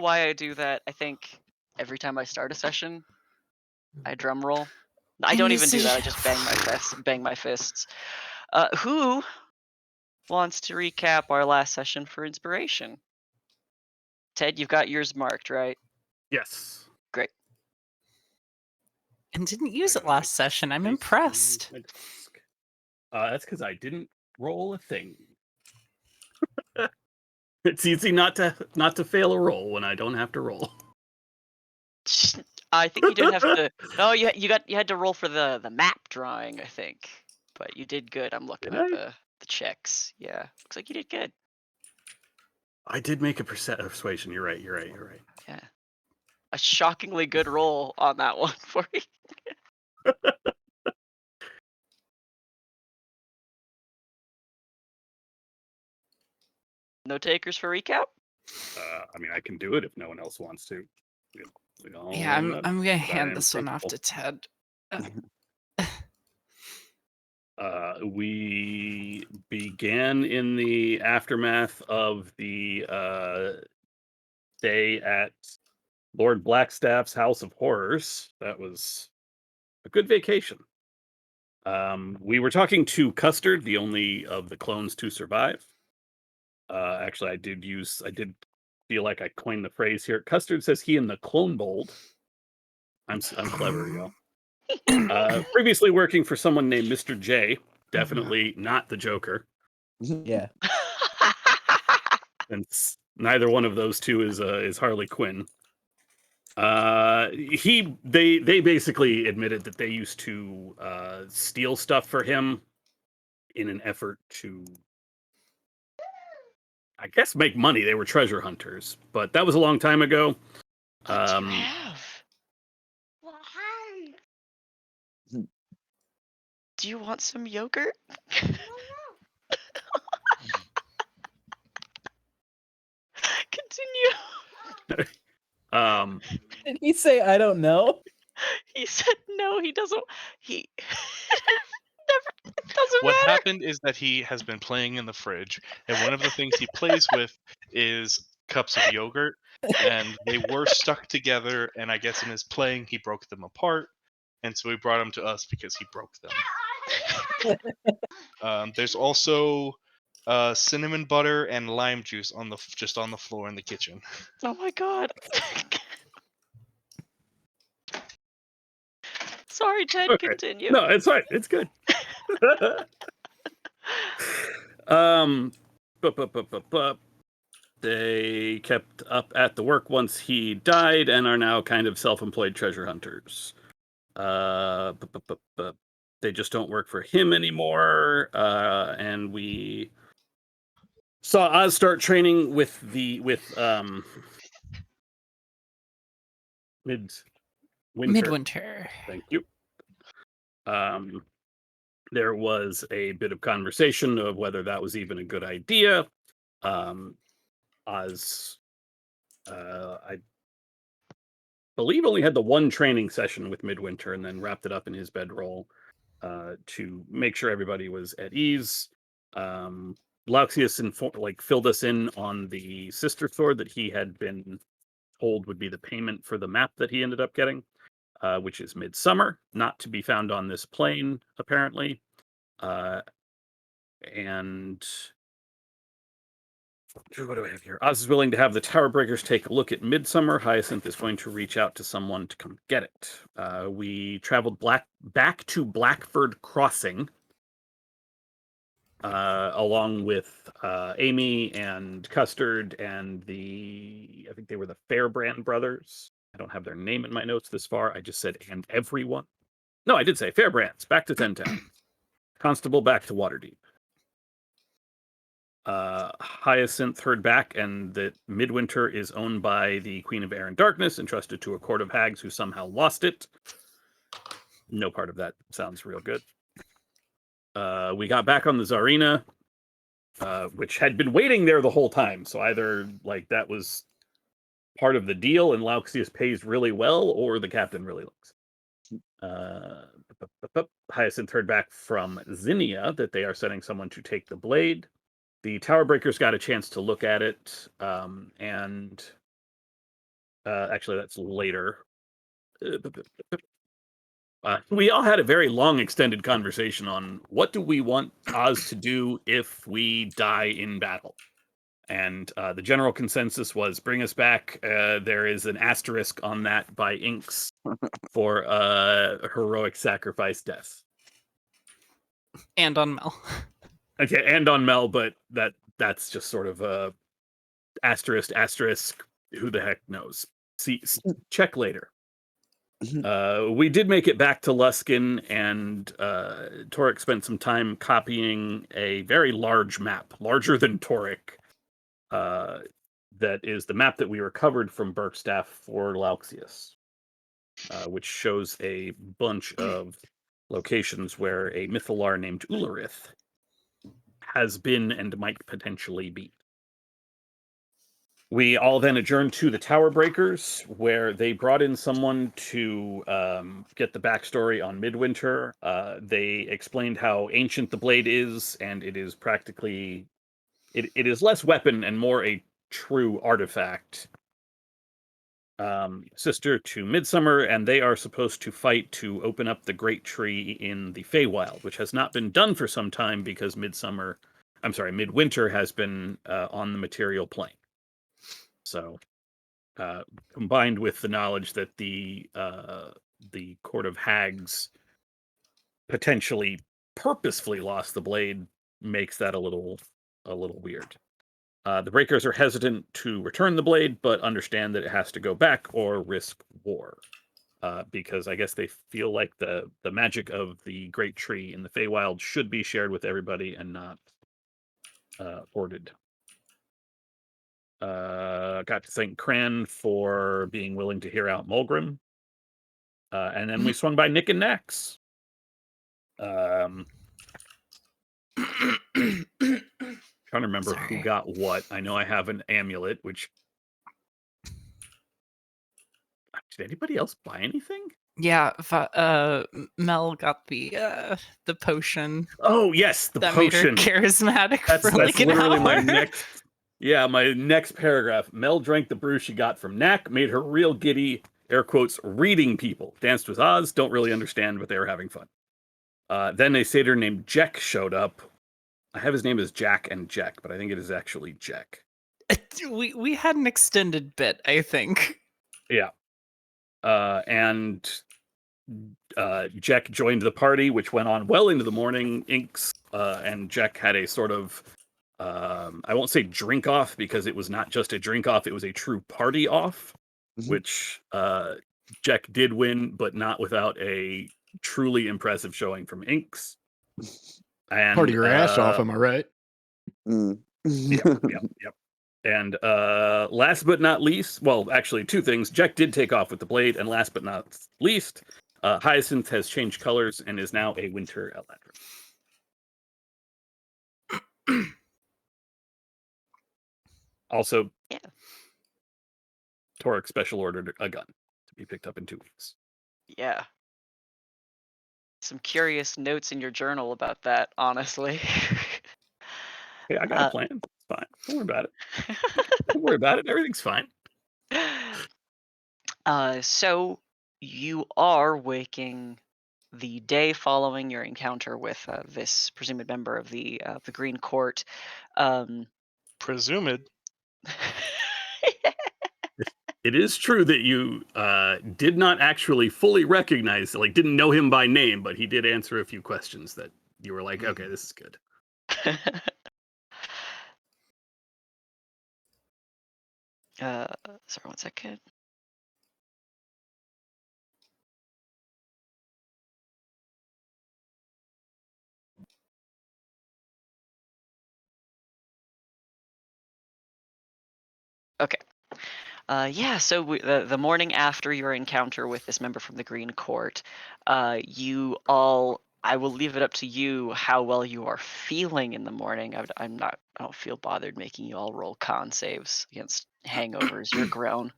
why I do that. I think every time I start a session, I drum roll. I And don't you even do see, that. I just bang my fists. Who wants to recap our last session for inspiration? Ted, you've got yours marked, right? Yes. Great. and didn't use I it got my last session. I'm face impressed. on my desk. That's because I didn't roll a thing. It's easy not to fail a roll when I don't have to roll. I think you didn't have to. No, you had to roll for the map drawing, I think. But you did good. I'm looking Did at I? the checks. Yeah, looks like you did good. I did make a persuasion. You're right. Yeah, a shockingly good roll on that one for you. No takers for recap. I mean, I can do it if no one else wants to. We all Yeah, I'm know I'm gonna that I hand am this one off capable. to Ted. We began in the aftermath of the day at Lord Blackstaff's House of Horrors. That was a good vacation. We were talking to Custard, the only of the clones to survive. Actually, I did feel like I coined the phrase here. Custard says he and the Clone Bold. I'm clever, y'all. Previously working for someone named Mr. J. Definitely not the Joker. Yeah. And neither one of those two is Harley Quinn. They basically admitted that they used to steal stuff for him in an effort to, I guess, make money. They were treasure hunters, but that was a long time ago. What do you have? Do you want some yogurt? Continue. Did he say I don't know? He said no. He doesn't. He never. It doesn't What matter. happened is that he has been playing in the fridge, and one of the things he plays with is cups of yogurt, and they were stuck together, and I guess in his playing he broke them apart, and so he brought them to us because he broke them. There's also cinnamon butter and lime juice just on the floor in the kitchen. Oh my god. Sorry, Ted. Okay. Continue. No, it's fine. It's good. um, they kept up at the work once he died and are now kind of self-employed treasure hunters. They just don't work for him anymore. And we saw Oz start training with Midwinter. Thank you. There was a bit of conversation of whether that was even a good idea. Oz, I believe, only had the one training session with Midwinter and then wrapped it up in his bedroll to make sure everybody was at ease. Lauxius filled us in on the sister sword that he had been told would be the payment for the map that he ended up getting, which is Midsummer, not to be found on this plane, apparently. And what do I have here? Oz is willing to have the Tower Breakers take a look at Midsummer. Hyacinth is going to reach out to someone to come get it. We traveled back to Blackford Crossing, along with Amy and Custard and I think they were the Fairbrand brothers. I don't have their name in my notes this far. I just said, and everyone. No, I did say Fairbrands, back to 10 Town. Constable back to Waterdeep. Hyacinth heard back, and that Midwinter is owned by the Queen of Air and Darkness, entrusted to a court of hags who somehow lost it. No part of that sounds real good. We got back on the Tsarina, which had been waiting there the whole time. So either that was part of the deal and Lauxius pays really well, or the captain really likes. Hyacinth heard back from Zinnia that they are sending someone to take the blade. The Tower Breakers got a chance to look at it, and Actually, that's later. We all had a very long, extended conversation on what do we want Oz to do if we die in battle. And the general consensus was bring us back. There is an asterisk on that by Inks for heroic sacrifice death. And on Mel. Okay, and on Mel, but that's just sort of a asterisk. Who the heck knows? See, check later. We did make it back to Luskin, and Torek spent some time copying a very large map, larger than Torek. That is the map that we recovered from Berkstaff for Lauxius, which shows a bunch of locations where a Mythalar named Ularith has been and might potentially be. We all then adjourned to the Tower Breakers, where they brought in someone to get the backstory on Midwinter. They explained how ancient the blade is, and it is practically... It is less weapon and more a true artifact. Sister to Midsummer, and they are supposed to fight to open up the Great Tree in the Feywild, which has not been done for some time because Midwinter has been on the material plane. So, combined with the knowledge that the Court of Hags potentially purposefully lost the blade, makes that a little weird. The Breakers are hesitant to return the blade, but understand that it has to go back or risk war. Because I guess they feel like the magic of the Great Tree in the Feywild should be shared with everybody and not hoarded. Got to thank Cran for being willing to hear out Mulgrim. And then we swung by Nick and Nax. Trying to remember who got what. I know I have an amulet, which... Did anybody else buy anything? Yeah, Mel got the potion. Oh, yes, the that potion. Made her charismatic That's for like an literally hour. my next... Yeah, my next paragraph. Mel drank the brew she got from Knack, made her real giddy, air quotes, reading people. Danced with Oz, don't really understand, but they were having fun. Then a satyr named Jack showed up. I have his name as Jack and Jack, but I think it is actually Jack. We had an extended bit, I think. Yeah. And Jack joined the party, which went on well into the morning. Inks and Jack had a sort of... I won't say drink off because it was not just a drink off, it was a true party off, which Jack did win, but not without a truly impressive showing from Inks. And, party your ass off, am I right? Yep. And last but not least, well, actually two things. Jack did take off with the blade, and last but not least, Hyacinth has changed colors and is now a Winter Eladrin. Also, Torek special ordered a gun to be picked up in 2 weeks. Yeah. Some curious notes in your journal about that, honestly. Hey, I got a plan. It's fine. Don't worry about it. Don't worry about it. Everything's fine. So you are waking the day following your encounter with this presumed member of the Green Court. Presumed. It is true that you did not actually fully recognize, like, didn't know him by name, but he did answer a few questions that you were like, okay, this is good. Sorry, 1 second. Okay. Yeah, so the morning after your encounter with this member from the Green Court, you all... I will leave it up to you how well you are feeling in the morning. I don't feel bothered making you all roll con saves against hangovers. You're grown.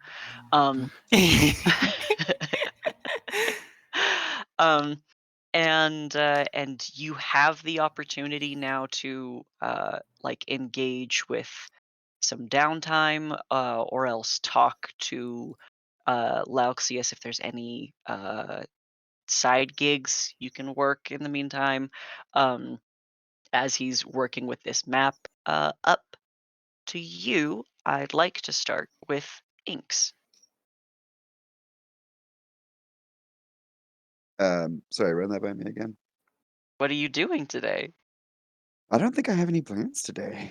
And you have the opportunity now to like engage with some downtime, or else talk to Lauxius if there's any side gigs you can work in the meantime, um, as he's working with this map. Up to you. I'd like to start with Inks. Sorry, run that by me again. What are you doing today? I don't think I have any plans today.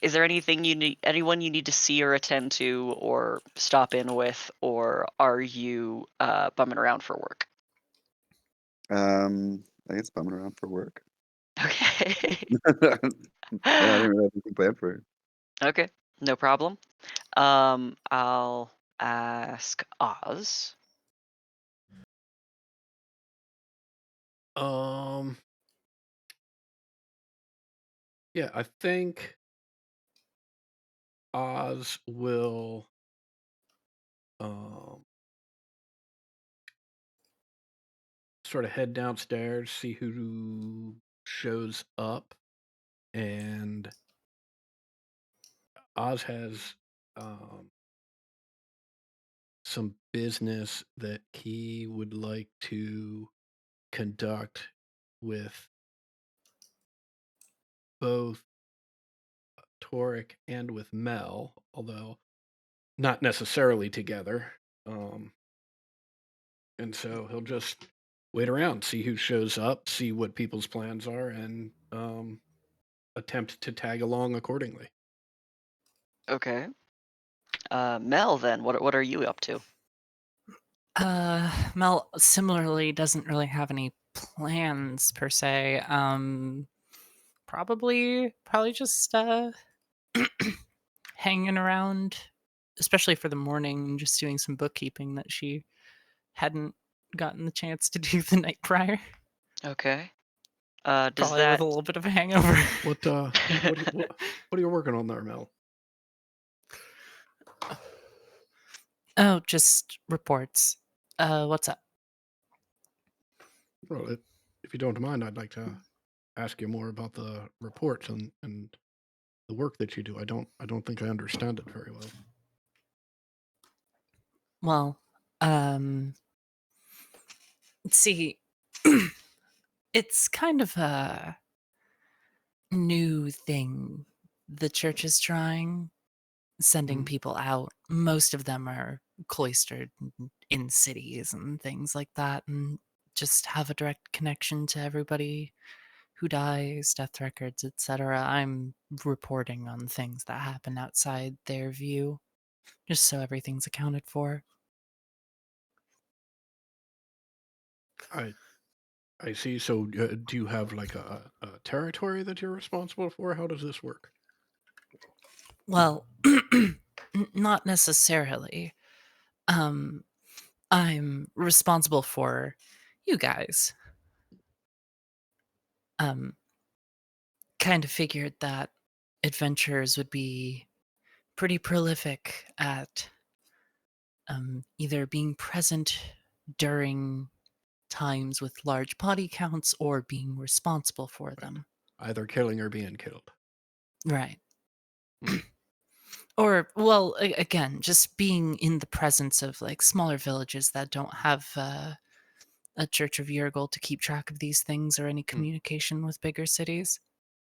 Is there anyone you need to see or attend to or stop in with, or are you bumming around for work? I guess bumming around for work. Okay. Yeah, I didn't really have anything planned for it. Okay, no problem. I'll ask Oz. Um, yeah, I think Oz will sort of head downstairs, see who shows up, and Oz has some business that he would like to conduct with both Toric and with Mel, although not necessarily together. And so he'll just wait around, see who shows up, see what people's plans are, and attempt to tag along accordingly. Okay. Mel, then, what are you up to? Mel similarly doesn't really have any plans per se. Probably just hanging around, especially for the morning, just doing some bookkeeping that she hadn't gotten the chance to do the night prior. Okay. Does Probably that with a little bit of a hangover. What are you working on there, Mel? Oh, just reports. What's up? Well, if you don't mind, I'd like to ask you more about the reports and the work that you do. I don't think I understand it very well. Well, see, it's kind of a new thing the church is trying, sending people out. Most of them are cloistered in cities and things like that, and just have a direct connection to everybody who dies, death records, etc. I'm reporting on things that happen outside their view, just so everything's accounted for. I see. So do you have like a territory that you're responsible for? How does this work? Well, not necessarily. I'm responsible for you guys. Kind of figured that adventurers would be pretty prolific at either being present during times with large body counts or being responsible for them. Either killing or being killed. Right. Or, well, again, just being in the presence of like smaller villages that don't have a Church of Yurgle to keep track of these things or any communication with bigger cities.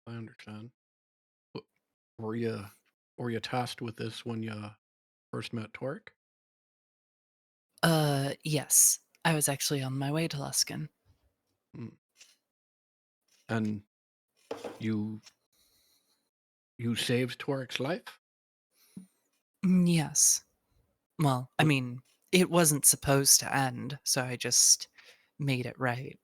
I understand. Were you tasked with this when you first met Torque? Yes. I was actually on my way to Luskin. And you saved Torque's life? Yes. Well, I mean, it wasn't supposed to end, so I just made it right.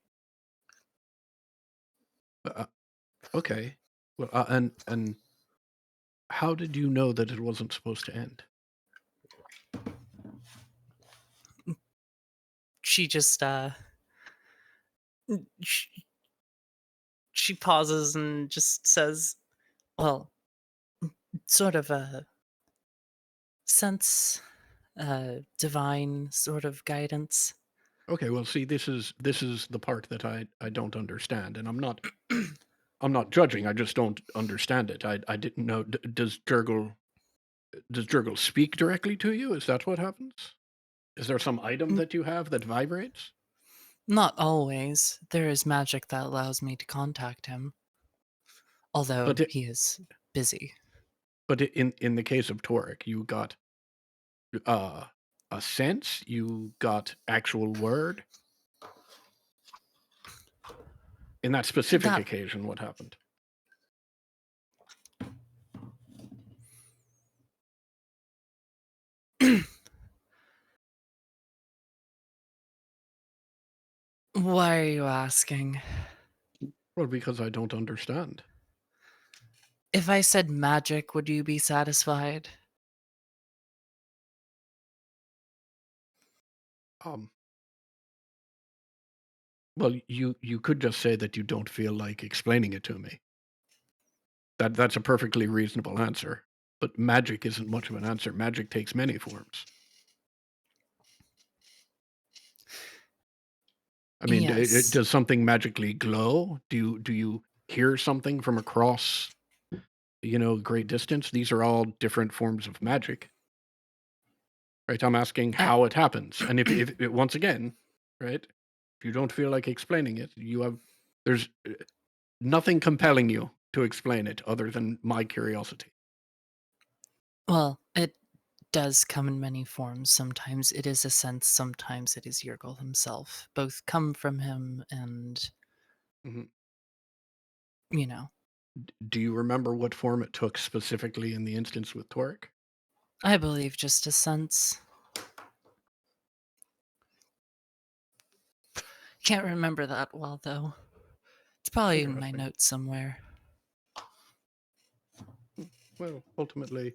Okay. Well, and how did you know that it wasn't supposed to end? She just she pauses and just says, well, sort of a sense divine sort of guidance. Okay, well, see, this is the part that I don't understand, and I'm not judging. I just don't understand it. I didn't know. Does Jurgle does Jurgle speak directly to you? Is that what happens? Is there some item N- that you have that vibrates? Not always. There is magic that allows me to contact him, although But he is busy. in the case of Toric, you got a sense, you got actual word. In that specific That occasion, what happened? Why are you asking? Well, because I don't understand. If I said magic, would you be satisfied? Um, well, you could just say that you don't feel like explaining it to me. That's a perfectly reasonable answer. But magic isn't much of an answer. Magic takes many forms. I mean, Yes. does something magically glow? Do you hear something from across, great distance? These are all different forms of magic, right? I'm asking Uh, how it happens, and if once again, right? If you don't feel like explaining it, there's nothing compelling you to explain it other than my curiosity. well, it does come in many forms. Sometimes it is a sense, sometimes it is Yergol himself. Both come from him and, Mhm. you know, Do you remember what form it took specifically in the instance with Toric? I believe just a sense. Can't remember that well, though. It's probably in my Interesting. notes somewhere. Well, ultimately,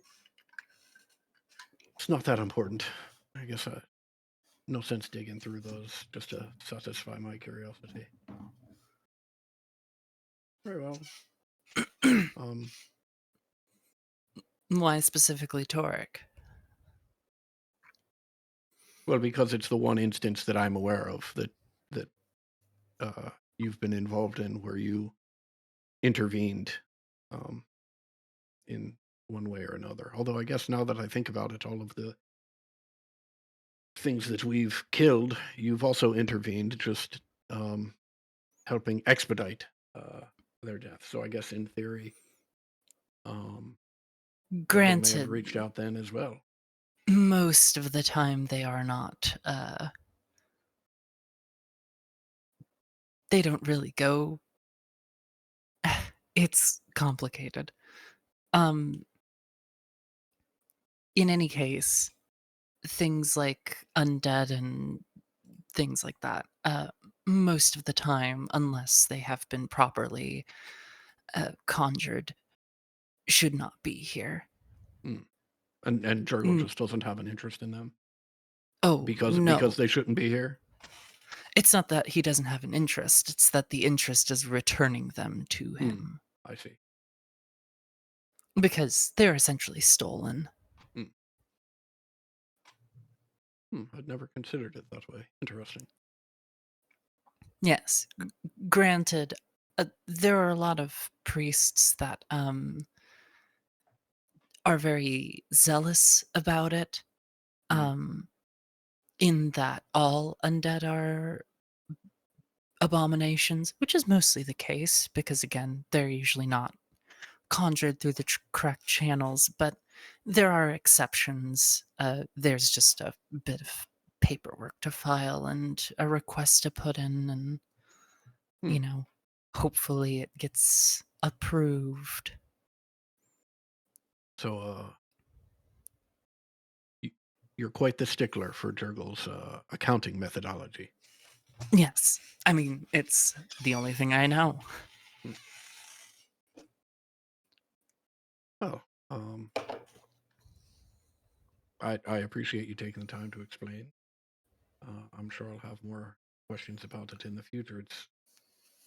it's not that important. I guess no sense digging through those just to satisfy my curiosity. Very well. Um, Why specifically Toric? well, because it's the one instance that I'm aware of that you've been involved in where you intervened in one way or another. Although I guess now that I think about it, all of the things that we've killed, you've also intervened, just helping expedite their death. So I guess in theory, Jurgle may have Granted, reached out then as well. most of the time they are not, they don't really go. It's complicated. Um, in any case, things like undead and things like that, most of the time, unless they have been properly conjured, should not be here. Hmm. And Jurgle Mm, just doesn't have an interest in them oh, because no. they shouldn't be here. It's not that he doesn't have an interest, it's that the interest is returning them to him. I see. Because they're essentially stolen. I'd never considered it that way. Interesting. Yes. Granted, there are a lot of priests that are very zealous about it, um, in that all undead are abominations, which is mostly the case because, again, they're usually not conjured through the correct channels, but there are exceptions. There's just a bit of paperwork to file and a request to put in, and, Hmm. you know, hopefully it gets approved. So you're quite the stickler for Jurgle's accounting methodology. Yes. I mean, it's the only thing I know. Oh, I appreciate you taking the time to explain. I'm sure I'll have more questions about it in the future. It's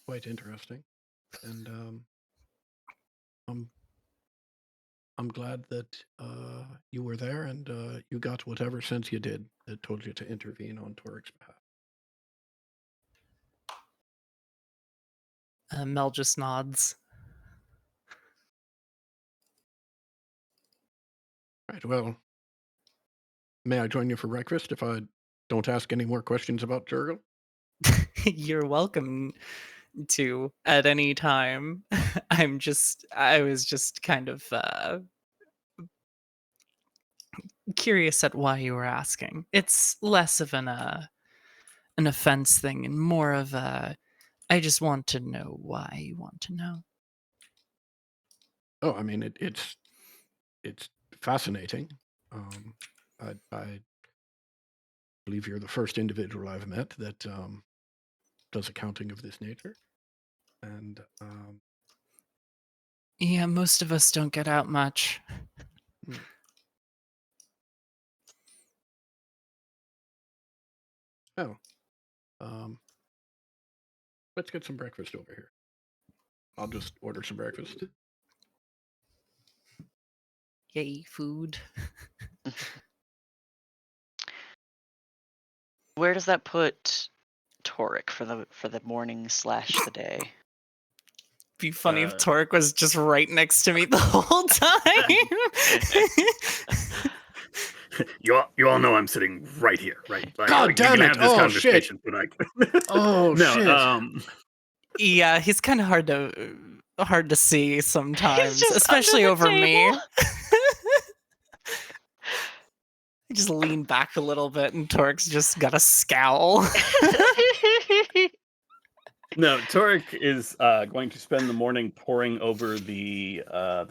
quite interesting, and I'm glad that you were there and you got whatever sense you did that told you to intervene on Toric's behalf. Mel just nods. Right. Well, may I join you for breakfast if I don't ask any more questions about Jurgle? You're welcome to at any time. I was just kind of curious at why you were asking. It's less of an offense thing and more of a I just want to know why you want to know. Oh, I mean, it's fascinating. I believe you're the first individual I've met that does accounting of this nature, and Yeah, most of us don't get out much. oh, let's get some breakfast over here. I'll just order some breakfast. Yay, food. Where does that put Toric for the morning / the day? Be funny if Uh, Torek was just right next to me the whole time. you all know I'm sitting right here, right? God we damn can it. have this Oh, shit. conversation, but I Oh no. shit. Yeah, he's kind of hard to see sometimes, just especially under the over me. table. I just lean back a little bit, and Torek's just got a scowl. No, Torek is going to spend the morning poring over the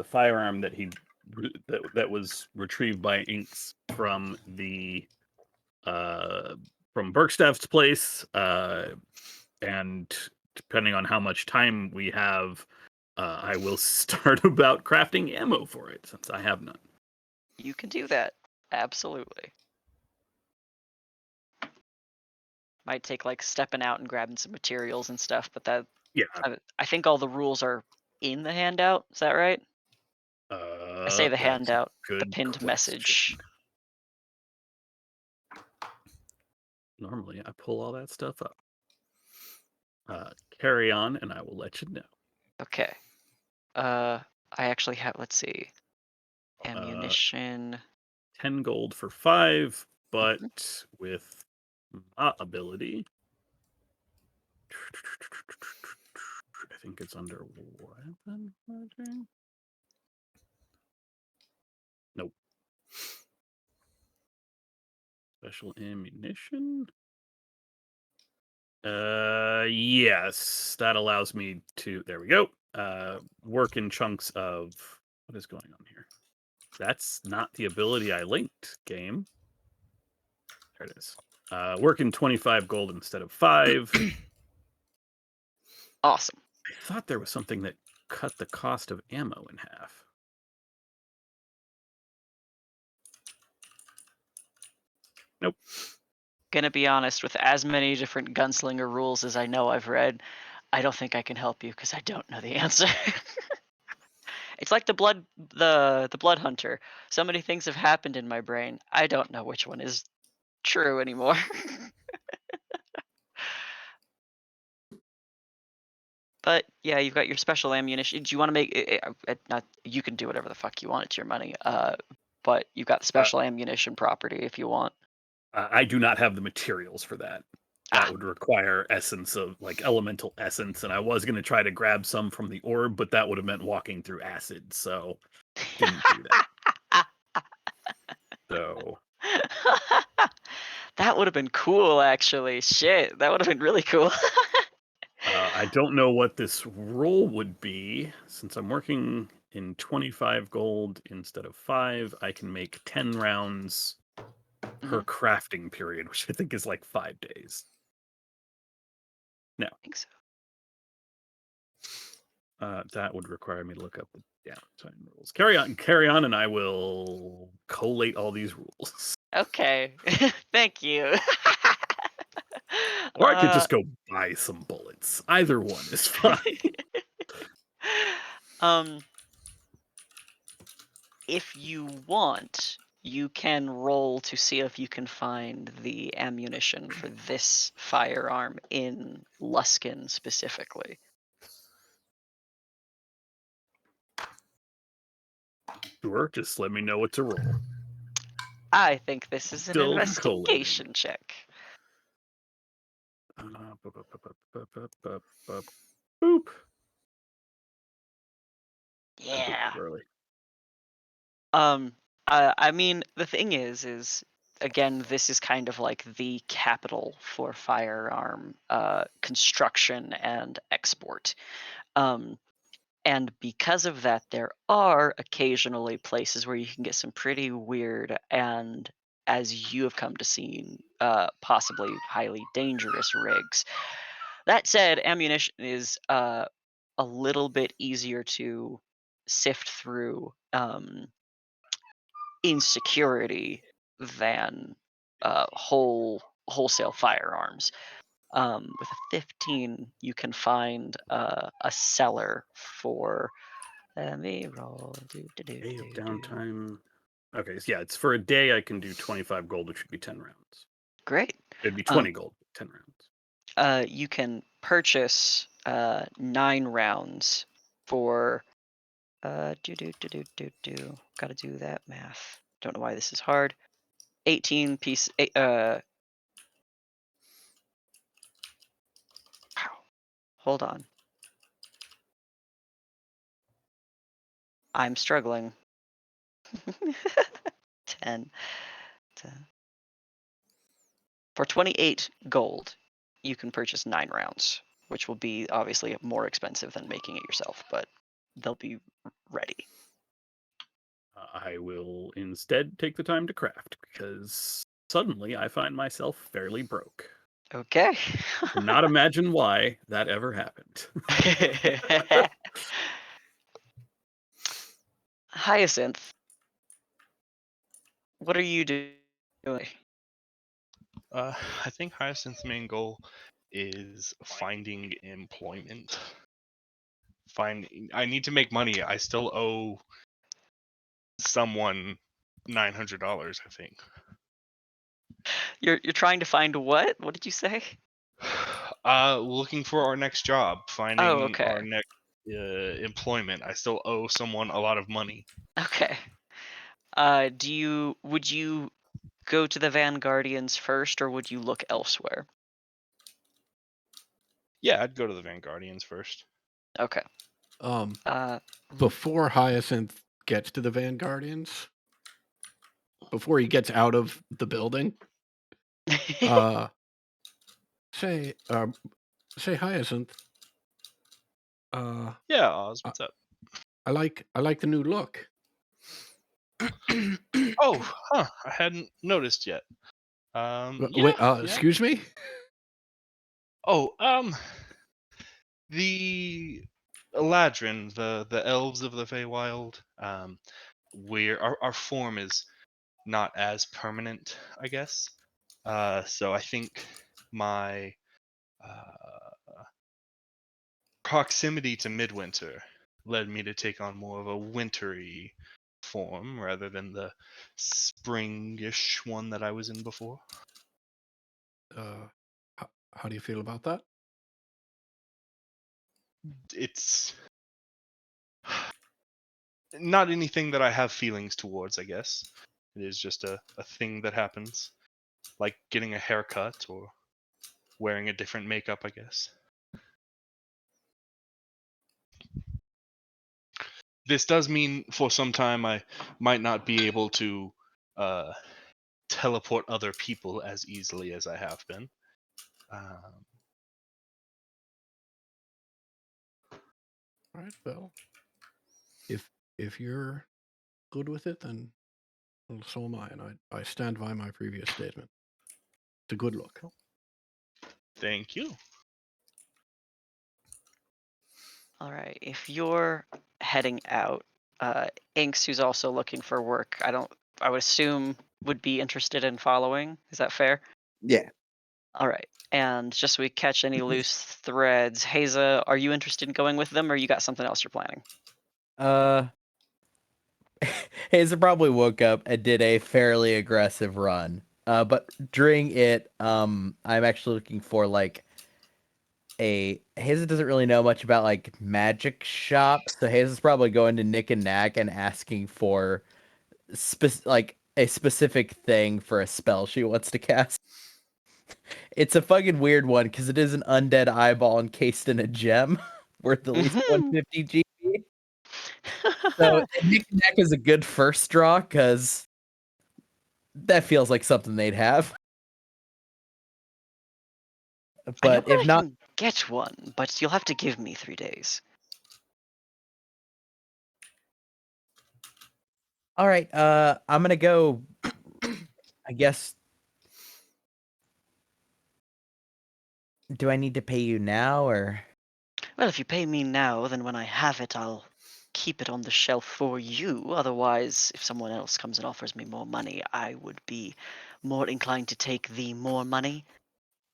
firearm that that was retrieved by Inks from the from Bergstaff's place, and depending on how much time we have, I will start about crafting ammo for it since I have none. You can do that. Absolutely. Might take like stepping out and grabbing some materials and stuff, but that Yeah. I think all the rules are in the handout. Is that right? I say the That's a handout, the good pinned question. message. Normally, I pull all that stuff up. Carry on, and I will let you know. Okay. I actually have. Let's see. Ammunition. 10 gold for 5, but with my ability, I think it's under weapon forging. Nope. Special ammunition. Yes, that allows me to. There we go. Work in chunks of. What is going on here? That's not the ability I linked. Game. There it is. Work in 25 gold instead of 5. Awesome. I thought there was something that cut the cost of ammo in half. Nope. Gonna be honest, with as many different gunslinger rules as I know I've read, I don't think I can help you because I don't know the answer. It's like the blood hunter. So many things have happened in my brain. I don't know which one is true anymore. But yeah, you've got your special ammunition. Do you want to make not? You can do whatever the fuck you want. It's your money. But you've got the special ammunition property if you want. I do not have the materials for that. That Ah. would require essence of like elemental essence, and I was going to try to grab some from the orb, but that would have meant walking through acid, so didn't do that. So That would have been cool, actually. Shit, that would have been really cool. I don't know what this roll would be. Since I'm working in 25 gold instead of 5, I can make 10 rounds per crafting period, which I think is like 5 days. No. I think so. That would require me to look up the downtime rules. Carry on, and I will collate all these rules. Okay. Thank you. Or I could just go buy some bullets. Either one is fine. If you want, you can roll to see if you can find the ammunition for this firearm in Luskin specifically. Sure, just let me know what to roll. I think this is an Still investigation check. Boop. Yeah. Early. I mean, the thing is again, this is kind of like the capital for firearm construction and export. And because of that, there are occasionally places where you can get some pretty weird and, as you have come to see, possibly highly dangerous rigs. That said, ammunition is a little bit easier to sift through in security than wholesale firearms. With a 15, you can find a seller for. Let me roll. Day of downtime. Okay, so yeah, it's for a day. I can do 25 gold, which would be 10 rounds. Great. It'd be 20 gold, 10 rounds. You can purchase 9 rounds for. Gotta do that math. Don't know why this is hard. 18 piece. Hold on. I'm struggling. 10. For 28 gold, you can purchase 9 rounds, which will be obviously more expensive than making it yourself, but they'll be ready. I will instead take the time to craft because suddenly I find myself fairly broke. Okay. Cannot imagine why that ever happened. Hyacinth, what are you doing? I think Hyacinth's main goal is finding employment. I need to make money. I still owe someone $900, I think. You're trying to find what? What did you say? Looking for our next job, finding okay. our next employment. I still owe someone a lot of money. Okay. Would you go to the Vanguardians first, or would you look elsewhere? Yeah, I'd go to the Vanguardians first. Okay. Before Hyacinth gets to the Vanguardians, before he gets out of the building, say Hyacinth. Yeah, Oz, what's up? I like the new look. Oh, I hadn't noticed yet. Wait, excuse me? Oh, the Eladrin, the elves of the Feywild, our form is not as permanent, I guess. So I think my proximity to Midwinter led me to take on more of a wintry form rather than the springish one that I was in before. How do you feel about that? It's not anything that I have feelings towards, I guess. It is just a thing that happens. Like getting a haircut or wearing a different makeup, I guess. This does mean for some time I might not be able to teleport other people as easily as I have been. All right, well, if you're good with it, then well, so am I, and I stand by my previous statement. It's a good look. Thank you. All right. If you're heading out, Inks, who's also looking for work, I would assume would be interested in following. Is that fair? Yeah. All right. And just so we catch any loose threads, Haza, are you interested in going with them, or you got something else you're planning? Hazer probably woke up and did a fairly aggressive run. But during it, I'm actually looking for like Hazel doesn't really know much about like magic shops, so Hazel's probably going to Nick and Knack and asking for like a specific thing for a spell she wants to cast. It's a fucking weird one because it is an undead eyeball encased in a gem worth at least 150 GP. So Nick and Knack is a good first draw because that feels like something they'd have. I know But where if I not, can get one, but you'll have to give me 3 days. all right. I'm gonna go. I guess. Do I need to pay you now or? Well, if you pay me now, then when I have it, I'll keep it on the shelf for you. Otherwise, if someone else comes and offers me more money, I would be more inclined to take the more money.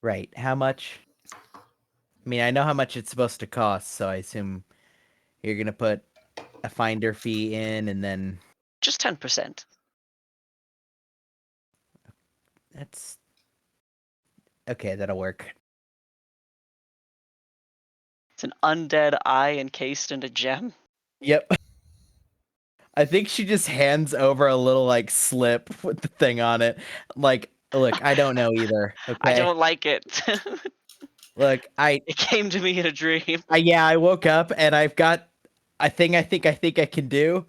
Right. How much? I mean, I know how much it's supposed to cost, so I assume you're gonna put a finder fee in, and then Just 10%. that's okay. That'll work. It's an undead eye encased in a gem. Yep. I think she just hands over a little like slip with the thing on it. Like, look, I don't know either. I Okay. don't like it. Look, It came to me in a dream. I woke up and I've got a thing I think I can do.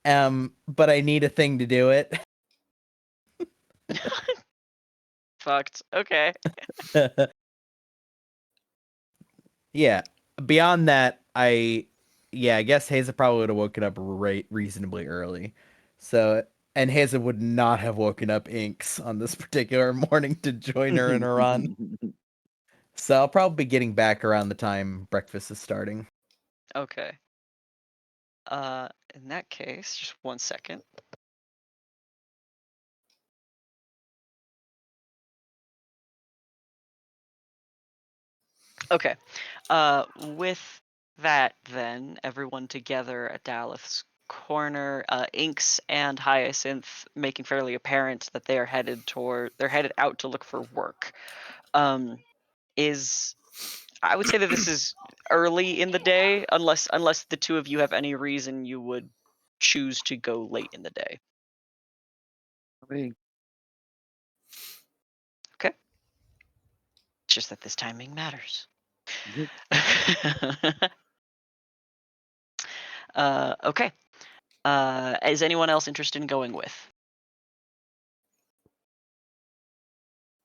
But I need a thing to do it. Fucked. Okay. Yeah. Beyond that, I guess Hazel probably would have woken up reasonably early. So, and Hazel would not have woken up Inks on this particular morning to join her in a run. So I'll probably be getting back around the time breakfast is starting. Okay. In that case, just 1 second. Okay. With that, then, everyone together at Daleth's corner, Inks and Hyacinth making fairly apparent that they're headed out to look for work. I would say that this is early in the day, unless the two of you have any reason you would choose to go late in the day. Me. Okay. It's just that this timing matters. Yep. Okay. Is anyone else interested in going with?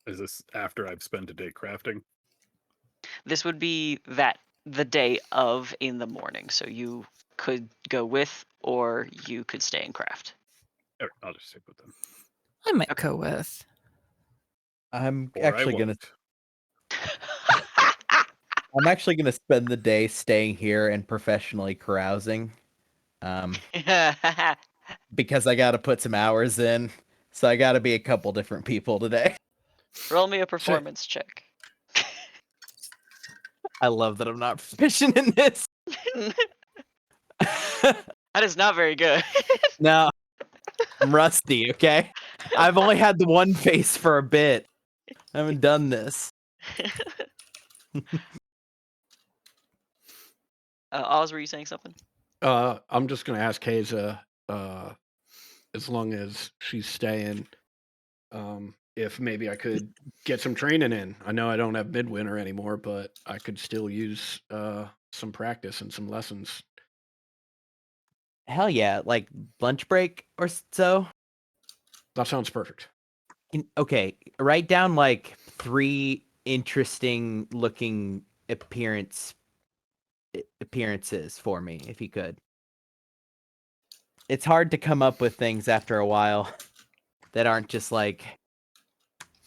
Is this after I've spent a day crafting? This would be the day of in the morning, so you could go with, or you could stay and craft. All right, I'll just stick with them. I might Okay. go with. I'm Or actually I gonna won't. spend the day staying here and professionally carousing. Because I gotta put some hours in. So I gotta be a couple different people today. Roll me a performance check. I love that I'm not proficient in this. That is not very good. No, I'm rusty, okay? I've only had the one face for a bit. I haven't done this. Oz, were you saying something? I'm just going to ask Haza, as long as she's staying, if maybe I could get some training in. I know I don't have midwinter anymore, but I could still use some practice and some lessons. Hell yeah, like lunch break or so. That sounds perfect. Okay, write down like 3 interesting looking appearances for me, if you could. It's hard to come up with things after a while that aren't just like,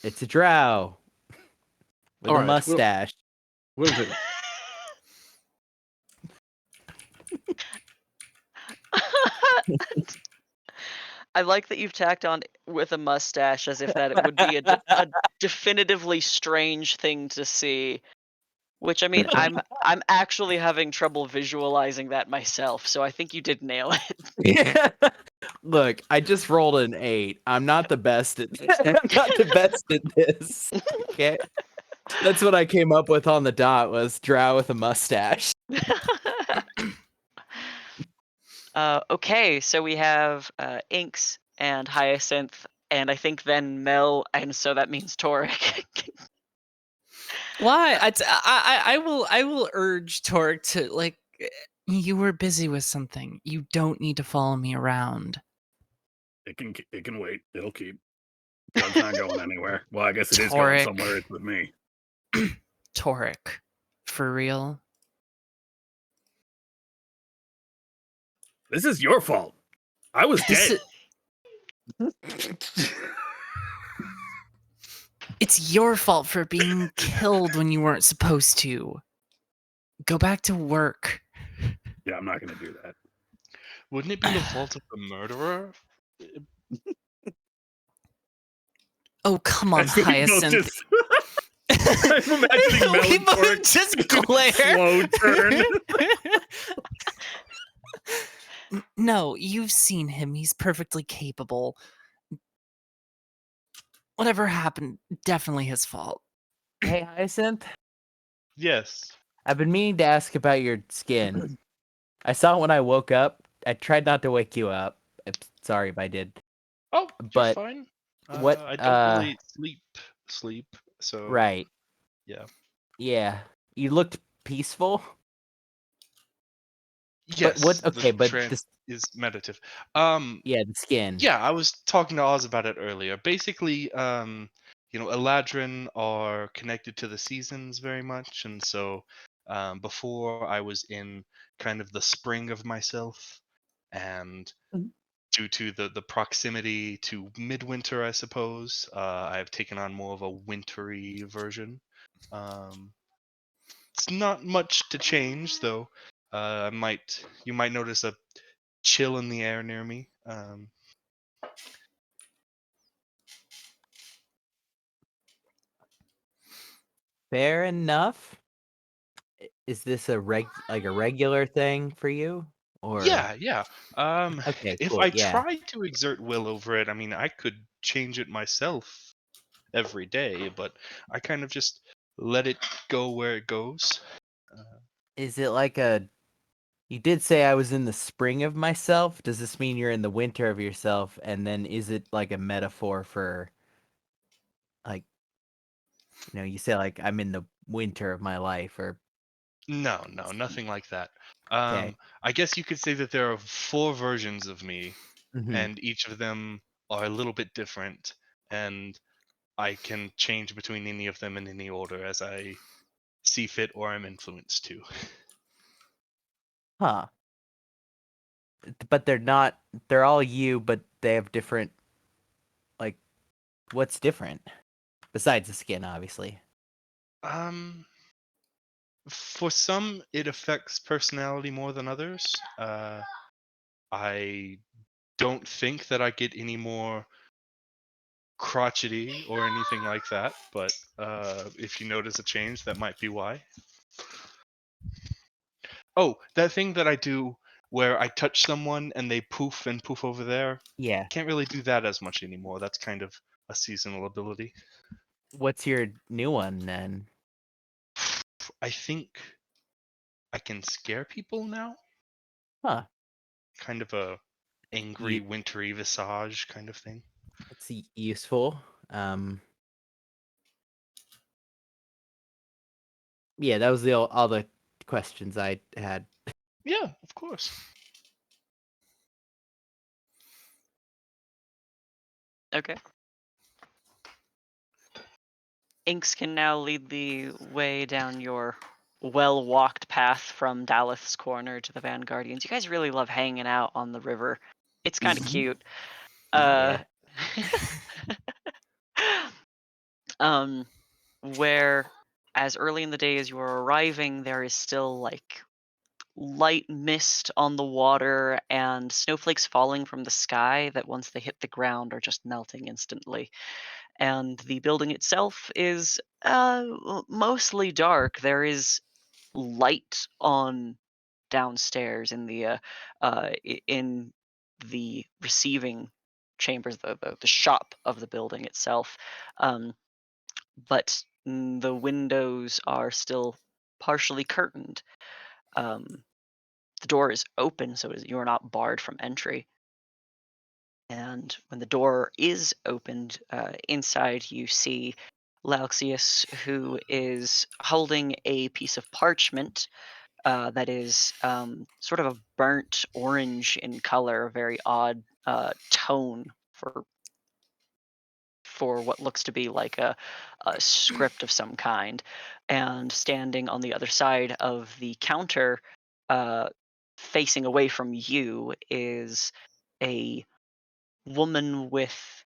it's a drow with All a right, mustache. Will do. I like that you've tacked on with a mustache as if that it would be a definitively strange thing to see. Which, I mean, I'm actually having trouble visualizing that myself, so I think you did nail it. Look, I just rolled an 8. I'm not the best at I'm not the best at this. Okay. That's what I came up with on the dot, was drow with a mustache. Okay, so we have Inks and Hyacinth, and I think then Mel, and so that means Toric. Why? I will urge Torque to like. You were busy with something. You don't need to follow me around. It can wait. It'll keep. Doug's not going anywhere. Well, I guess it is going Toric. somewhere. It's with me. Toric, for real. This is your fault. I was This dead. It's your fault for being killed when you weren't supposed to. Go back to work. Yeah, I'm not going to do that. Wouldn't it be the fault of the murderer? Oh, come on, So we both Hyacinth. just- I'm imagining Mel We and both Toric just do a glare. slow turn. No, you've seen him. He's perfectly capable. Whatever happened, definitely his fault. Hey, Hyacinth, Yes. I've been meaning to ask about your skin. I saw it when I woke up. I tried not to wake you up. I'm sorry if I did. Oh, you're But fine. what? I don't really sleep. So Right. yeah. Yeah. You looked peaceful. Yes. what? The Okay, but trance this. is meditative. Yeah, the skin. Yeah, I was talking to Oz about it earlier. Basically, Eladrin are connected to the seasons very much, and so before I was in kind of the spring of myself, and Mhm. due to the proximity to midwinter, I suppose, I've taken on more of a wintry version. Um, it's not much to change, though. You might notice a chill in the air near me. Fair enough. Is this a regular thing for you, or? Yeah. Okay, If cool. I Yeah. tried to exert will over it, I mean, I could change it myself every day, but I kind of just let it go where it goes. Is it like a? You did say I was in the spring of myself. Does this mean you're in the winter of yourself? And then is it like a metaphor for, like, you say like I'm in the winter of my life, or No, nothing like that. okay. I guess you could say that there are 4 versions of me, Hmm. and each of them are a little bit different, and I can change between any of them in any order as I see fit or am influenced to. Huh. But they're not. They're all you, but they have different. Like, what's different besides the skin, obviously? Um, for some, it affects personality more than others. I don't think that I get any more crotchety or anything like that, but if you notice a change, that might be why. Oh, that thing that I do where I touch someone and they poof and poof over there, Yeah. can't really do that as much anymore. That's kind of a seasonal ability. What's your new one then? I think I can scare people now. Huh. Kind of a angry, You, wintry visage kind of thing. it's useful. Yeah, that was all the questions I had. Yeah, of course. Okay. Inks can now lead the way down your well-walked path from Daleth's Corner to the Vanguardians. You guys really love hanging out on the river. It's kind of Mhm. cute. Yeah. Um, where as early in the day as you are arriving, there is still like light mist on the water and snowflakes falling from the sky that once they hit the ground are just melting instantly. And the building itself is mostly dark. There is light on downstairs in the in the receiving chambers, the shop of the building itself. Um, but The windows are still partially curtained. The door is open, so you're not barred from entry. And when the door is opened, inside you see Lauxius, who is holding a piece of parchment that is sort of a burnt orange in color, a very odd tone for what looks to be like a script of some kind. And standing on the other side of the counter, uh, facing away from you, is a woman with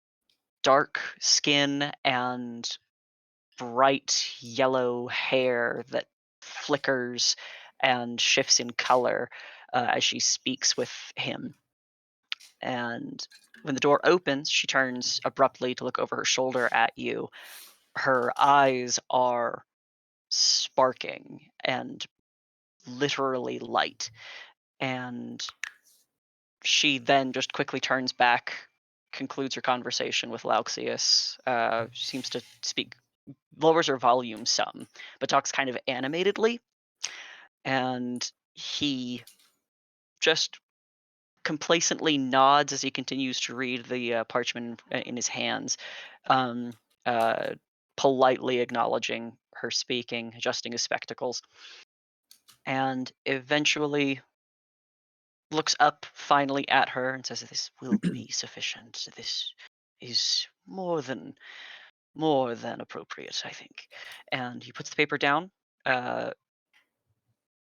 dark skin and bright yellow hair that flickers and shifts in color as she speaks with him. And when the door opens, she turns abruptly to look over her shoulder at you. Her eyes are sparking and literally light. And she then just quickly turns back, concludes her conversation with Lauxius, seems to speak, lowers her volume some, but talks kind of animatedly. And he just complacently nods as he continues to read the parchment in his hands, um, uh, politely acknowledging her speaking, adjusting his spectacles, and eventually looks up finally at her and says, "This will be sufficient. This is more than appropriate, I think." And he puts the paper down, uh,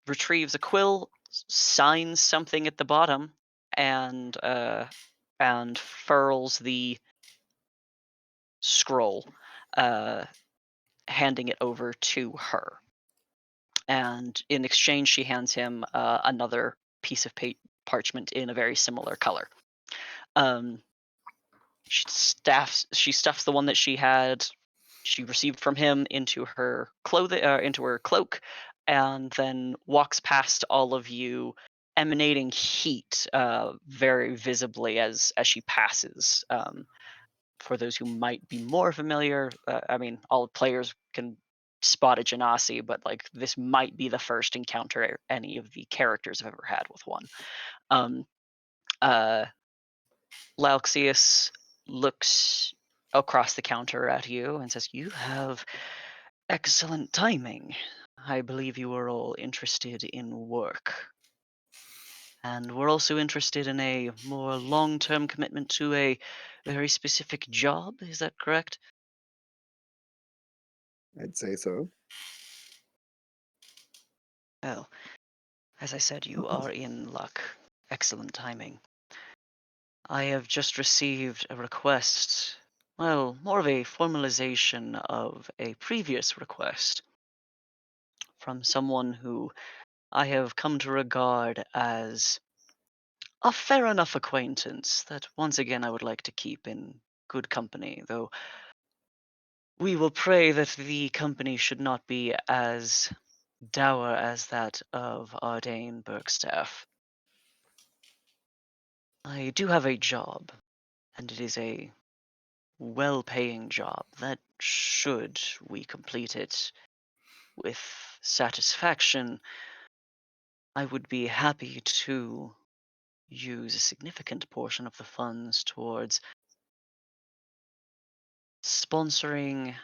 retrieves a quill, signs something at the bottom, and furls the scroll, uh, handing it over to her. And in exchange, she hands him another piece of parchment in a very similar color. Um, she stuffs the one that she received from him into her into her cloak, and then walks past all of you, emanating heat very visibly as she passes. For those who might be more familiar, I mean, all players can spot a genasi, but like this might be the first encounter any of the characters have ever had with one. Um, uh, Lauxius looks across the counter at you and says, "You have excellent timing. I believe you are all interested in work. And we're also interested in a more long-term commitment to a very specific job. Is that correct?" I'd say so. Well, as I said, you are in luck. Excellent timing. I have just received a request, well, more of a formalization of a previous request from someone who I have come to regard as a fair enough acquaintance that once again I would like to keep in good company, though we will pray that the company should not be as dour as that of Ardane Bergstaff. I do have a job, and it is a well-paying job that, should we complete it with satisfaction, I would be happy to use a significant portion of the funds towards sponsoring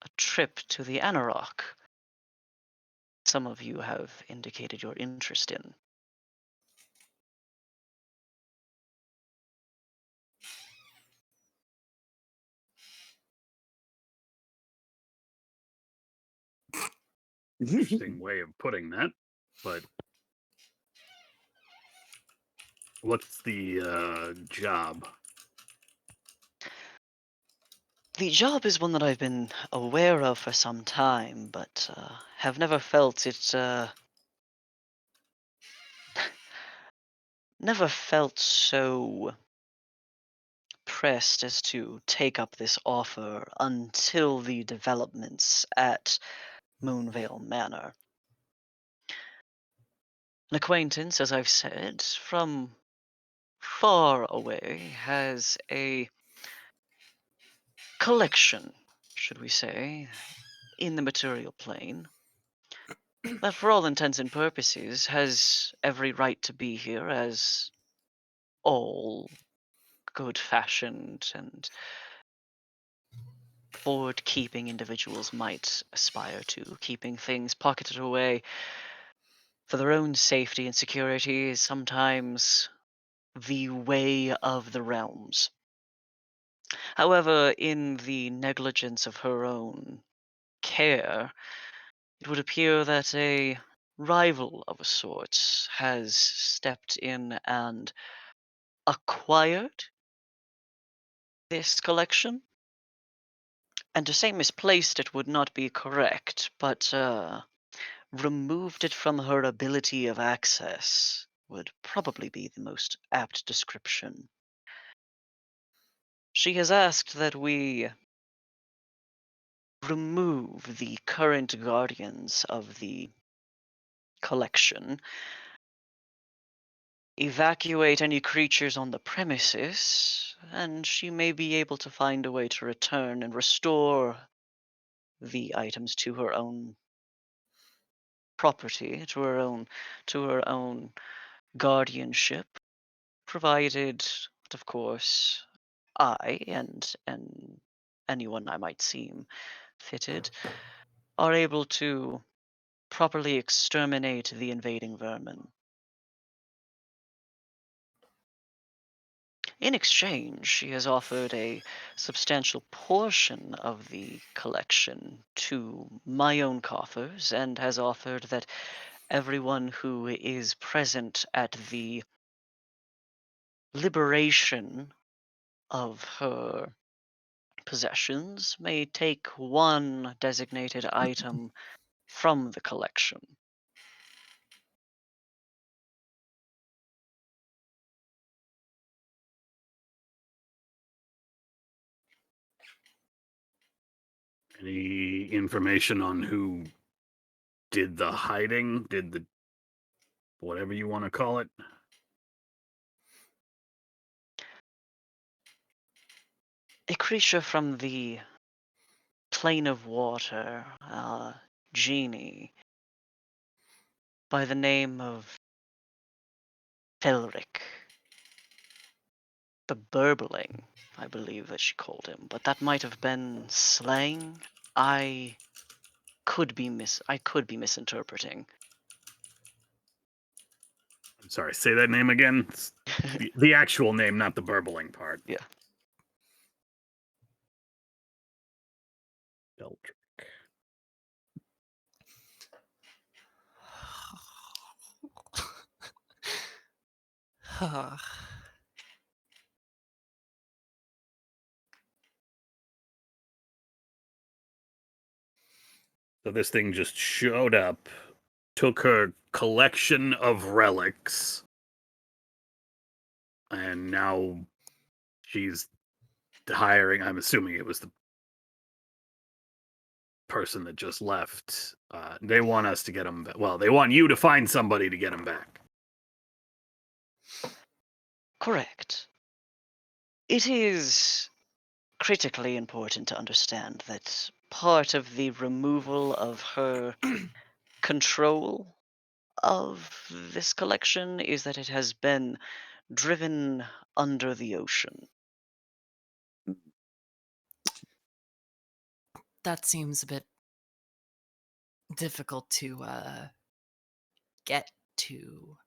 a trip to the Anarok. Some of you have indicated your interest in. Interesting way of putting that, but what's the job? The job is one that I've been aware of for some time, but have never felt it. Never felt so pressed as to take up this offer until the developments at Moonvale Manor. An acquaintance, as I've said, from far away, has a collection, should we say, in the material plane that, for all intents and purposes, has every right to be here, as all good-fashioned and forward-keeping individuals might aspire to. Keeping things pocketed away for their own safety and security is sometimes the way of the realms. However, in the negligence of her own care, it would appear that a rival of a sort has stepped in and acquired this collection. And to say misplaced it would not be correct, but removed it from her ability of access would probably be the most apt description. She has asked that we remove the current guardians of the collection, evacuate any creatures on the premises, and she may be able to find a way to return and restore the items to her own property, to her own guardianship, provided that, of course, I and anyone I might seem fitted are able to properly exterminate the invading vermin. In exchange, she has offered a substantial portion of the collection to my own coffers, and has offered that everyone who is present at the liberation of her possessions may take one designated item from the collection. Any information on who did the hiding? Did the whatever you want to call it? A creature from the plane of water, genie, by the name of Felric. The burbling, I believe that she called him, but that might have been slang. I I could be misinterpreting. I'm sorry, say that name again. The actual name, not the burbling part. Yeah. Beltr. So this thing just showed up, took her collection of relics, and now she's hiring. I'm assuming it was the person that just left. They want us to get them back. Well, they want you to find somebody to get them back. Correct. It is critically important to understand that part of the removal of her control of this collection is that it has been driven under the ocean. That seems a bit difficult to get to.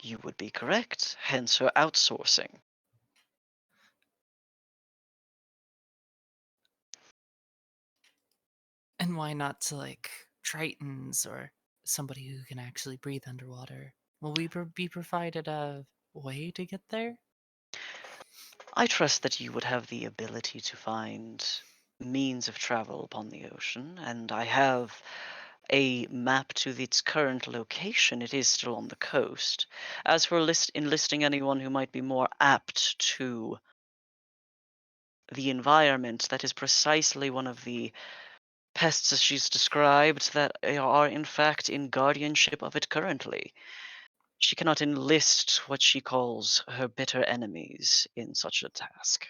You would be correct, hence her outsourcing. And why not to like Tritons or somebody who can actually breathe underwater? Will we be provided a way to get there? I trust that you would have the ability to find means of travel upon the ocean, and I have a map to its current location. It is still on the coast. As for enlisting anyone who might be more apt to the environment, that is precisely one of the pests, as she's described, that are in fact in guardianship of it currently. She cannot enlist what she calls her bitter enemies in such a task.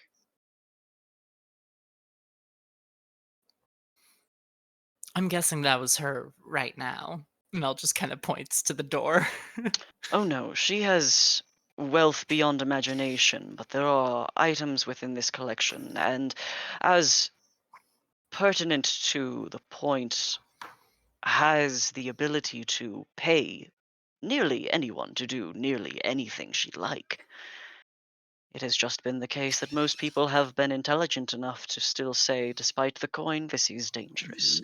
I'm guessing that was her right now. Mel just kind of points to the door. Oh no, she has wealth beyond imagination, but there are items within this collection, and as pertinent to the point, has the ability to pay nearly anyone to do nearly anything she'd like. It has just been the case that most people have been intelligent enough to still say, despite the coin, this is dangerous.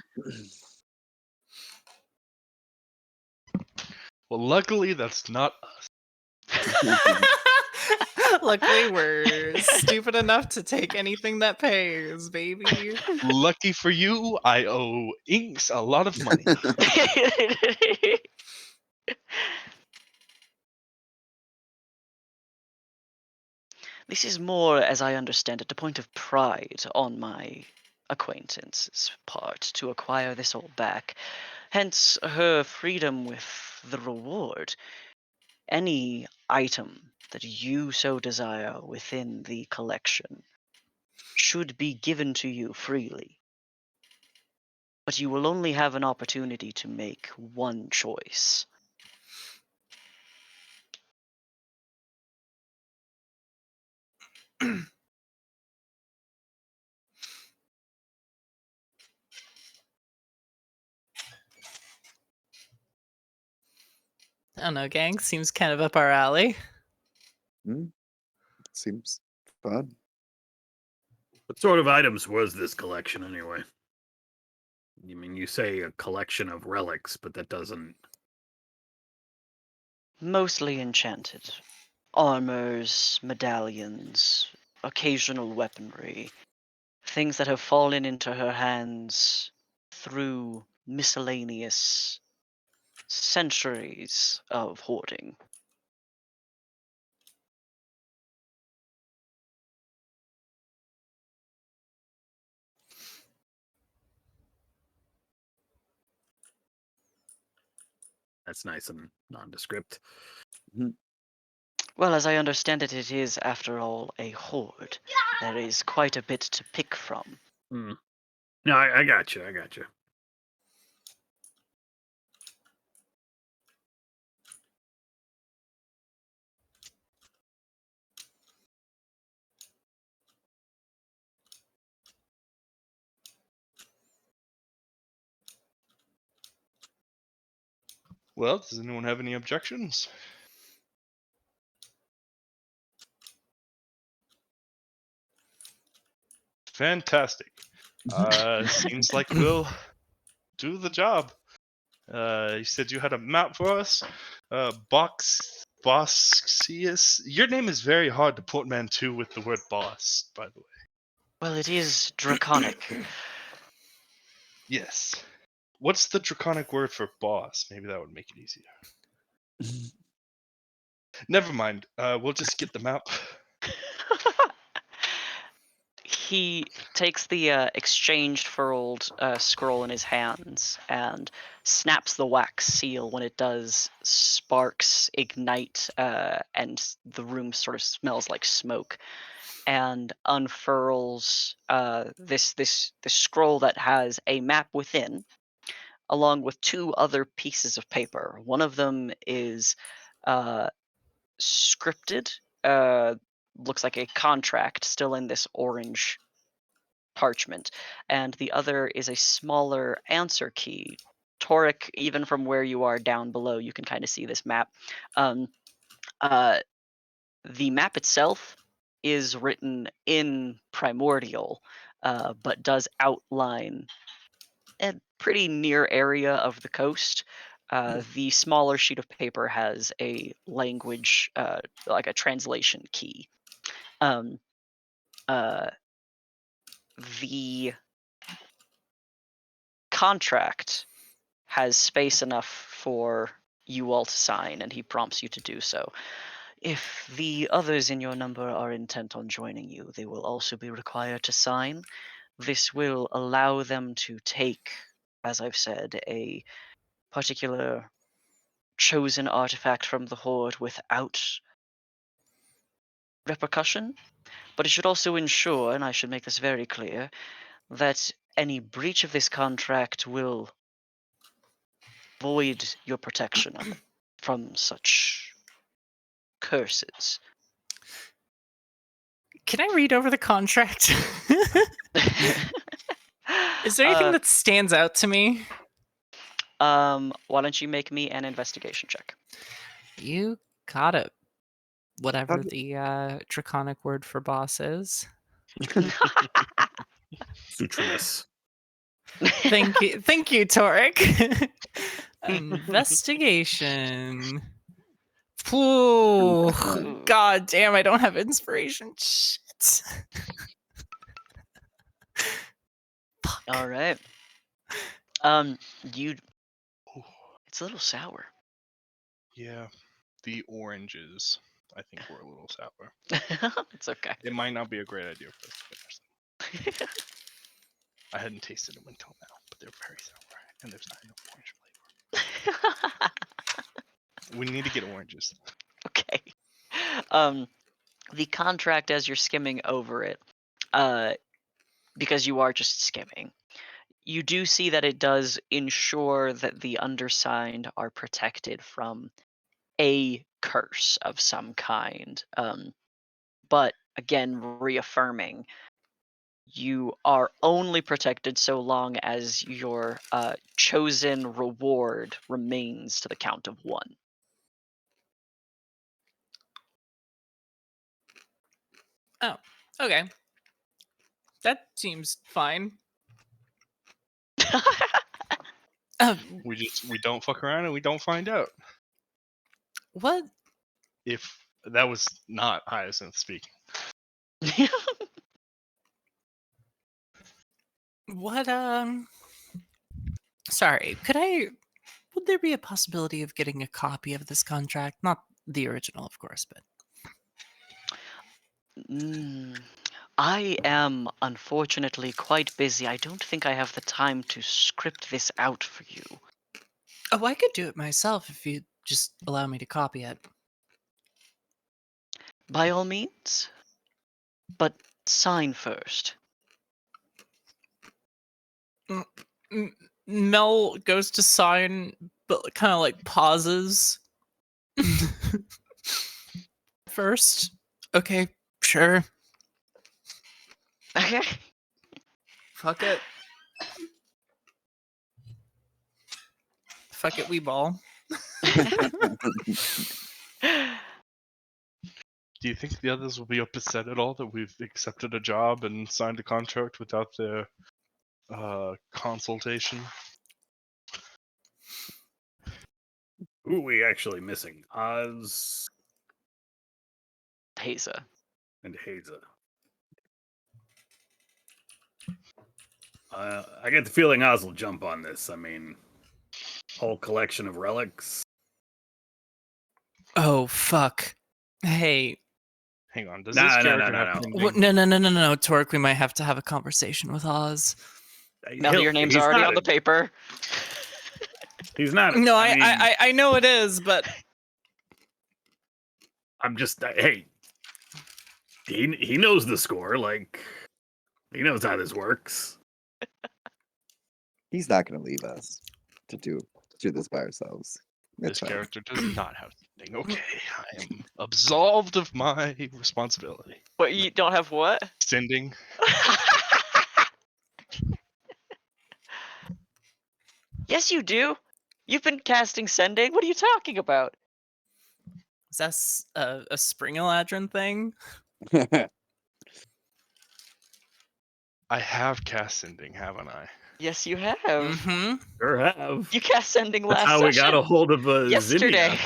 Well, luckily, that's not us. Luckily, we're stupid enough to take anything that pays, baby. Lucky for you, I owe Inks a lot of money. This is more, as I understand it, a point of pride on my acquaintance's part to acquire this all back. Hence her freedom with the reward. Any item that you so desire within the collection should be given to you freely. But you will only have an opportunity to make one choice. I don't know, gang. Seems kind of up our alley. Seems fun. What sort of items was this collection anyway? You mean you say a collection of relics, but that doesn't. Mostly enchanted. Armors, medallions, occasional weaponry. Things that have fallen into her hands through miscellaneous centuries of hoarding. That's nice and nondescript. Well, as I understand it, it is, after all, a hoard. There is quite a bit to pick from. No, I got you. I got you. Well, does anyone have any objections? Fantastic. Seems like we'll do the job. You said you had a map for us. Bossius. Your name is very hard to portmanteau with the word boss, by the way. Well, it is draconic. Yes. What's the draconic word for boss? Maybe that would make it easier. Never mind. We'll just get the map. He takes the exchanged furled scroll in his hands and snaps the wax seal. When it does, sparks ignite, and the room sort of smells like smoke. And unfurls this scroll that has a map within, along with two other pieces of paper. One of them is scripted, looks like a contract still in this orange parchment, and the other is a smaller answer key. Toric, even from where you are down below, you can kind of see this map. Um, the map itself is written in primordial, but does outline a pretty near area of the coast. The smaller sheet of paper has a language, like a translation key. Um, the contract has space enough for you all to sign, and he prompts you to do so. If the others in your number are intent on joining you, they will also be required to sign. This will allow them to take, as I've said, a particular chosen artifact from the Horde without repercussion. But it should also ensure, and I should make this very clear, that any breach of this contract will void your protection from such curses. Can I read over the contract? Is there anything that stands out to me? Why don't you make me an investigation check? You got it. Whatever the draconic word for boss is. Sutrinus. Thank you, Torek. Investigation. Ooh, god damn! I don't have inspiration. Shit. Fuck. All right. You. It's a little sour. Yeah, the oranges, I think, were a little sour. It's okay. It might not be a great idea for us to finish them. I hadn't tasted them until now, but they're very sour, and there's not enough orange flavor. We need to get oranges. Okay. The contract, as you're skimming over it, because you are just skimming, you do see that it does ensure that the undersigned are protected from a curse of some kind. But again, reaffirming, you are only protected so long as your chosen reward remains to the count of 1. Oh, okay. That seems fine. We don't fuck around and we don't find out. What? If that was not Hyacinth speaking. What? Sorry. Would there be a possibility of getting a copy of this contract? Not the original, of course, but. I am unfortunately quite busy. I don't think I have the time to script this out for you. Oh, I could do it myself if you just allow me to copy it. By all means. But sign first. Mel goes to sign, but kind of like pauses. First. Okay, sure. Okay. Fuck it. Fuck it, we ball. Do you think the others will be upset at all that we've accepted a job and signed a contract without their consultation? Who are we actually missing? Oz Haza. and Haza. I get the feeling Oz will jump on this. I mean, whole collection of relics. Oh, fuck. Hey. Hang on, does No, this no, character no, have no. pending? No, Torque, we might have to have a conversation with Oz. Now that your name's already on the paper. He's not. No, I mean, I know it is, but I'm just. Hey, he knows the score. Like, he knows how this works. He's not going to leave us to do this by ourselves. This It's fine. character does not have pending. Okay, I am absolved of my responsibility. But you don't have what? Sending. Yes, you do. You've been casting sending. What are you talking about? is that a Spring Eladrin thing? I have cast sending, haven't I? Yes, you have. Mm-hmm. Sure have. You cast sending That's last how we got a session. hold of Yesterday.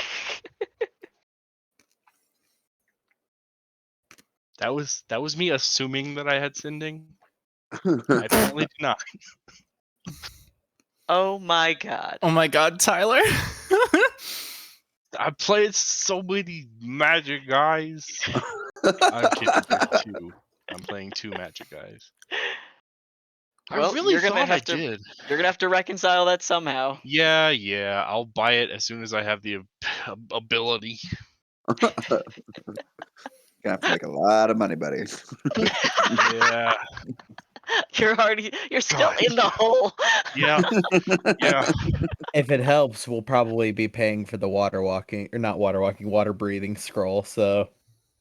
Zinnia. That was me assuming that I had sending. I apparently do not. Oh my god. Oh my god, Tyler. I played so many magic guys. I'm kidding. There's 2. I'm playing 2 magic guys. Well, I really you're gonna thought have I to- did. You're gonna have to reconcile that somehow. Yeah. I'll buy it as soon as I have the ability. Gonna have to make a lot of money, buddy. Yeah. You're still God. in the hole. Yeah, yeah. If it helps, we'll probably be paying for the water breathing scroll. So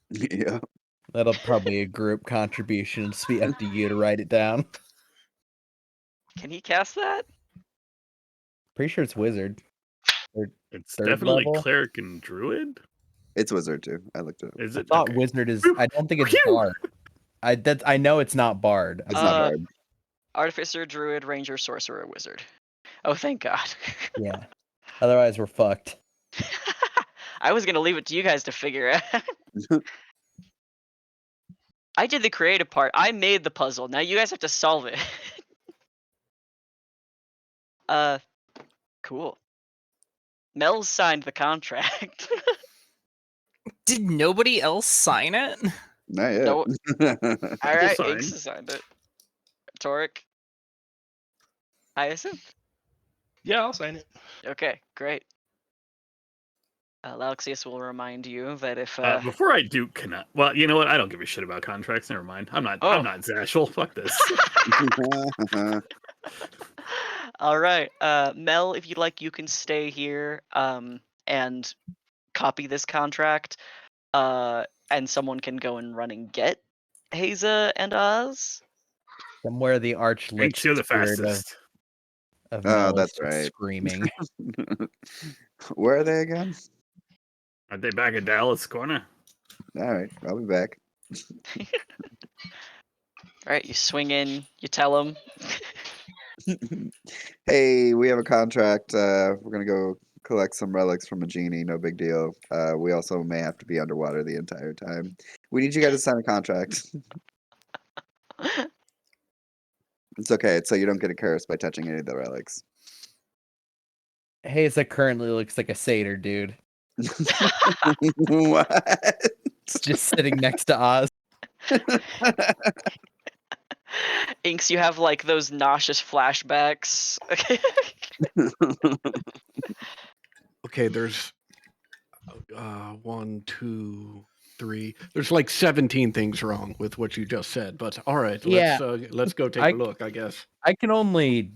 Yeah. that'll probably be a group contribution. Just be up to you to write it down. Can he cast that? Pretty sure it's wizard. Or It's third definitely level? cleric and druid. It's wizard too. I looked it up. Is I it? thought Okay. wizard is. Whew, I don't think it's phew. bard. I know it's not bard. It's not Uh, bard. Artificer, druid, ranger, sorcerer, wizard. Oh, thank God. Yeah. Otherwise, we're fucked. I was gonna leave it to you guys to figure out. I did the creative part. I made the puzzle. Now you guys have to solve it. Cool. Mel's signed the contract. Did nobody else sign it? Not yet. No. All right, sign. Inks has signed it. Toric. Hyacinth. Yeah, I'll sign it. Okay, great. Lalexius will remind you that if Before I do, well, you know what? I don't give a shit about contracts. Never mind. I'm not Zashel. Fuck this. All right, Mel, if you'd like, you can stay here and copy this contract, and someone can go and run and get Haza and Oz. Somewhere the arch lich Thanks, you're the spirit fastest. of Oh, Mel that's starts right. screaming. Where are they again? Are they back at Dallas corner? All right, I'll be back. All right, you swing in, you tell them. Hey, we have a contract. We're gonna go collect some relics from a genie. No big deal. We also may have to be underwater the entire time. We need you guys to sign a contract. It's okay. It's so you don't get a curse by touching any of the relics. Haza currently looks like a satyr, dude. What? Just sitting next to Oz. Inks, you have like those nauseous flashbacks. Okay, there's 1, 2, 3. There's like 17 things wrong with what you just said. But all right, Yeah. let's go take I- a look, I guess. I can only,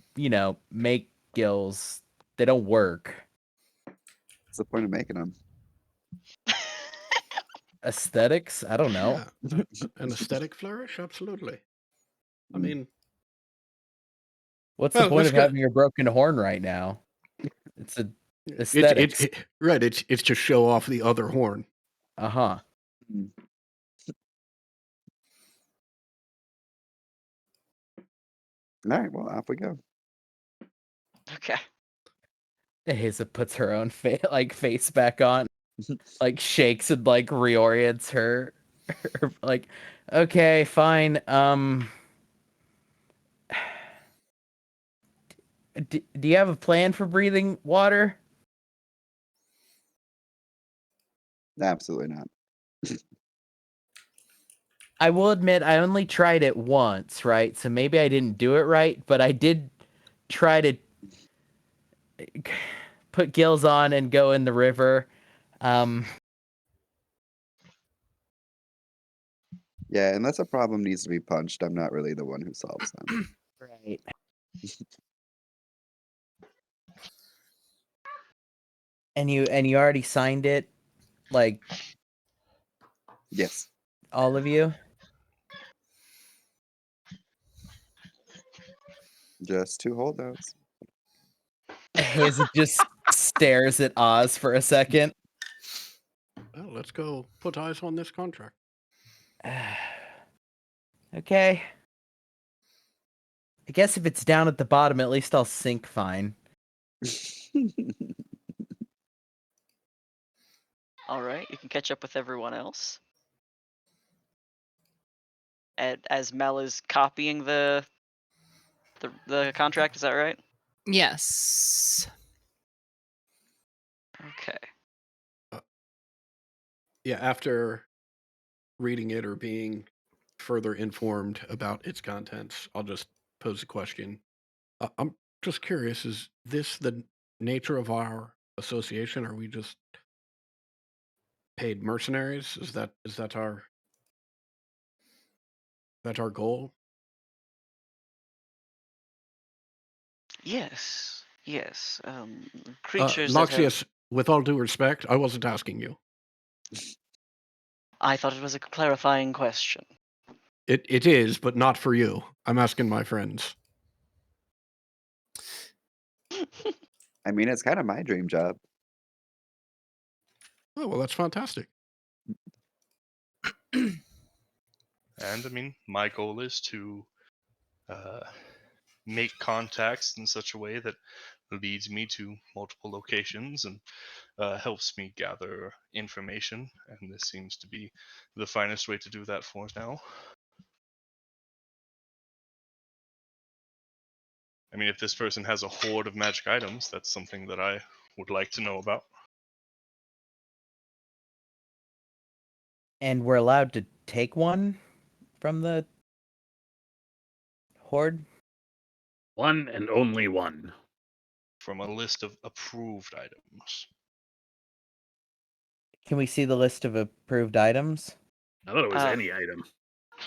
make gills. They don't work. What's the point of making them? Aesthetics? I don't know. Yeah, an aesthetic flourish, absolutely. I mean, What's Well, the point let's of go- having your broken horn right now? It's a it's aesthetics. right. It's to show off the other horn. Uh-huh. All right, well, off we go. Okay. Haza puts her own face back on, like shakes and like reorients her, like, okay, fine. Do you have a plan for breathing water? Absolutely not. I will admit I only tried it once, right? So maybe I didn't do it right, but I did try to put gills on and go in the river. Yeah, unless a problem needs to be punched, I'm not really the one who solves them. Right. And you already signed it, like Yes. all of you? Just 2 holdouts. Haza just stares at Oz for a second. Well, let's go put eyes on this contract. Okay. I guess if it's down at the bottom, at least I'll sink fine. All right, you can catch up with everyone else. As Mel is copying the contract, is that right? Yes. Okay. Yeah, after reading it or being further informed about its contents, I'll just pose a question. I'm just curious, is this the nature of our association? Are we just paid mercenaries? Is that our goal? Yes, yes. Creatures that have. Noxious, with all due respect, I wasn't asking you. I thought it was a clarifying question. It is, but not for you. I'm asking my friends. I mean, it's kind of my dream job. Oh, well, that's fantastic. And I mean, my goal is to make contacts in such a way that leads me to multiple locations and helps me gather information. And this seems to be the finest way to do that for now. I mean, if this person has a hoard of magic items, that's something that I would like to know about. And we're allowed to take one from the horde? One and only one. From a list of approved items. Can we see the list of approved items? I thought it was Uh, any item.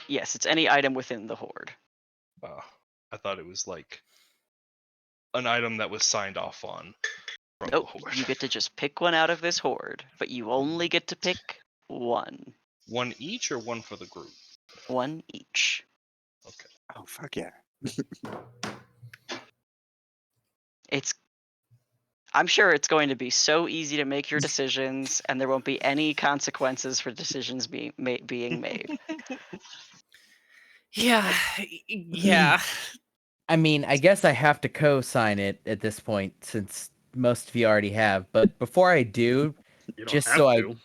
Yes, it's any item within the horde. I thought it was like an item that was signed off on from Nope, the horde. you get to just pick one out of this horde, but you only get to pick one. One each or one for the group? One each. Okay. Oh, fuck yeah. I'm sure it's going to be so easy to make your decisions, and there won't be any consequences for decisions being made. Yeah, yeah. I mean, I guess I have to co-sign it at this point since most of you already have. But before I do, You don't just have so to.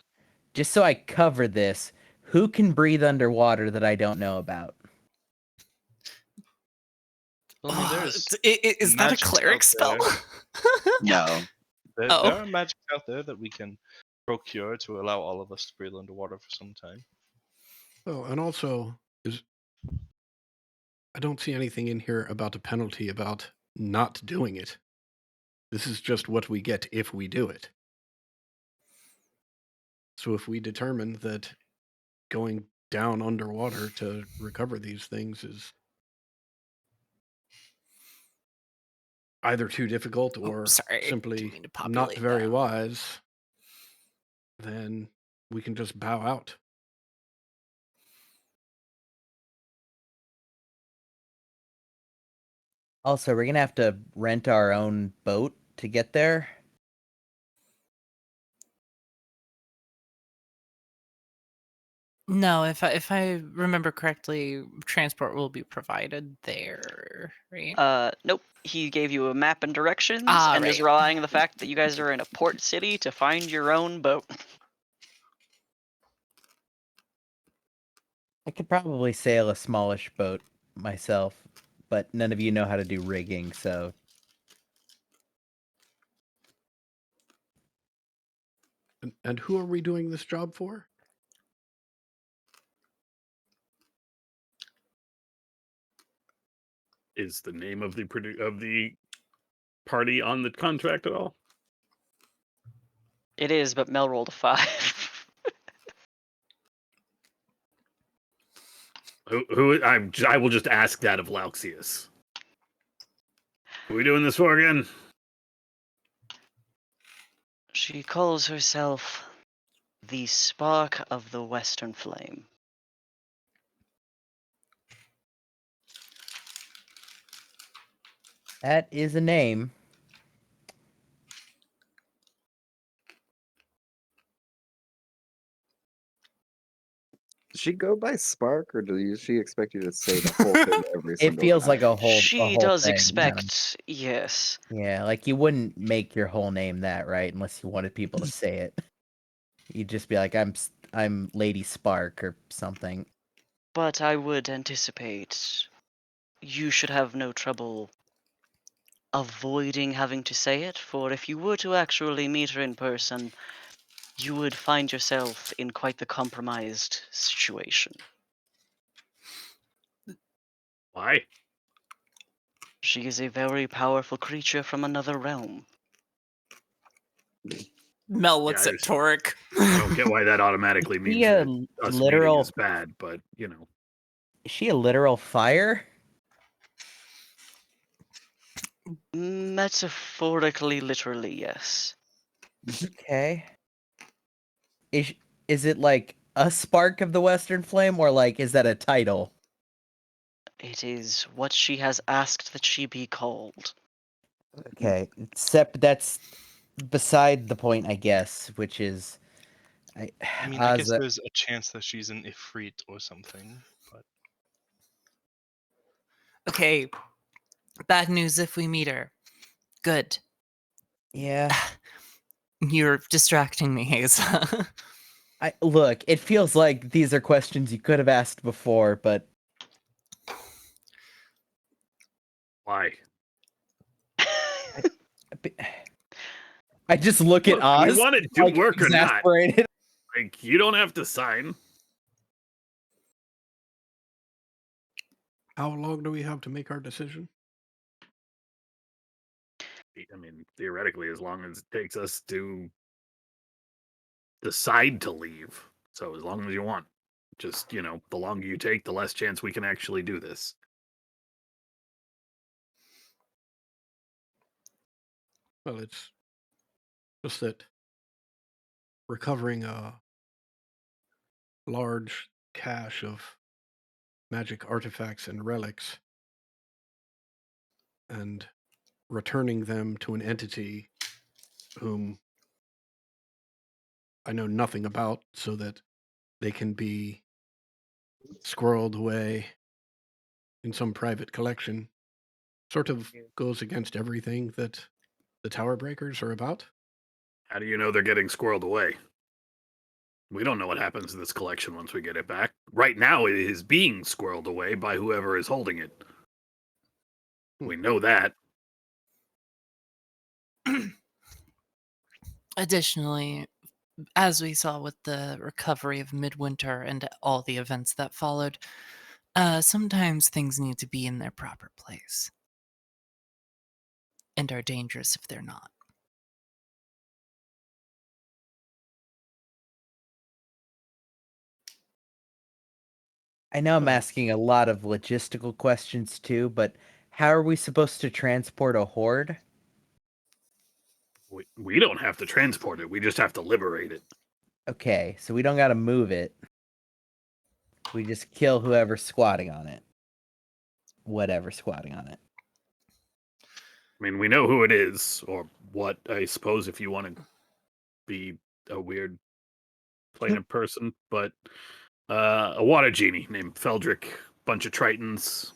just so I cover this, who can breathe underwater that I don't know about? Well, I mean, Oh, there's is that a magics cleric out spell? No. there Oh. are magics out there that we can procure to allow all of us to breathe underwater for some time. Oh, and also, I don't see anything in here about a penalty about not doing it. This is just what we get if we do it. So if we determine that going down underwater to recover these things is either too difficult or sorry, didn't simply mean to not populate very that. wise, then we can just bow out. Also, we're gonna have to rent our own boat to get there. No, if I remember correctly, transport will be provided there, right? Nope. He gave you a map and directions, Ah, and is right. relying on the fact that you guys are in a port city to find your own boat. I could probably sail a smallish boat myself, but none of you know how to do rigging, so And who are we doing this job for? Is the name of the party on the contract at all? It is, but Mel rolled a 5. I will just ask that of Lauxius. What are we doing this for again? She calls herself the Spark of the Western Flame. that is a name. Does she go by Spark, or does she expect you to say the whole thing every single It feels like time? a whole She whole does thing, expect, yes. Yeah, like you wouldn't make your whole name that, right? Unless you wanted people to say it. You'd just be like, I'm Lady Spark or something. But I would anticipate you should have no trouble avoiding having to say it, for if you were to actually meet her in person, you would find yourself in quite the compromised situation. Why? She is a very powerful creature from another realm. Mel looks Yeah, at Torek. I don't get why that automatically Is means she a that us literal? meeting is bad, but you know. Is she a literal fire? Metaphorically, literally, yes. Okay. Is is it like a spark of the Western Flame, or like is that a title? It is what she has asked that she be called. Okay, except that's beside the point, I guess, which is I mean, I guess Ozzy. there's a chance that she's an Ifrit or something, but Okay, bad news if we meet her. Good. Yeah. You're distracting me, Haza. Look, it feels like these are questions you could have asked before, but Why? I just look at Look, do we Oz, want to do like, work or not? exasperated. Like, you don't have to sign. How long do we have to make our decision? I mean, theoretically, as long as it takes us to decide to leave. So as long as you want. Just, the longer you take, the less chance we can actually do this. Well, it's just that recovering a large cache of magic artifacts and relics and returning them to an entity whom I know nothing about, so that they can be squirreled away in some private collection, sort of goes against everything that the Tower Breakers are about. How do you know they're getting squirreled away? We don't know what happens to this collection once we get it back. Right now, it is being squirreled away by whoever is holding it. We know that. Additionally, as we saw with the recovery of Midwinter and all the events that followed, sometimes things need to be in their proper place and are dangerous if they're not. I know I'm asking a lot of logistical questions too, but how are we supposed to transport a horde? We don't have to transport it. We just have to liberate it. Okay, so we don't gotta move it. We just kill whoever's squatting on it. Whatever's squatting on it. I mean, we know who it is, or what, I suppose, if you want to be a weird planet person, but a water genie named Feldrick, bunch of Tritons,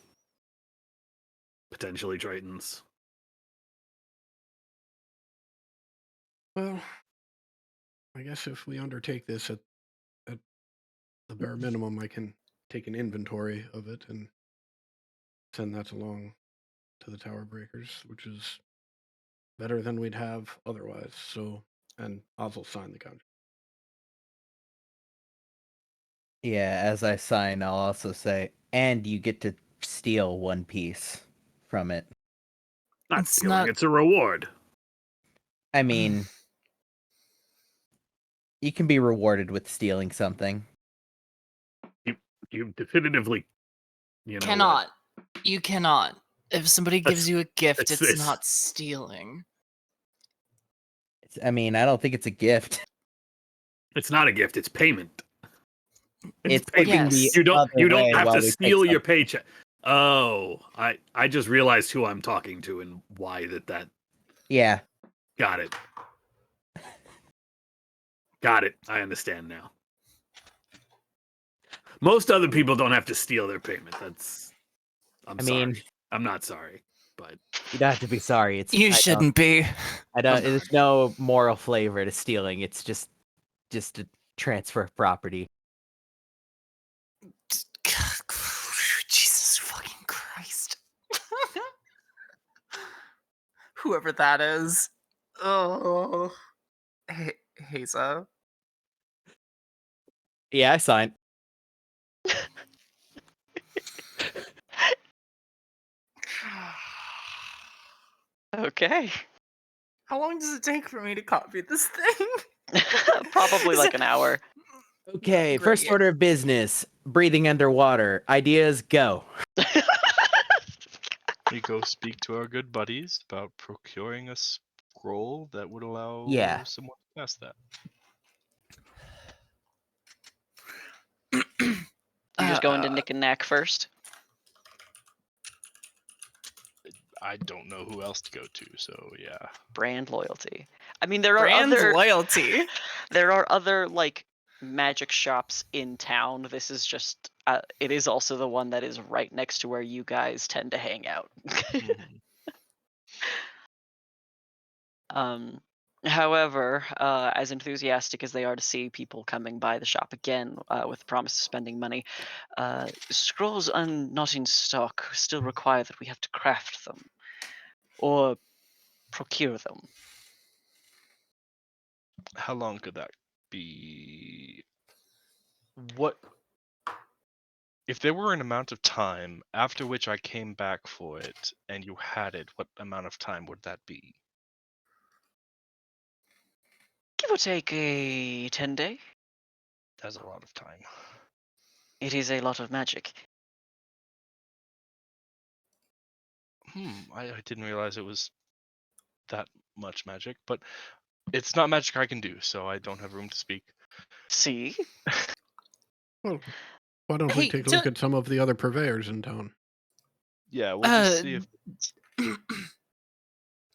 potentially Tritons. Well, I guess if we undertake this at the bare minimum, I can take an inventory of it and send that along to the Tower Breakers, which is better than we'd have otherwise. So, and Oz will sign the contract. Yeah, as I sign, I'll also say, and you get to steal one piece from it. Not It's stealing, not- it's a reward. I mean, you can be rewarded with stealing something. You definitively, Cannot. You cannot. If somebody gives you a gift, it's it's this. not stealing. I mean, I don't think it's a gift. It's not a gift, it's payment. It's payment. taking the Yes. You don't other way have while to we take steal your something. paycheck. Oh, I just realized who I'm talking to and why that Yeah. got it. Got it. I understand now. Most other people don't have to steal their payment. I'm sorry. I'm not sorry, but You don't have to be sorry. It's You shouldn't be. I don't. There's no moral flavor to stealing. It's just a transfer of property. Jesus fucking Christ. Whoever that is. Oh. Haza. Yeah, I signed. Okay. How long does it take for me to copy this thing? Probably like an hour. Okay, Great. first order of business. Breathing underwater. Ideas, go. We go speak to our good buddies about procuring a scroll that would allow Yeah. someone to pass that. You just go into Nick and Knack first. I don't know who else to go to, so yeah. Brand loyalty. I mean, there are Brand other loyalty. there are other like magic shops in town. This is just it is also the one that is right next to where you guys tend to hang out. Mhm. However, as enthusiastic as they are to see people coming by the shop again with the promise of spending money, scrolls are not in stock. Still require that we have to craft them or procure them. How long could that be? What if there were an amount of time after which I came back for it and you had it, what amount of time would that be? Give or take a 10-day. That's a lot of time. It is a lot of magic. I didn't realize it was that much magic, but it's not magic I can do, so I don't have room to speak. See? Well, why don't we Hey, take a look at some of the other purveyors in town? Yeah, we'll just see if it's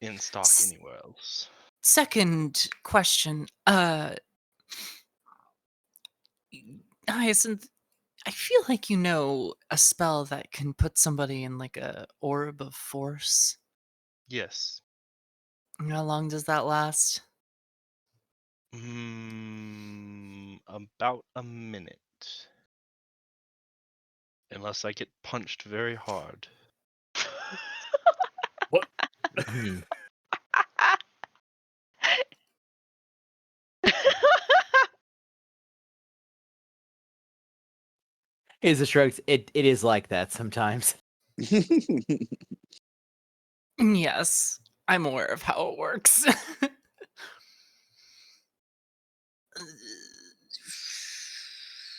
in stock S- anywhere else. Second question. Hyacinth, I feel like you know a spell that can put somebody in like a orb of force. Yes. How long does that last? About a minute. Unless I get punched very hard. What? Hmm. Hazel shrugs. It is like that sometimes. Yes, I'm aware of how it works.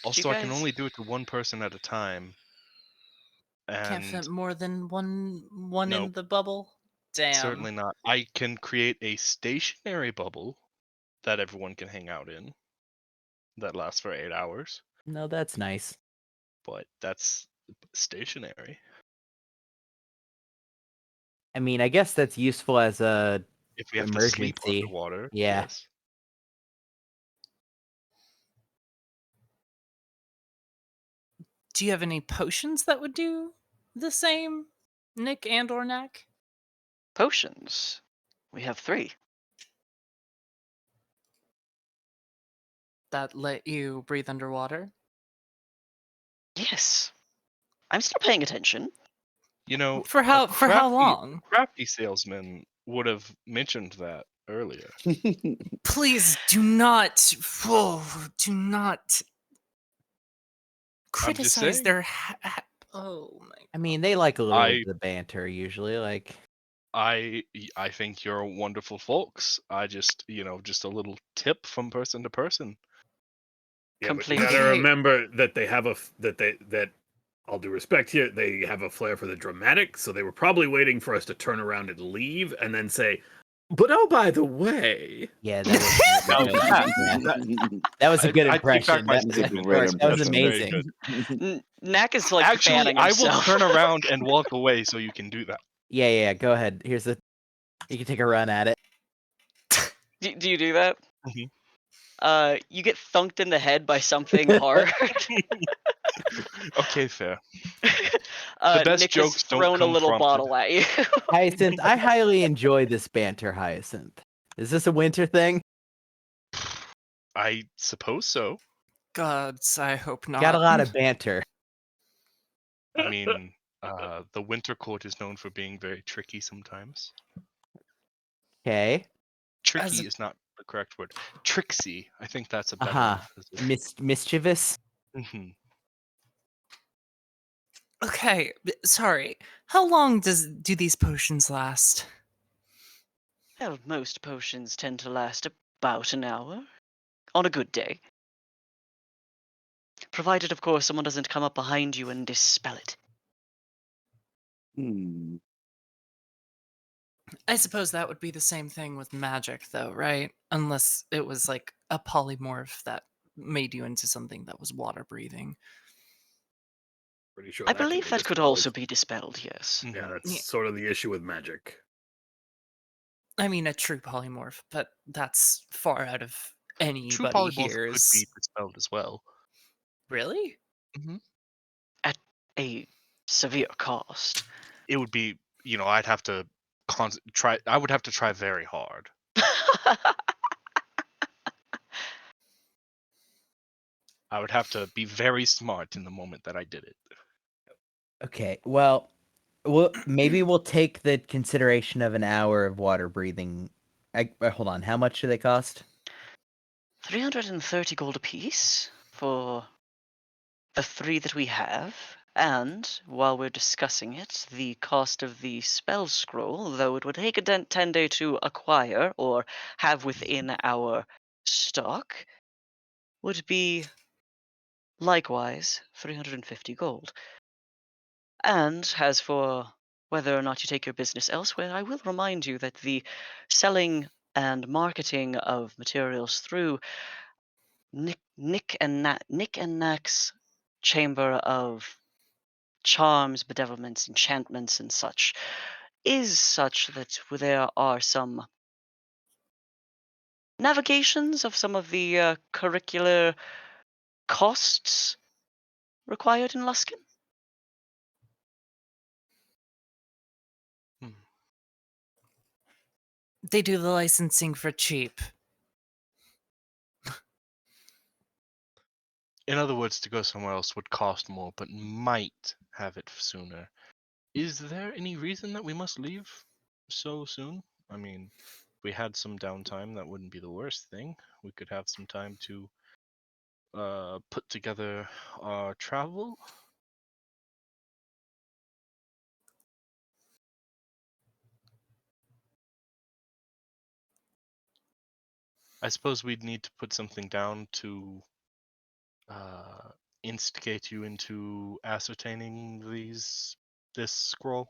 Also, I can guys- only do it to one person at a time. Can't fit And more than one in Nope. the bubble. Damn. certainly not. I can create a stationary bubble that everyone can hang out in that lasts for 8 hours, No, that's nice. but that's stationary. I mean, I guess that's useful as a If we have to sleep emergency. underwater, Yeah. yes. Do you have any potions that would do the same, Nick and or Knack? Potions. We have 3. That let you breathe underwater? Yes. I'm still paying attention. You know, For a how crafty- long? Crafty salesman would have mentioned that earlier. Please do not do not I'm just criticize saying. their oh my I mean, they like a little I- bit of the banter usually. Like, I think you're wonderful folks. I just, just a little tip from person to person. Yeah, but you Completely. gotta Okay. remember that they have that all due respect here, they have a flair for the dramatic, so they were probably waiting for us to turn around and leave and then say, but oh, by the way. yeah, that was Now really good. Yeah. That was a good I take back impression. my That was, statement. great that was That's very amazing. good. Knack is like Actually, fanning I will himself. turn around and walk away so you can do that. Yeah, go ahead. You can take a run at it. Do you do that? Mhm. You get thunked in the head by something hard. Okay, fair. The best Nick has jokes don't thrown a come little prompted. bottle at you. Hyacinth, I highly enjoy this banter, Hyacinth. Is this a winter thing? I suppose so. gods, I hope not. Got a lot of banter. I mean, the Winter Court is known for being very tricky sometimes. Okay. Tricky As- is not the correct word. Tricksy. I think that's a better Uh-huh. Mischievous. Mhm. Okay, sorry. How long do these potions last? Well, most potions tend to last about an hour. On a good day. Provided, of course, someone doesn't come up behind you and dispel it. I suppose that would be the same thing with magic, though, right? Unless it was like a polymorph that made you into something that was water breathing. Pretty sure I that can believe be that could dispelled. also be dispelled, yes. Yeah, Mhm. that's Yeah. sort of the issue with magic. I mean, a true polymorph, but that's far out of True anybody polymorph could be here's. dispelled as well. Really? Hmm. At a severe cost. It would be, I'd have to try. I would have to try very hard. I would have to be very smart in the moment that I did it. Okay, well, maybe we'll take the consideration of an hour of water breathing. Hold on, how much do they cost? 330 gold apiece for the 3 that we have. And while we're discussing it, the cost of the spell scroll, though it would take a 10 day to acquire or have within our stock, would be likewise 350 gold. And as for whether or not you take your business elsewhere, I will remind you that the selling and marketing of materials through Nick and Nack's chamber of charms, bedevilments, enchantments, and such is such that there are some navigations of some of the curricular costs required in Luskin. Hmm. They do the licensing for cheap. In other words, to go somewhere else would cost more, but might have it sooner. Is there any reason that we must leave so soon? I mean, if we had some downtime, that wouldn't be the worst thing. We could have some time to put together our travel. I suppose we'd need to put something down to instigate you into ascertaining this scroll.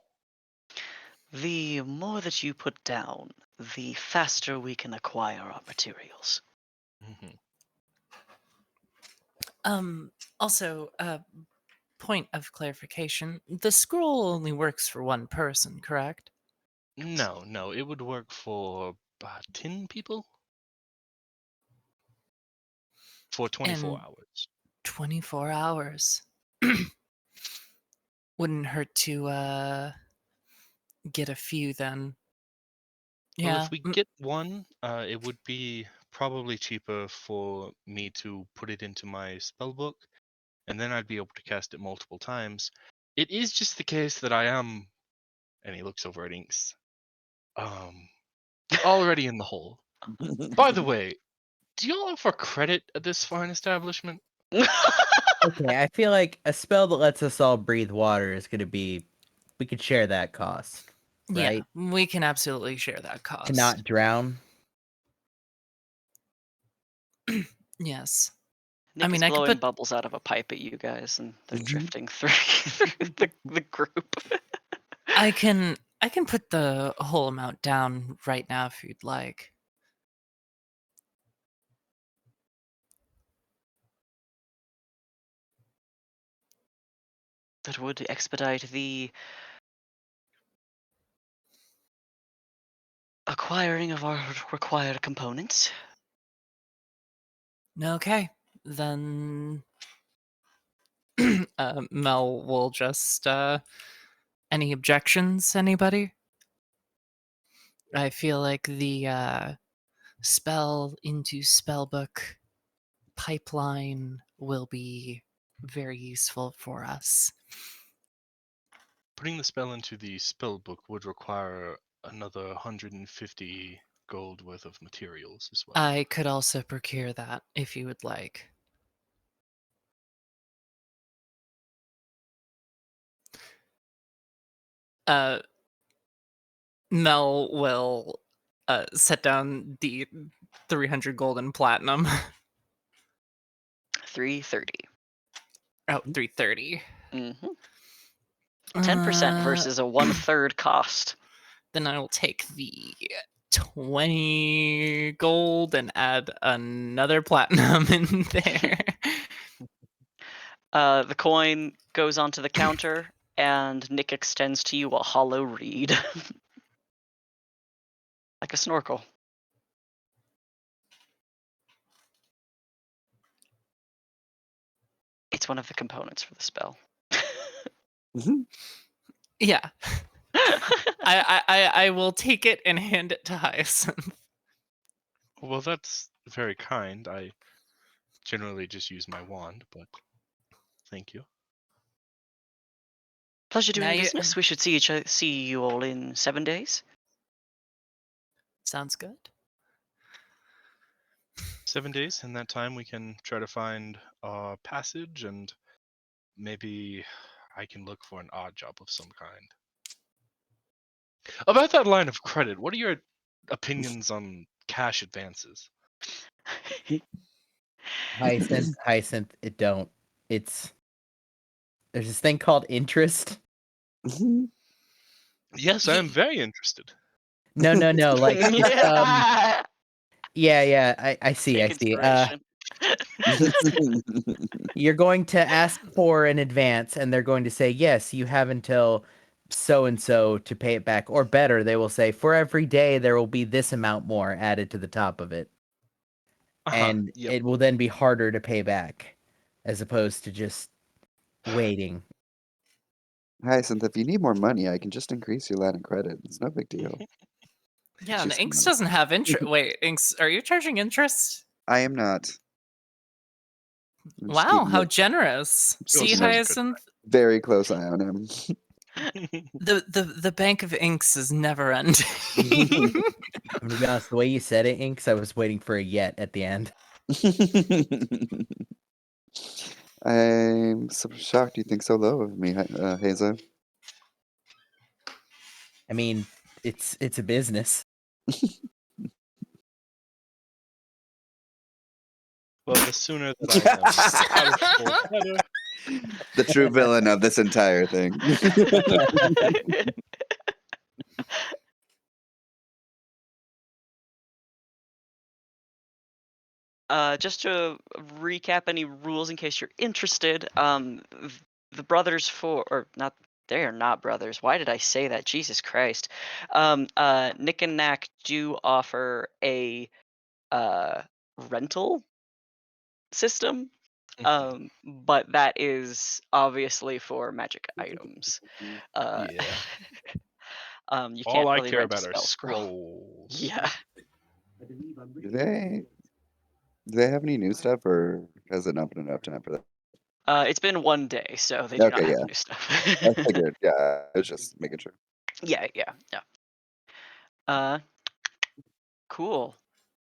The more that you put down, the faster we can acquire our materials. Hmm. Also, point of clarification: the scroll only works for one person, correct? No, it would work for 10 people for 24 And hours. 24 hours. Wouldn't hurt to get a few then. Well, Yeah. if we get one, it would be probably cheaper for me to put it into my spell book, and then I'd be able to cast it multiple times. It is just the case that I am, and he looks over at Inks, already in the hole. By the way, do y'all offer credit at this fine establishment? Okay, I feel like a spell that lets us all breathe water is going to be. We could share that cost, right? Yeah, we can absolutely share that cost. To not drown. Yes. Nick mean, is I could blowing put- bubbles out of a pipe at you guys, and they're Mhm. drifting through the group. I can put the whole amount down right now if you'd like. That would expedite the acquiring of our required components. Okay, then Mel will just any objections, anybody? I feel like the spell into spellbook pipeline will be very useful for us. Putting the spell into the spell book would require another 150 gold worth of materials as well. I could also procure that if you would like. Mel will set down the 300 gold and platinum. 330. Oh, 330. 10% Uh, versus a 1/3 cost. Then I will take the 20 gold and add another platinum in there. The coin goes onto the counter, and Nick extends to you a hollow reed. Like a snorkel. It's one of the components for the spell. Yeah. I will take it and hand it to Hyacinth. Well, that's very kind. I generally just use my wand, but thank you. Pleasure Now doing you- business. We should see you all in 7 days. Sounds good. 7 days. In that time, we can try to find a passage, and maybe I can look for an odd job of some kind. About that line of credit, what are your opinions on cash advances? Hyacinth, it don't. It's there's this thing called interest. Yes, I am very interested. No. Like it's, yeah. I see. Take inspiration. You're going to ask for an advance, and they're going to say, yes, you have until so and so to pay it back. Or better, they will say, for every day, there will be this amount more added to the top of it. And Yep. it will then be harder to pay back as opposed to just waiting. Hyacinth, if you need more money, I can just increase your line of credit. It's no big deal. Yeah, and Just Inks not- doesn't have interest. Wait, Inks, are you charging interest? I am not. I'm just Wow, keeping how a generous. See, such a good Hyacinth? very close eye on him. The bank of Inks is never ending. I'm gonna be honest, the way you said it, Inks, I was waiting for a yet at the end. I'm so shocked you think so low of me, Hazel. I mean, it's a business. Well, the sooner that I am out of school, the better. The true villain of this entire thing. Just to recap any rules in case you're interested, the brothers or not, they are not brothers. Why did I say that? Jesus Christ. Nick and Knack do offer a rental system, but that is obviously for magic items. Yeah. You All can't I really care rent a about are spell scroll. scrolls. Yeah. Do they have any new stuff, or has it not been enough time for that? It's been 1 day, so they do not Okay, have yeah. new stuff. I figured. Yeah, I was just making sure. Yeah. Cool.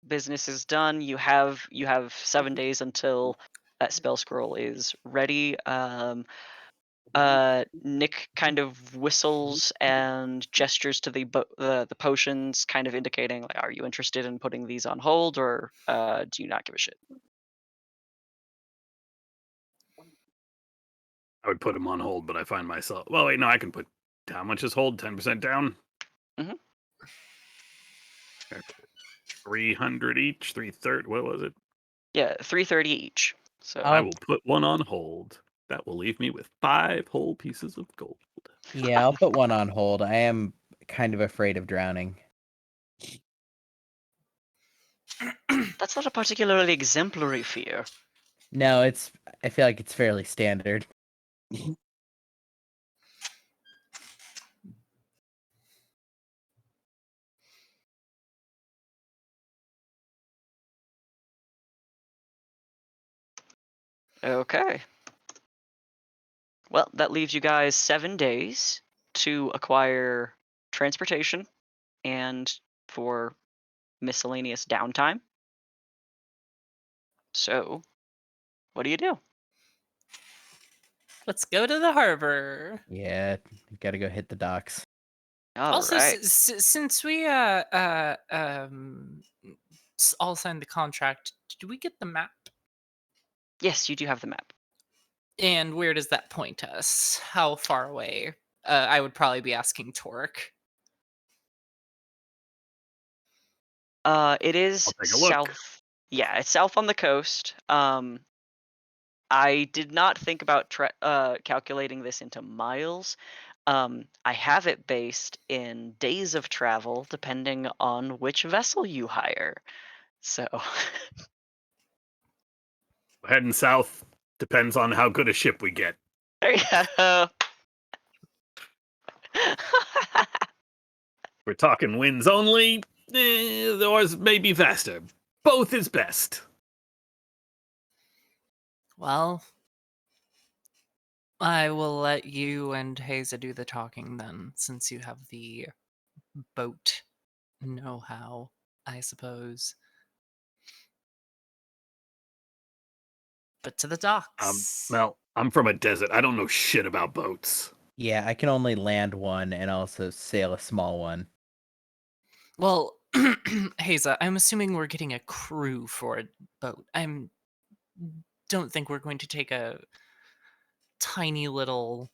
Business is done. You have 7 days until that spell scroll is ready. Nick kind of whistles and gestures to the potions, kind of indicating like, are you interested in putting these on hold, or do you not give a shit? I would put them on hold, but I find myself. Well, wait, no, I can put. How much is hold? 10% down. Mhm. 300 each. 330. What was it? Yeah, 330 each. So I will put one on hold. That will leave me with 5 whole pieces of gold. Yeah, I'll put one on hold. I am kind of afraid of drowning. that's not a particularly exemplary fear. No, I feel like it's fairly standard. Okay. Well, that leaves you guys 7 days to acquire transportation and for miscellaneous downtime. So, what do you do? Let's go to the harbor. Yeah, gotta go hit the docks. All Also, right. since we all signed the contract, did we get the map? Yes, you do have the map. And where does that point us? How far away? I would probably be asking Torque. It is I'll take a look. south. Yeah, it's south on the coast. I did not think about calculating this into miles. I have it based in days of travel, depending on which vessel you hire. So, Heading south depends on how good a ship we get. there you go. We're talking winds only, or maybe faster. Both is best. Well, I will let you and Haza do the talking then, since you have the boat know-how, I suppose. But to the docks. Well, I'm from a desert. I don't know shit about boats. Yeah, I can only land one and also sail a small one. Well, Haza, I'm assuming we're getting a crew for a boat. Don't think we're going to take a tiny little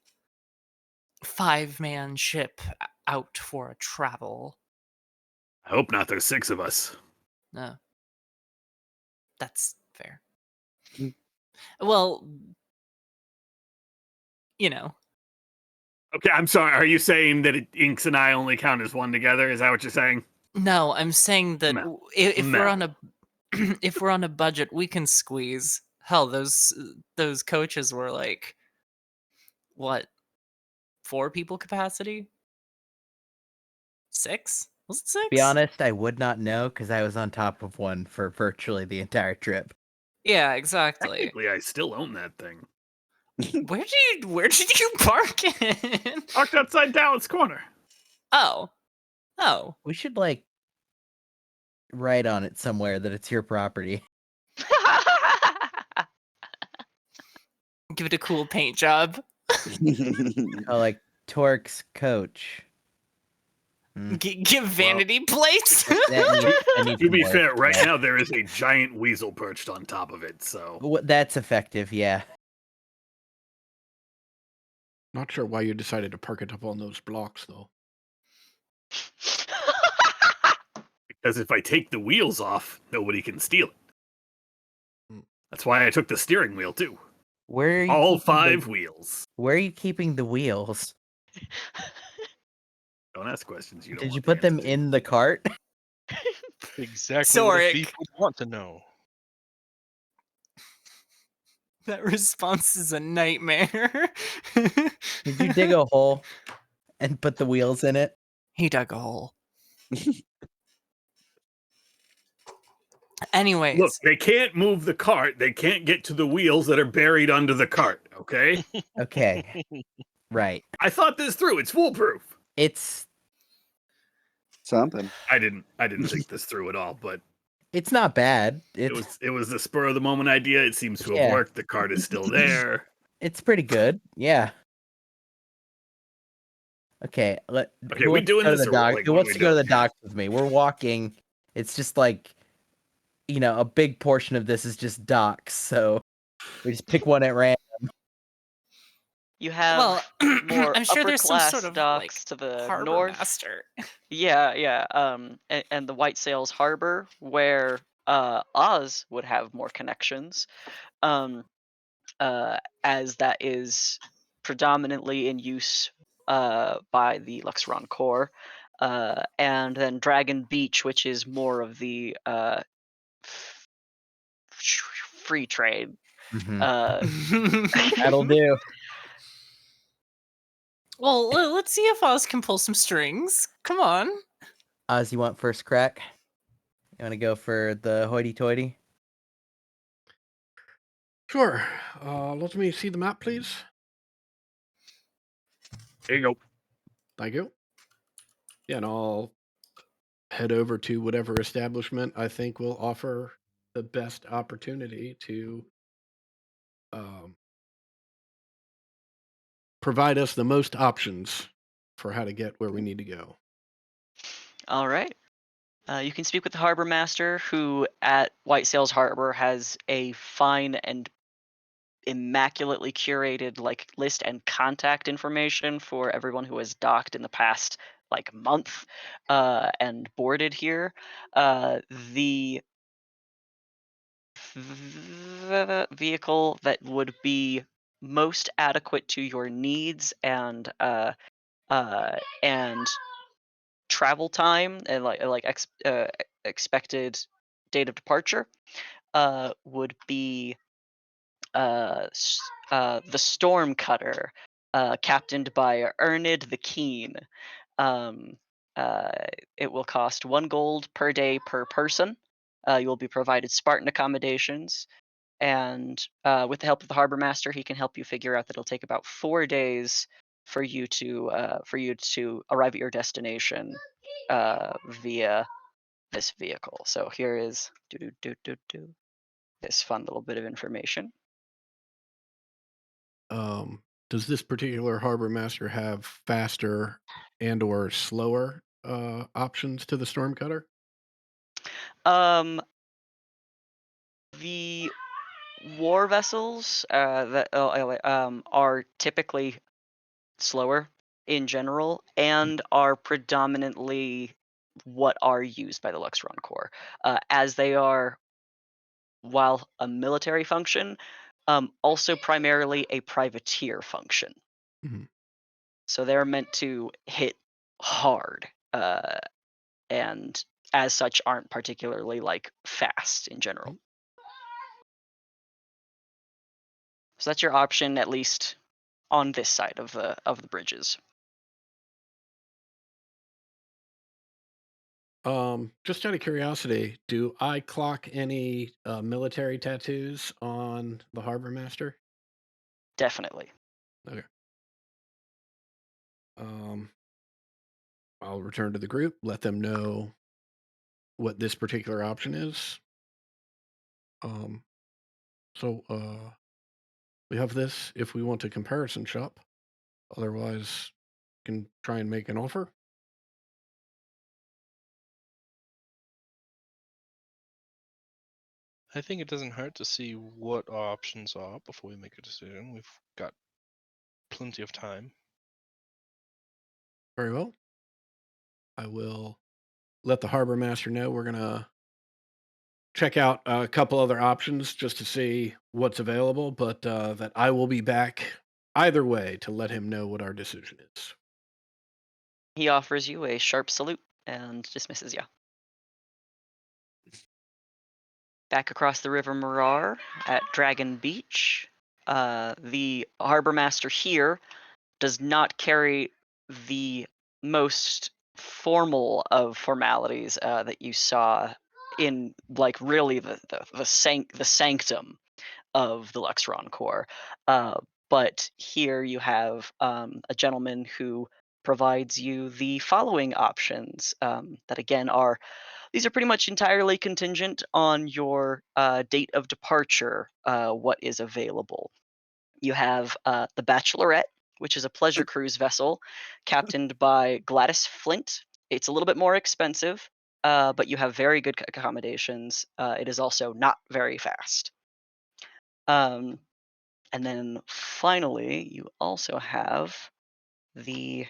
5-man ship out for a travel. I hope not. There's 6 of us. No. That's fair. Mm. Well, you know. Okay, I'm sorry. Are you saying that Inks and I only count as one together? Is that what you're saying? No, I'm saying that No. if No. we're on a if we're on a budget, we can squeeze. Hell, those coaches were like what? 4 people capacity? 6? Was it 6? To be honest, I would not know because I was on top of one for virtually the entire trip. Yeah, exactly. Technically, I still own that thing. Where did you park it? Parked outside Dallas Corner. Oh. We should like write on it somewhere that it's your property. Give it a cool paint job. Oh, like Torque's coach. Give vanity plates. I need To some be more. fair, right Yeah. now there is a giant weasel perched on top of it, so That's effective, yeah. Not sure why you decided to park it up on those blocks, though. because if I take the wheels off, nobody can steal it. Hmm. That's why I took the steering wheel too. Where are you All keeping 5 wheels. Where are you keeping the wheels? Don't ask questions you don't Did you want the put them answer to. in the cart? Exactly what a Sorek. thief would want to know. That response is a nightmare. Did you dig a hole and put the wheels in it? He dug a hole. Anyways, Look, they can't move the cart. They can't get to the wheels that are buried under the cart, okay? Okay. Right. I thought this through. It's foolproof. It's Something. I didn't think this through at all, but not bad. it was the spur of the moment idea. It seems to have Yeah. worked. The cart is still there. It's pretty good. Yeah. Okay. Okay, who we wants to doing go to this the or dock? like, Who what wants are to we go to the doing? docks with me? We're walking. It's just like, a big portion of this is just docks, so we just pick one at random. You have well, more I'm sure upper there's some class sort of docks like to the harbor north. master. Yeah. And the White Sails Harbor, where Oz would have more connections, as that is predominantly in use by the Luxron Corps, and then Dragon Beach, which is more of the free trade. Mhm. Uh, That'll do. Well, let's see if Oz can pull some strings. Come on. Oz, you want first crack? You want to go for the hoity-toity? Sure. Let me see the map, please. There you go. Thank you. Yeah, and I'll head over to whatever establishment I think will offer the best opportunity to provide us the most options for how to get where we need to go. all right. You can speak with the harbor master, who at White Sails Harbor has a fine and immaculately curated list and contact information for everyone who has docked in the past like month and boarded here. The vehicle that would be most adequate to your needs and travel time and expected date of departure would be the Storm Cutter, captained by Ernid the Keen. Um, uh, it will cost 1 gold per day per person. You will be provided Spartan accommodations, and with the help of the harbor master, he can help you figure out that it'll take about 4 days for you to arrive at your destination via this vehicle. So here is this fun little bit of information. Does this particular harbor master have faster and/or slower options to the storm cutter? Um, the war vessels are typically slower in general and are predominantly what are used by the Luxron Corps, as they are, while a military function, also primarily a privateer function. Mhm. So they're meant to hit hard, and as such aren't particularly like fast in general. So that's your option, at least on this side of the bridges. Just out of curiosity, do I clock any military tattoos on the harbor master? Definitely. Okay. I'll return to the group, let them know what this particular option is. So we have this if we want to comparison shop. Otherwise, can try and make an offer. I think it doesn't hurt to see what our options are before we make a decision. We've got plenty of time. Very well. I will let the harbor master know we're gonna check out a couple other options just to see what's available, but that I will be back either way to let him know what our decision is. He offers you a sharp salute and dismisses you. Back across the River Marar at Dragon Beach, the harbor master here does not carry the most formal of formalities that you saw in like really the sanctum of the Luxron Corps. But here you have a gentleman who provides you the following options that again are these are pretty much entirely contingent on your date of departure, what is available. You have the Bachelorette, which is a pleasure cruise vessel captained by Gladys Flint. It's a little bit more expensive, but you have very good accommodations. It is also not very fast. Um, and then finally, you also have the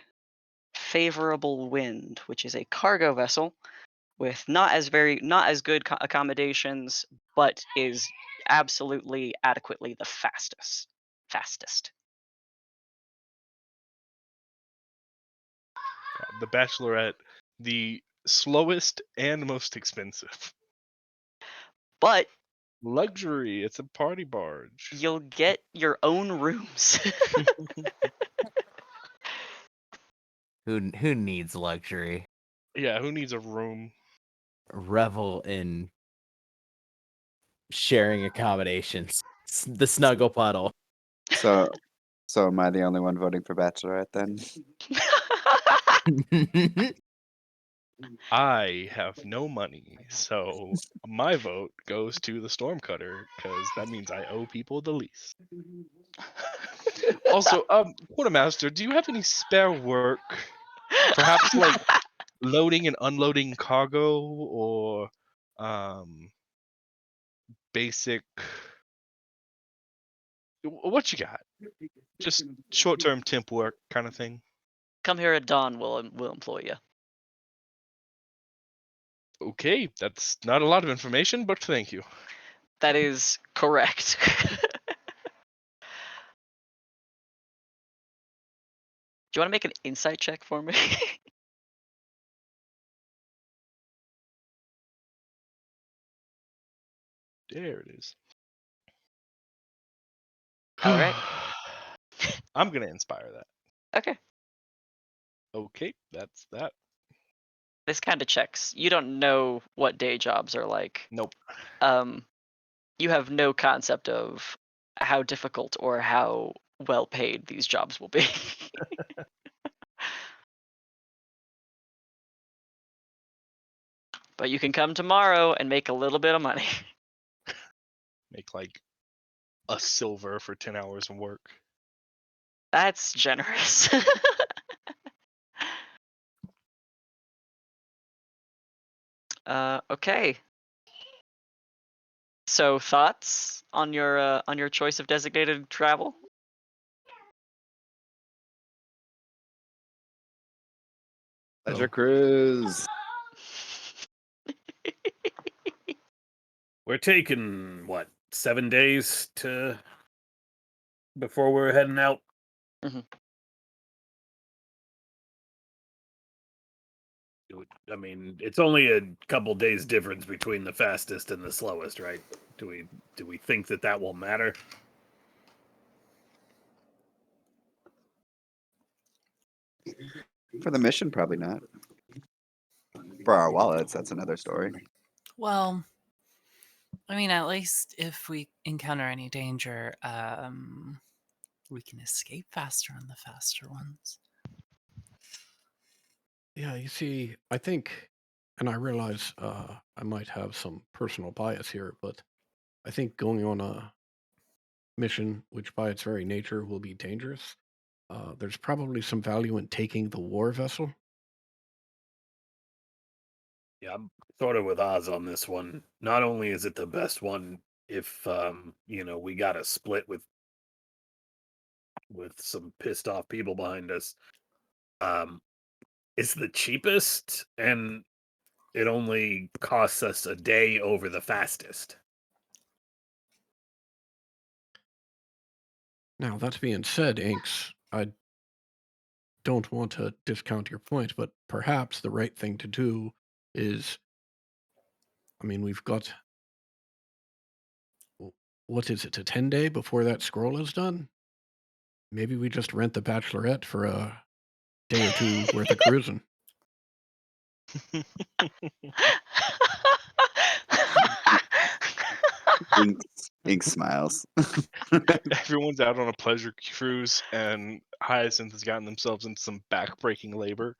Favorable Wind, which is a cargo vessel with not as good accommodations, but is absolutely adequately the fastest. God, the Bachelorette, the slowest and most expensive. But Luxury, it's a party barge. you'll get your own rooms. Who needs luxury? Yeah, who needs a room? Revel in sharing accommodations. The snuggle puddle. So am I the only one voting for Bachelorette then? I have no money, so my vote goes to the Stormcutter because that means I owe people the least. Also, Quartermaster, do you have any spare work? Perhaps like loading and unloading cargo or basic. What you got? Just short-term temp work kind of thing. Come here at dawn. We'll employ you. Okay, that's not a lot of information, but thank you. That is correct. Do you want to make an insight check for me? There it is. All right. I'm gonna inspire that. Okay. Okay, that's that. This kind of checks. You don't know what day jobs are like. Nope. You have no concept of how difficult or how well paid these jobs will be. But you can come tomorrow and make a little bit of money. Make like a silver for 10 hours of work. That's generous. Okay. So thoughts on your choice of designated travel? Pleasure cruise. We're taking what, 7 days to before we're heading out. Mhm. I mean, it's only a couple days difference between the fastest and the slowest, right? Do we think that will matter? For the mission, probably not. For our wallets, that's another story. Well, I mean, at least if we encounter any danger, we can escape faster on the faster ones. Yeah, you see, I think, and I realize I might have some personal bias here, but I think going on a mission, which by its very nature will be dangerous, there's probably some value in taking the war vessel. Yeah, I'm sort of with Oz on this one. Not only is it the best one, if we got a split with some pissed off people behind us, it's the cheapest, and it only costs us a day over the fastest. Now, that being said, Inks, I don't want to discount your point, but perhaps the right thing to do is, I mean, we've got, what is it, a 10-day before that scroll is done? Maybe we just rent the Bachelorette for a day or two worth of cruising. Ink smiles. Everyone's out on a pleasure cruise, and Hyacinth has gotten themselves into some backbreaking labor.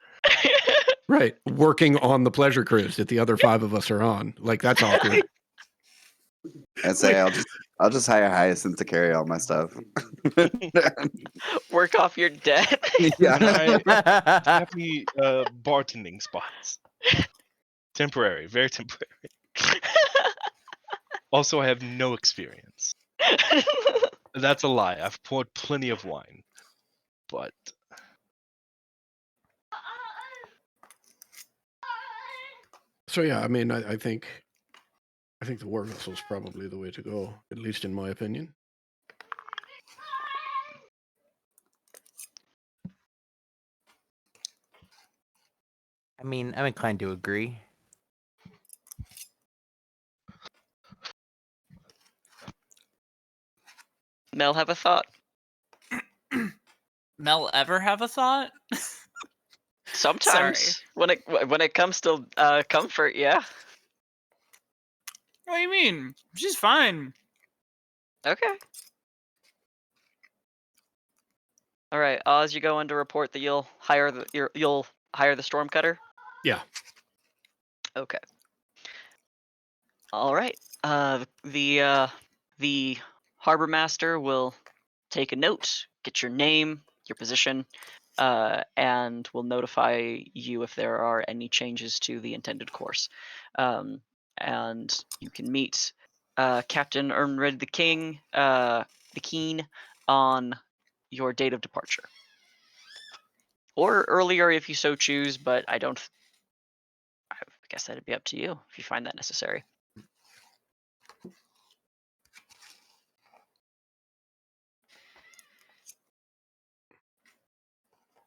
Right, working on the pleasure cruise that the other 5 of us are on. Like, that's awkward. I say I'll just hire Hyacinth to carry all my stuff. Work off your debt. Yeah. Happy bartending spots. Temporary, very temporary. Also, I have no experience. That's a lie. I've poured plenty of wine, but So yeah, I mean, I think the war vessel is probably the way to go, at least in my opinion. I mean, I'm inclined to agree. Mel, have a thought. Mel ever have a thought? Sometimes when it comes to comfort, yeah. What do you mean? She's fine. Okay. All right, Oz, you go in to report that you'll hire the storm cutter. Yeah. Okay. All right. The harbor master will take a note, get your name, your position, and will notify you if there are any changes to the intended course. And you can meet Captain Ernred the Keen on your date of departure. or earlier if you so choose, but I don't. I guess that'd be up to you if you find that necessary.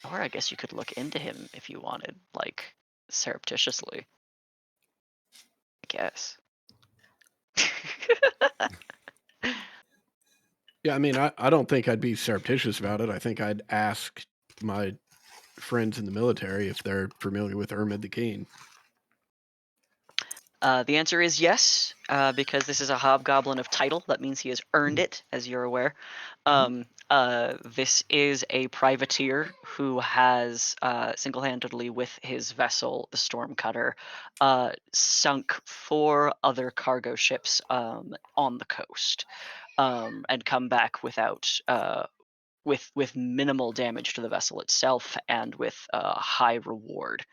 Or I guess you could look into him if you wanted, like, surreptitiously. I guess. Yeah, I mean, I don't think I'd be surreptitious about it. I think I'd ask my friends in the military if they're familiar with Ermid the Keen. The answer is yes, because this is a hobgoblin of title. That means he has earned it, as you're aware. This is a privateer who has single-handedly, with his vessel, the Stormcutter, sunk 4 other cargo ships on the coast, and come back without with minimal damage to the vessel itself and with high reward.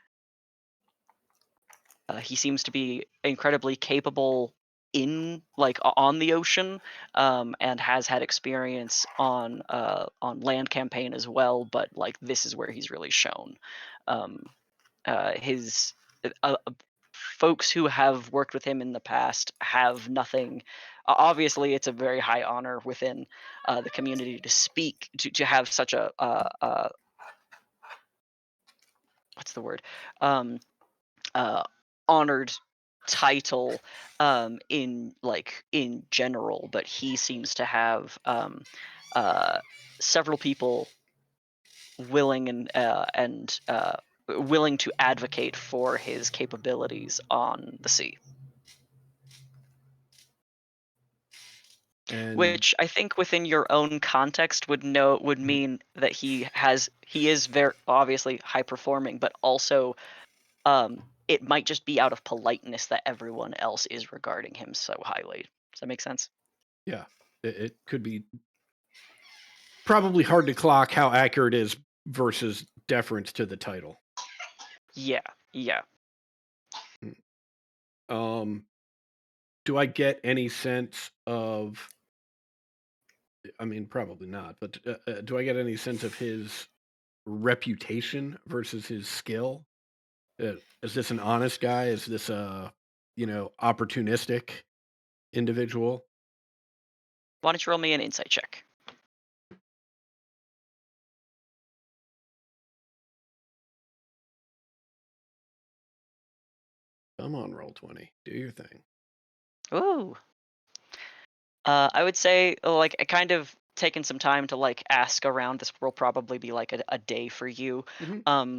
He seems to be incredibly capable on the ocean, and has had experience on land campaign as well. But like this is where he's really shown. His folks who have worked with him in the past have nothing. Obviously, it's a very high honor within the community to speak to have such a what's the word uh, honored title in general, but he seems to have several people willing and willing to advocate for his capabilities on the sea. And Which I think within your own context would mean that he is very obviously high performing, but also it might just be out of politeness that everyone else is regarding him so highly. Does that make sense? yeah, it could be probably hard to clock how accurate it is versus deference to the title. Yeah, yeah. Do I get any sense of? I mean, probably not. But do I get any sense of his reputation versus his skill? Is this an honest guy? Is this a opportunistic individual? Why don't you roll me an insight check? Come on, roll 20. Do your thing. Ooh. I would say like I kind of taken some time to like ask around. This will probably be like a day for you. Mhm.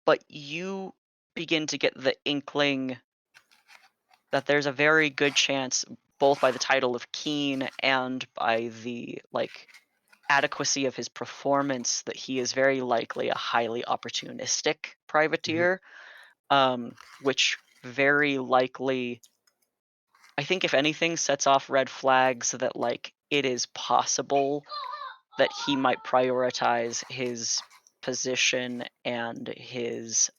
But you begin to get the inkling that there's a very good chance, both by the title of Keen and by the like adequacy of his performance, that he is very likely a highly opportunistic privateer, which very likely, I think, if anything, sets off red flags that like it is possible that he might prioritize his position and his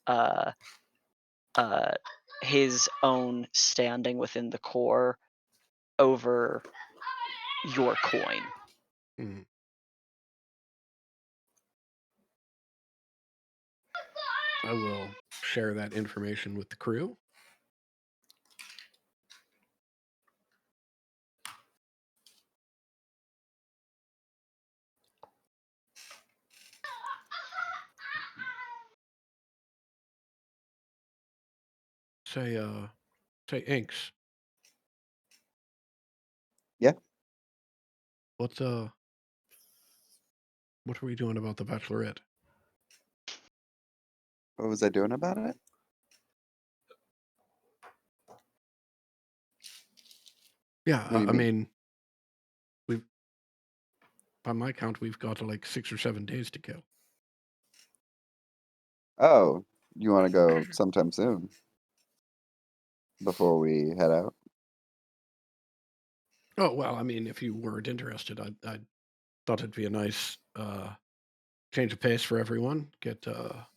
own standing within the core over your coin. Mhm. I will share that information with the crew. Say Inks. Yeah. What are we doing about the Bachelorette? What was I doing about it? Yeah, What do you I mean? mean, we've by my count, we've got like 6 or 7 days to kill. Oh, you want to go sometime soon before we head out? Oh well, I mean, if you weren't interested, I thought it'd be a nice change of pace for everyone. Get a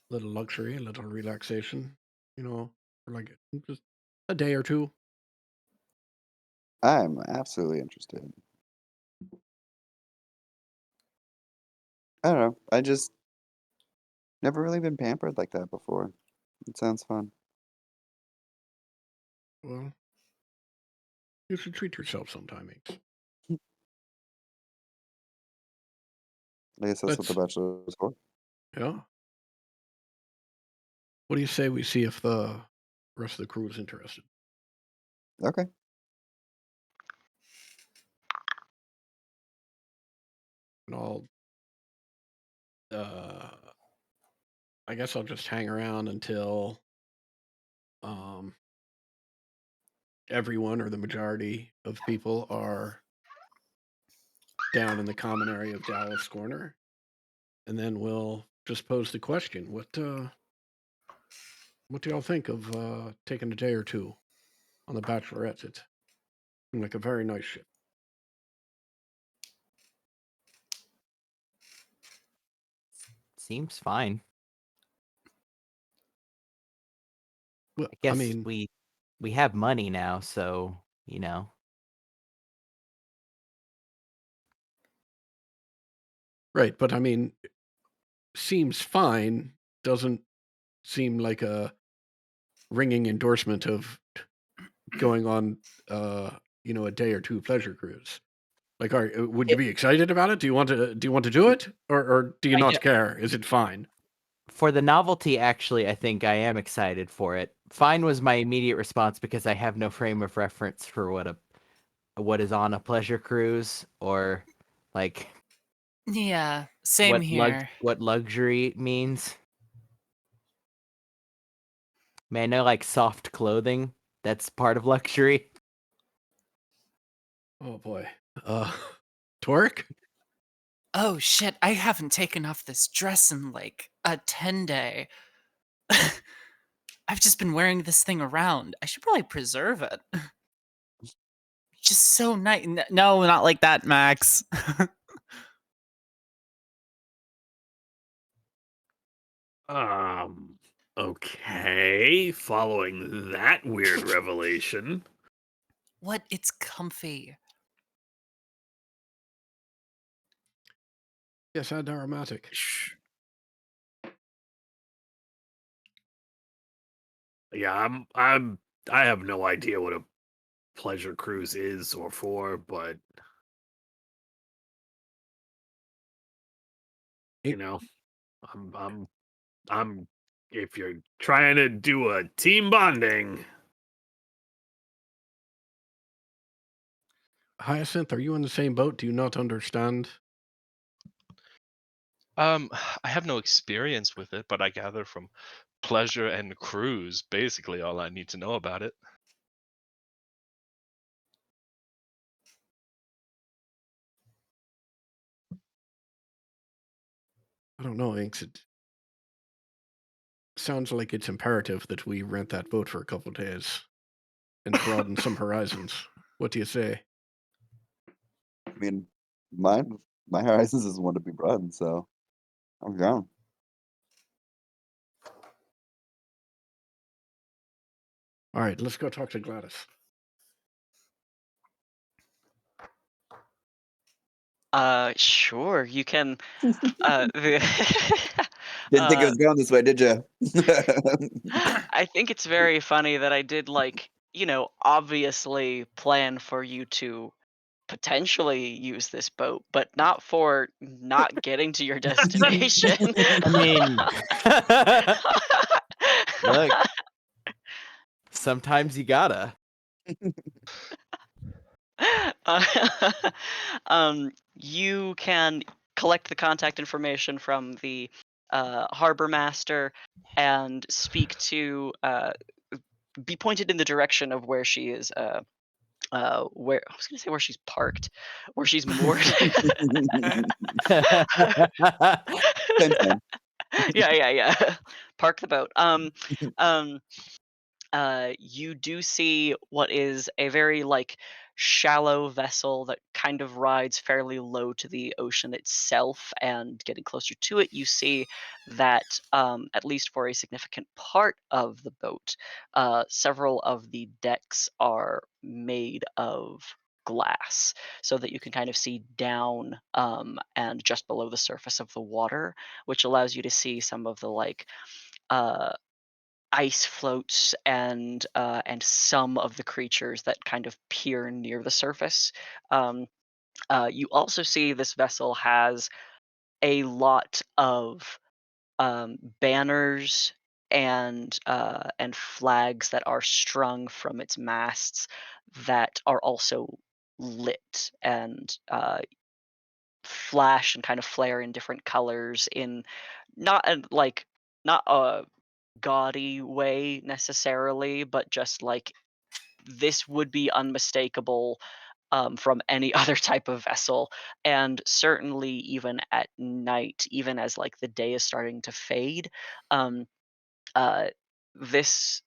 little luxury, a little relaxation, for like just a day or two. I'm absolutely interested. I don't know. I just Never really been pampered like that before. It sounds fun. Well, you should treat yourself sometime, Inks. I guess that's what the Let's, Bachelor is for. yeah. What do you say we see if the rest of the crew is interested? Okay. And uh, I guess I'll just hang around until um, everyone or the majority of people are down in the common area of Dallas Corner, and then we'll just pose the question: what do y'all think of taking a day or two on the Bachelorette? It's like a very nice ship. Seems fine. Well, I guess mean, we have money now, so you know. right, but I mean, seems fine doesn't seem like a ringing endorsement of going on, a day or two pleasure cruise. Like, would you It, be excited about it? Do you want to do it, or do you I not know, care? Is it fine? for the novelty, actually, I think I am excited for it. Fine was my immediate response because I have no frame of reference for what is on a pleasure cruise or like Yeah, same here. what luxury means. I mean, I know like soft clothing, that's part of luxury. Oh boy, Torque. Oh shit, I haven't taken off this dress in like a 10-day. I've just been wearing this thing around. I should probably preserve it. Just so nice. No, not like that, Max. Okay. Following that weird revelation. What? It's comfy. Yes, and aromatic. sh- Yeah, I have no idea what a pleasure cruise is or for, but you It, know, I'm if you're trying to do a team bonding, Hyacinth, are you in the same boat? Do you not understand? I have no experience with it, but I gather from pleasure and cruise basically all I need to know about it. I don't know, Inks. It sounds like it's imperative that we rent that boat for a couple days and broaden some horizons. What do you say? I mean, mine, my horizons is one to be broadened, so I'm down. All right, let's go talk to Gladys. Sure. You can. The Didn't think it was going this way, did you? I think it's very funny that I did obviously plan for you to potentially use this boat, but not for not getting to your destination. I mean, look, sometimes you gotta. You can collect the contact information from the harbor master and speak to be pointed in the direction of where she is where I was gonna say where she's parked, where she's moored. Same thing. Yeah. Park the boat. Um, you do see what is a very shallow vessel that kind of rides fairly low to the ocean itself, and getting closer to it you see that at least for a significant part of the boat, several of the decks are made of glass so that you can kind of see down and just below the surface of the water, which allows you to see some of the like uh, ice floats and some of the creatures that kind of peer near the surface. Um, you also see this vessel has a lot of banners and flags that are strung from its masts that are also lit and flash and kind of flare in different colors in not a, like not a gaudy way necessarily, but just like this would be unmistakable from any other type of vessel, and certainly even at night, even as like the day is starting to fade, um, uh, this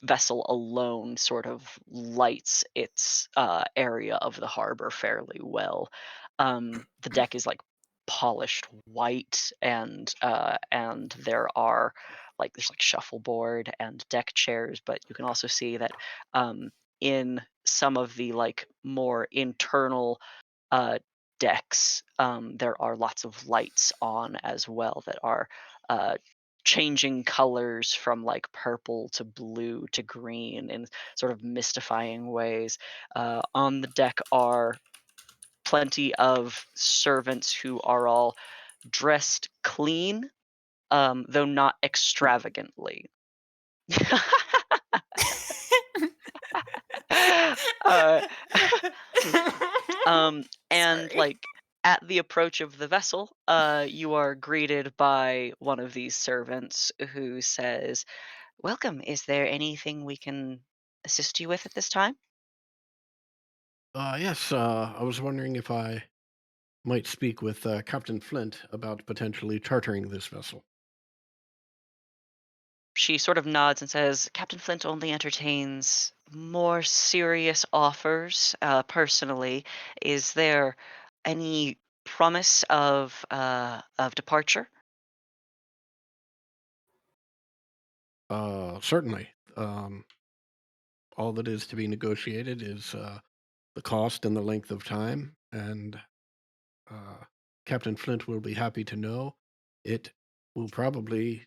vessel alone sort of lights its area of the harbor fairly well. The deck is like polished white, and there's like shuffleboard and deck chairs, but you can also see that in some of the like more internal uh, decks, there are lots of lights on as well that are uh, changing colors from like purple to blue to green in sort of mystifying ways. On the deck are plenty of servants who are all dressed clean, though not extravagantly. uh, and Sorry. like at the approach of the vessel, you are greeted by one of these servants who says, "Welcome. Is there anything we can assist you with at this time?" Yes, I was wondering if I might speak with Captain Flint about potentially chartering this vessel. She sort of nods and says, "Captain Flint only entertains more serious offers, personally. Is there any promise of departure?" Certainly. All that is to be negotiated is the cost and the length of time, and uh, Captain Flint will be happy to know it will probably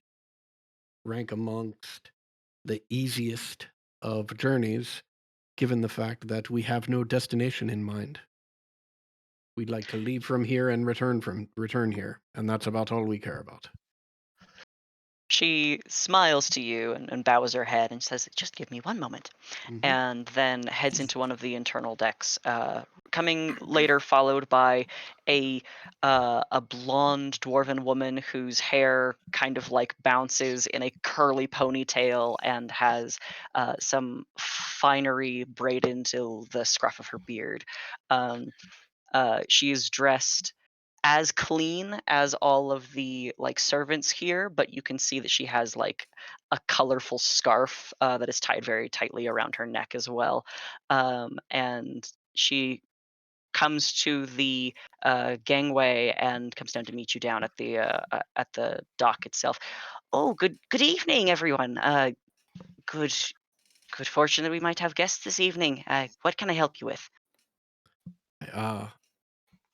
rank amongst the easiest of journeys, given the fact that we have no destination in mind. We'd like to leave from here and return here, and that's about all we care about. She smiles to you and bows her head and says, "Just give me one moment," Hmm. and then heads into one of the internal decks. Coming later, followed by a blonde dwarven woman whose hair kind of like bounces in a curly ponytail and has some finery braided into the scruff of her beard. Um, she is dressed as clean as all of the like servants here, but you can see that she has like a colorful scarf that is tied very tightly around her neck as well. And she comes to the gangway and comes down to meet you down at the dock itself. "Oh, good evening, everyone. Good good fortune that we might have guests this evening. What can I help you with?" Uh,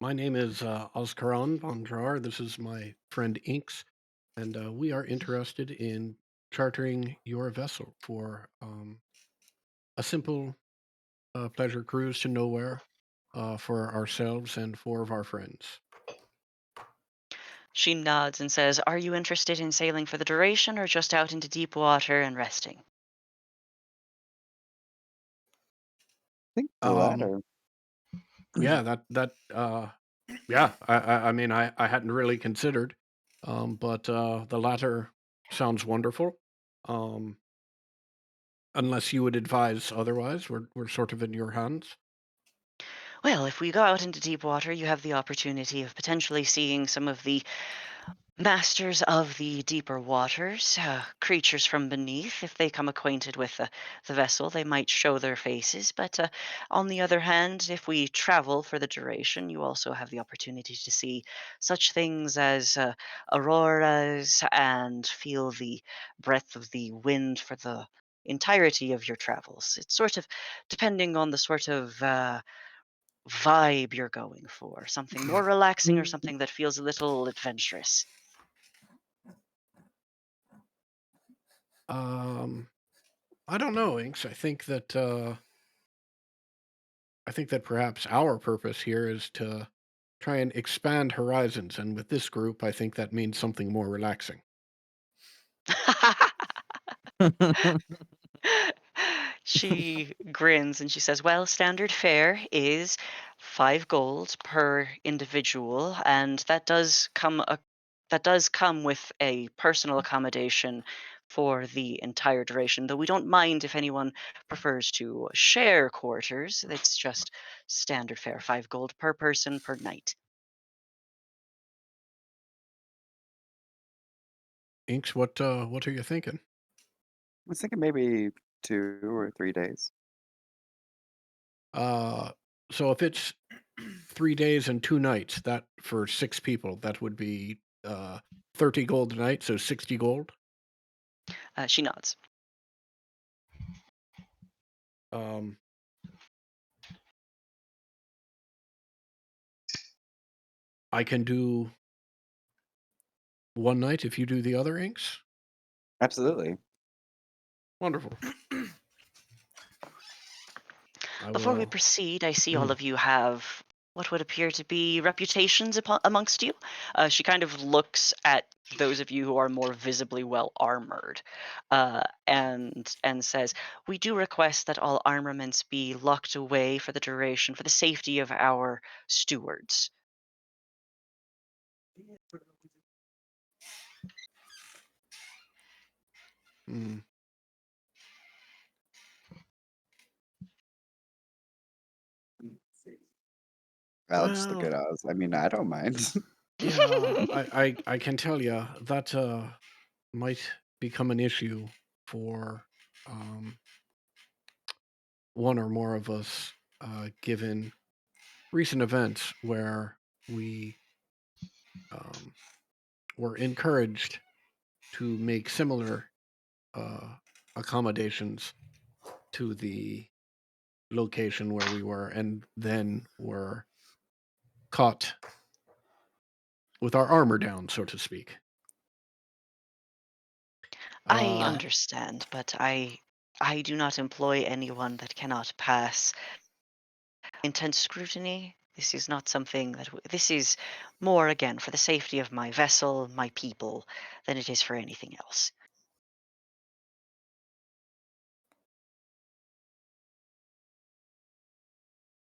my name is Oskaran von Drar. This is my friend Inks, and we are interested in chartering your vessel for a simple pleasure cruise to nowhere for ourselves and four of our friends. She nods and says, "Are you interested in sailing for the duration or just out into deep water and resting?" think the Um, latter. yeah, yeah. I mean, I hadn't really considered, but the latter sounds wonderful. Um, unless you would advise otherwise, we're sort of in your hands. Well, if we go out into deep water, you have the opportunity of potentially seeing some of the masters of the deeper waters, creatures from beneath. If they come acquainted with the vessel, they might show their faces. But on the other hand, if we travel for the duration, you also have the opportunity to see such things as auroras and feel the breath of the wind for the entirety of your travels. It's sort of depending on the sort of vibe you're going for, something more relaxing or something that feels a little adventurous. I don't know, Inks. I think that perhaps our purpose here is to try and expand horizons, and with this group, I think that means something more relaxing. She grins and she says, "Well, standard fare is 5 gold per individual, and that does come with a personal accommodation for the entire duration. Though we don't mind if anyone prefers to share quarters. It's just standard fare, 5 gold per person per night." Inks, what are you thinking? I was thinking maybe 2 or 3 days. So if it's 3 days and 2 nights, that for 6 people, that would be 30 gold a night, so 60 gold. She nods. Um, I can do one night if you do the other, Inks. Absolutely. Wonderful. I Before we will. proceed, I see all of you have what would appear to be reputations amongst you. She kind of looks at those of you who are more visibly well armored, and says, "We do request that all armaments be locked away for the duration, for the safety of our stewards." Mm, I'll just look well, at us. I mean, I don't mind. yeah, I can tell you that might become an issue for um, one or more of us, given recent events where we were encouraged to make similar accommodations to the location where we were, and then were caught with our armor down, so to speak. I Uh, understand, but I do not employ anyone that cannot pass intense scrutiny. This is not something that this is more again for the safety of my vessel, my people, than it is for anything else.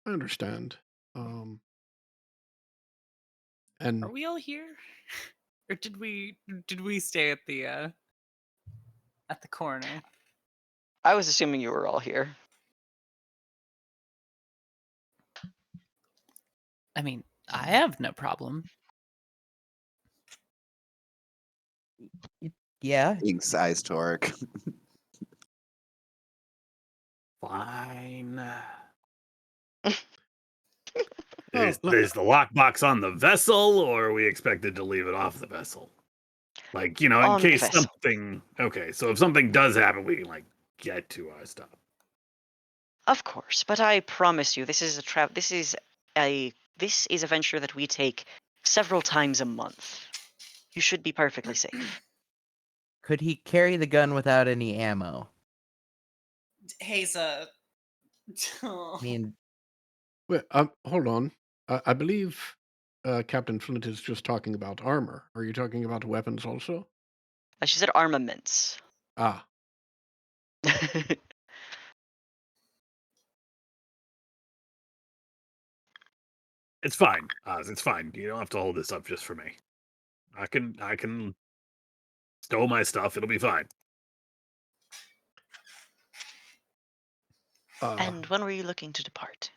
I understand. Are And we all here, or did we stay at the corner? I was assuming you were all here. I mean, I have no problem. Yeah. Ink's eyes torque. Fine. Well, Is the lockbox on the vessel, or are we expected to leave it off the vessel? Like, in On the case vessel. something. Okay, so if something does happen, we can get to our stuff. Of course, but I promise you, this is a venture that we take several times a month. You should be perfectly safe. Could he carry the gun without any ammo? Haza. I mean, wait, hold on. I believe Captain Flint is just talking about armor. Are you talking about weapons also? She said armaments. Ah, It's fine, Oz. It's fine. You don't have to hold this up just for me. I can stow my stuff. It'll be fine. And when were you looking to depart?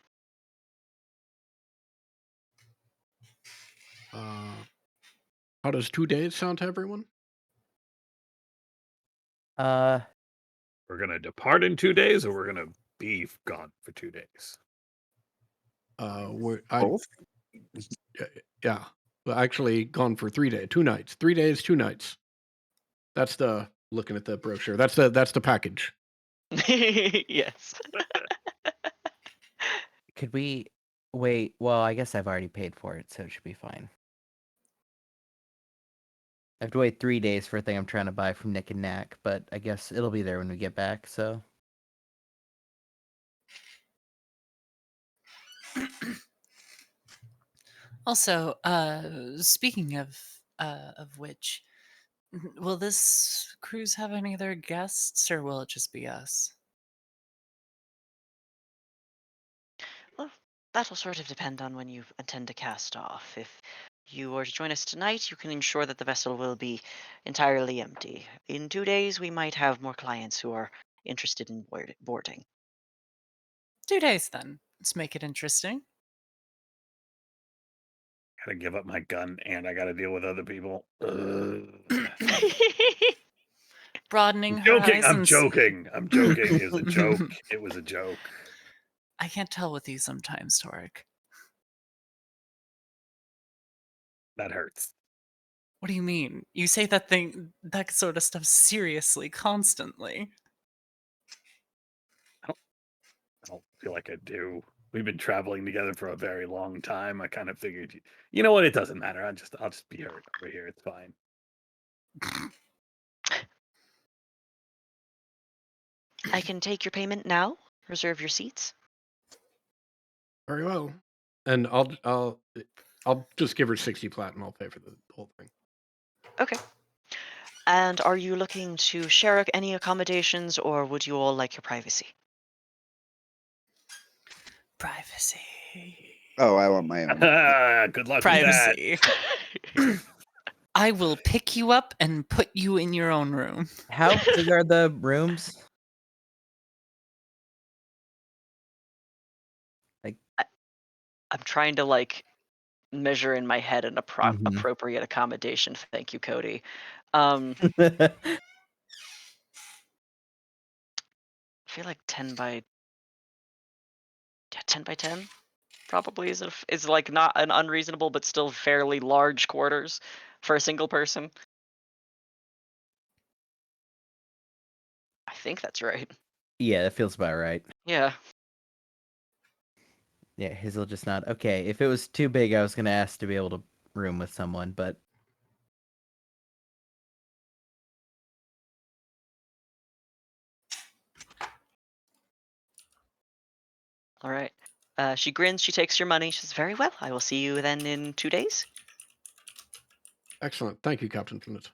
how does 2 days sound to everyone? uh, We're gonna depart in 2 days, or we're gonna be gone for 2 days. Both? Yeah. Well, actually, gone for 3 days, 2 nights. 3 days, 2 nights. That's the looking at the brochure. That's the package. Yes. Could we wait? Well, I guess I've already paid for it, so it should be fine. I have to wait 3 days for a thing I'm trying to buy from Nick and Knack, but I guess it'll be there when we get back, so. Also, speaking of which, will this cruise have any other guests, or will it just be us? Well, that'll sort of depend on when you intend to cast off. If you are to join us tonight, you can ensure that the vessel will be entirely empty. In 2 days, we might have more clients who are interested in boarding. 2 days then. Let's make it interesting. Gotta give up my gun, and I gotta deal with other people. Broadening Joking. I'm horizons. joking. I'm joking. It was a joke. It was a joke. I can't tell with you sometimes, Torek. That hurts. What do you mean? You say that sort of stuff seriously, constantly. I don't feel like I do. We've been traveling together for a very long time. I kind of figured, you know what? It doesn't matter. I'll just be hurt over here. It's fine. I can take your payment now. Reserve your seats. Very well. And I'll just give her 60 platinum. I'll pay for the whole thing. Okay. And are you looking to share any accommodations, or would you all like your privacy? Privacy. Oh, I want my own. Good luck with that. Privacy. I will pick you up and put you in your own room. How big are the rooms? I'm trying to measure in my head an Mhm. appropriate accommodation. Thank you, Cody. I feel like 10 by 10 probably is like not an unreasonable but still fairly large quarters for a single person. I think that's right. Yeah, that feels about right. Yeah. Yeah, Hazel just not. Okay, if it was too big, I was gonna ask to be able to room with someone, but All right. She grins. She takes your money. She says, "Very well. I will see you then in 2 days. Excellent. Thank you, Captain Flint.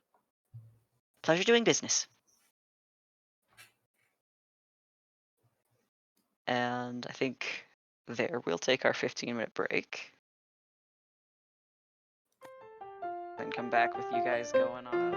Pleasure doing business." And I think there we'll take our 15-minute break and come back with you guys going on a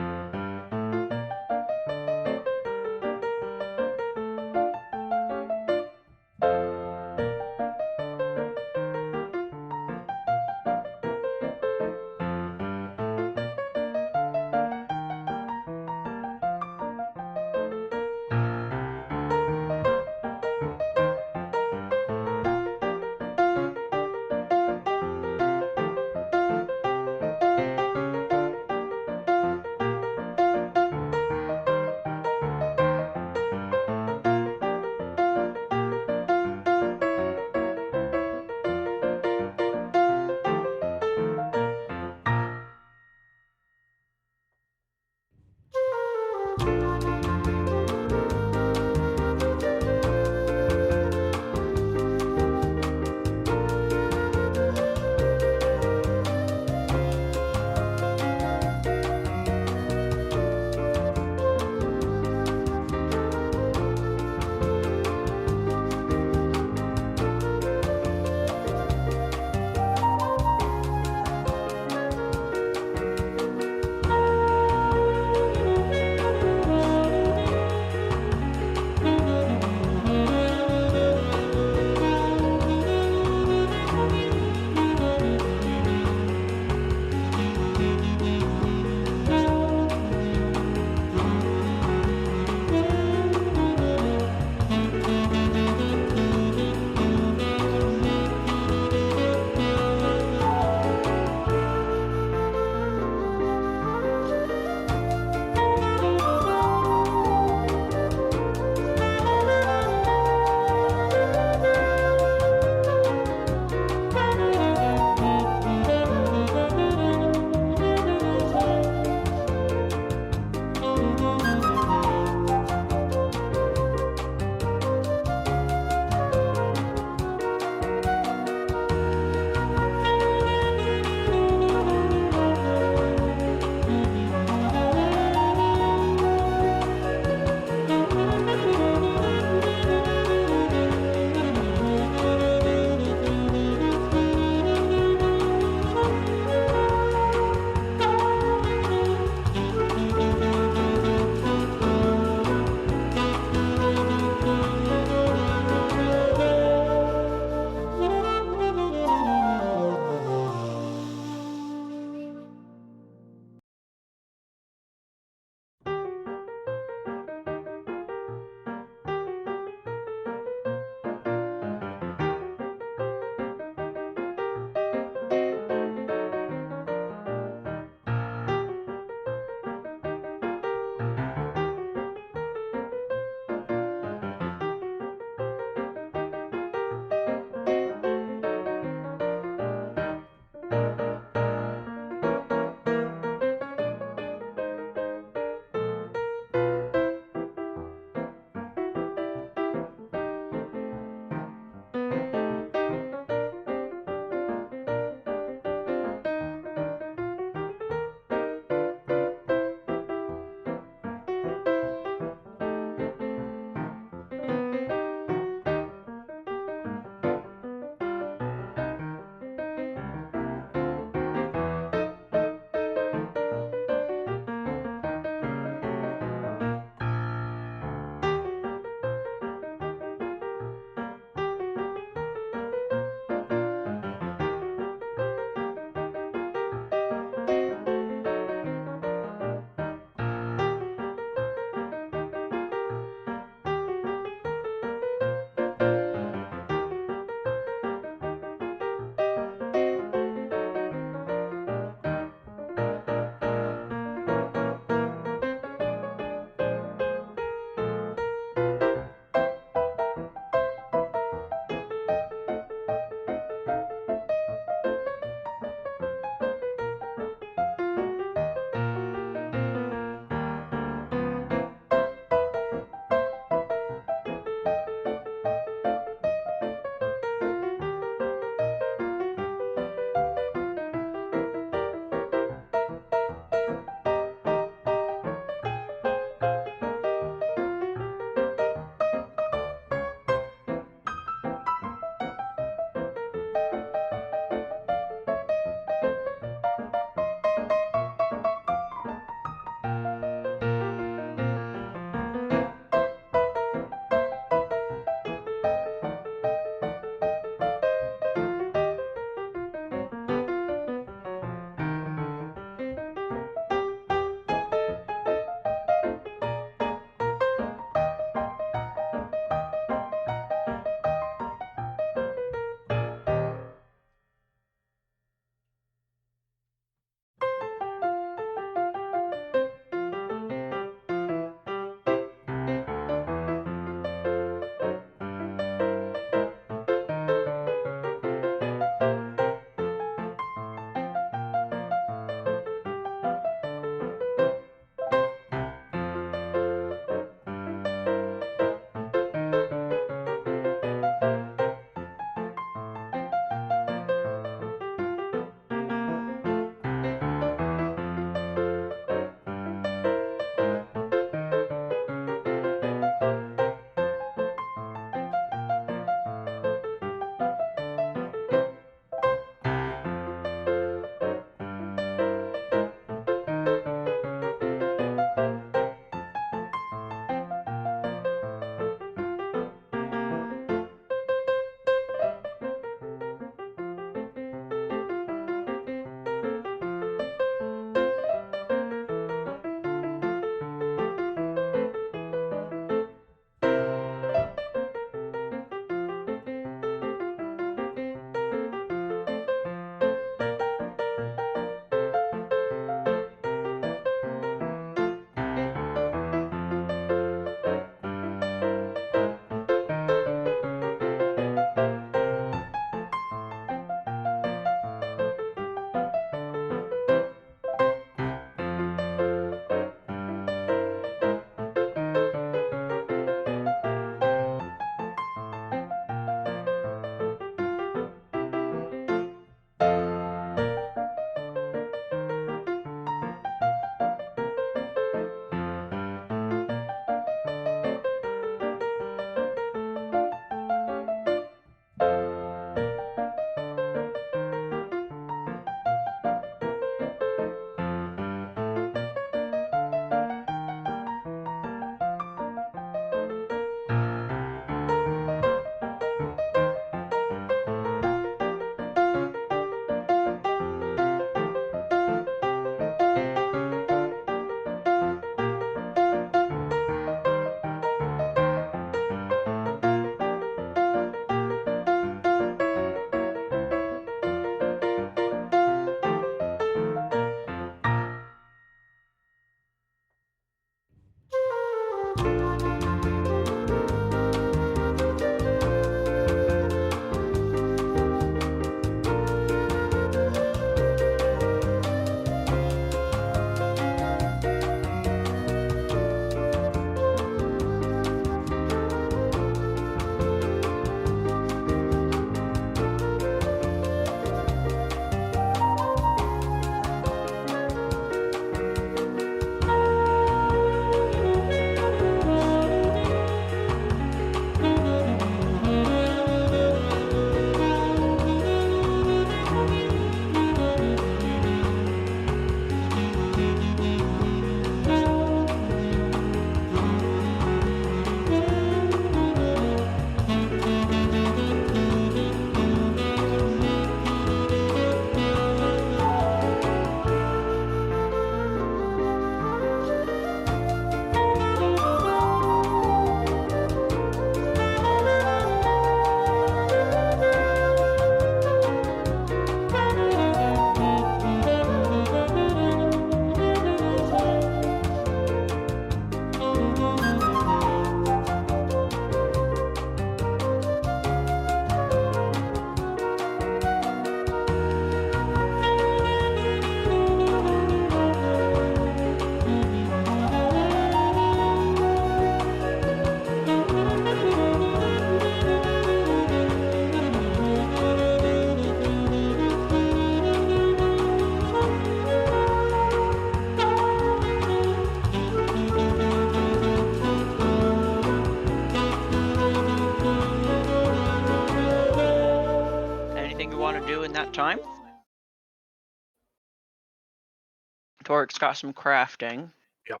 Torik's got some crafting. Yep.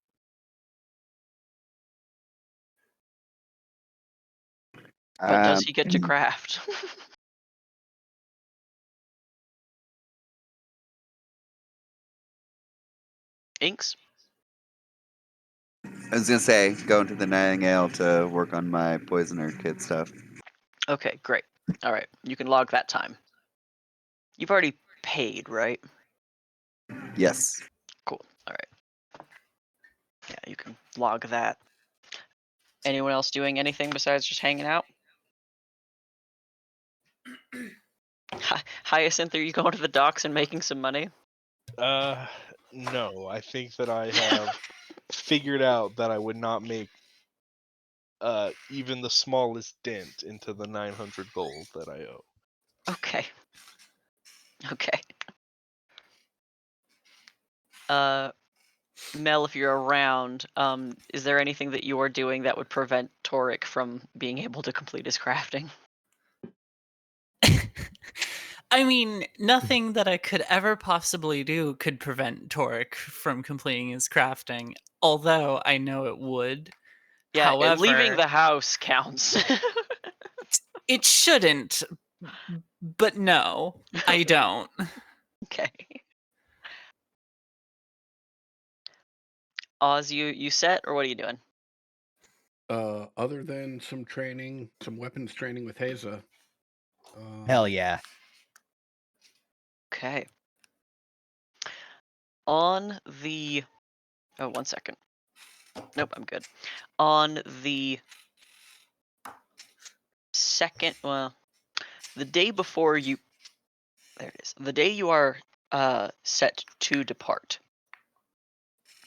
But does he get to craft? Inks? I was gonna say, go into the Nightingale to work on my poisoner kit stuff. Okay, great. All right, you can log that time. You've already paid, right? Yes. Cool. All right. Yeah, you can log that. Anyone else doing anything besides just hanging out? Hyacinth, are you going to the docks and making some money? No. I think that I have figured out that I would not make even the smallest dent into the 900 gold that I owe. Okay. Okay. Mel, if you're around, is there anything that you are doing that would prevent Torik from being able to complete his crafting? I mean, nothing that I could ever possibly do could prevent Torik from completing his crafting, although I know it would. Yeah, leaving However, the house counts. it shouldn't, but no, I don't. Okay. Oz, you set, or what are you doing? Other than some training, some weapons training with Haza. Hell yeah. Okay. On the... Oh, 1 second. Nope, I'm good. On the second... Well, the day before you... There it is. The day you are set to depart.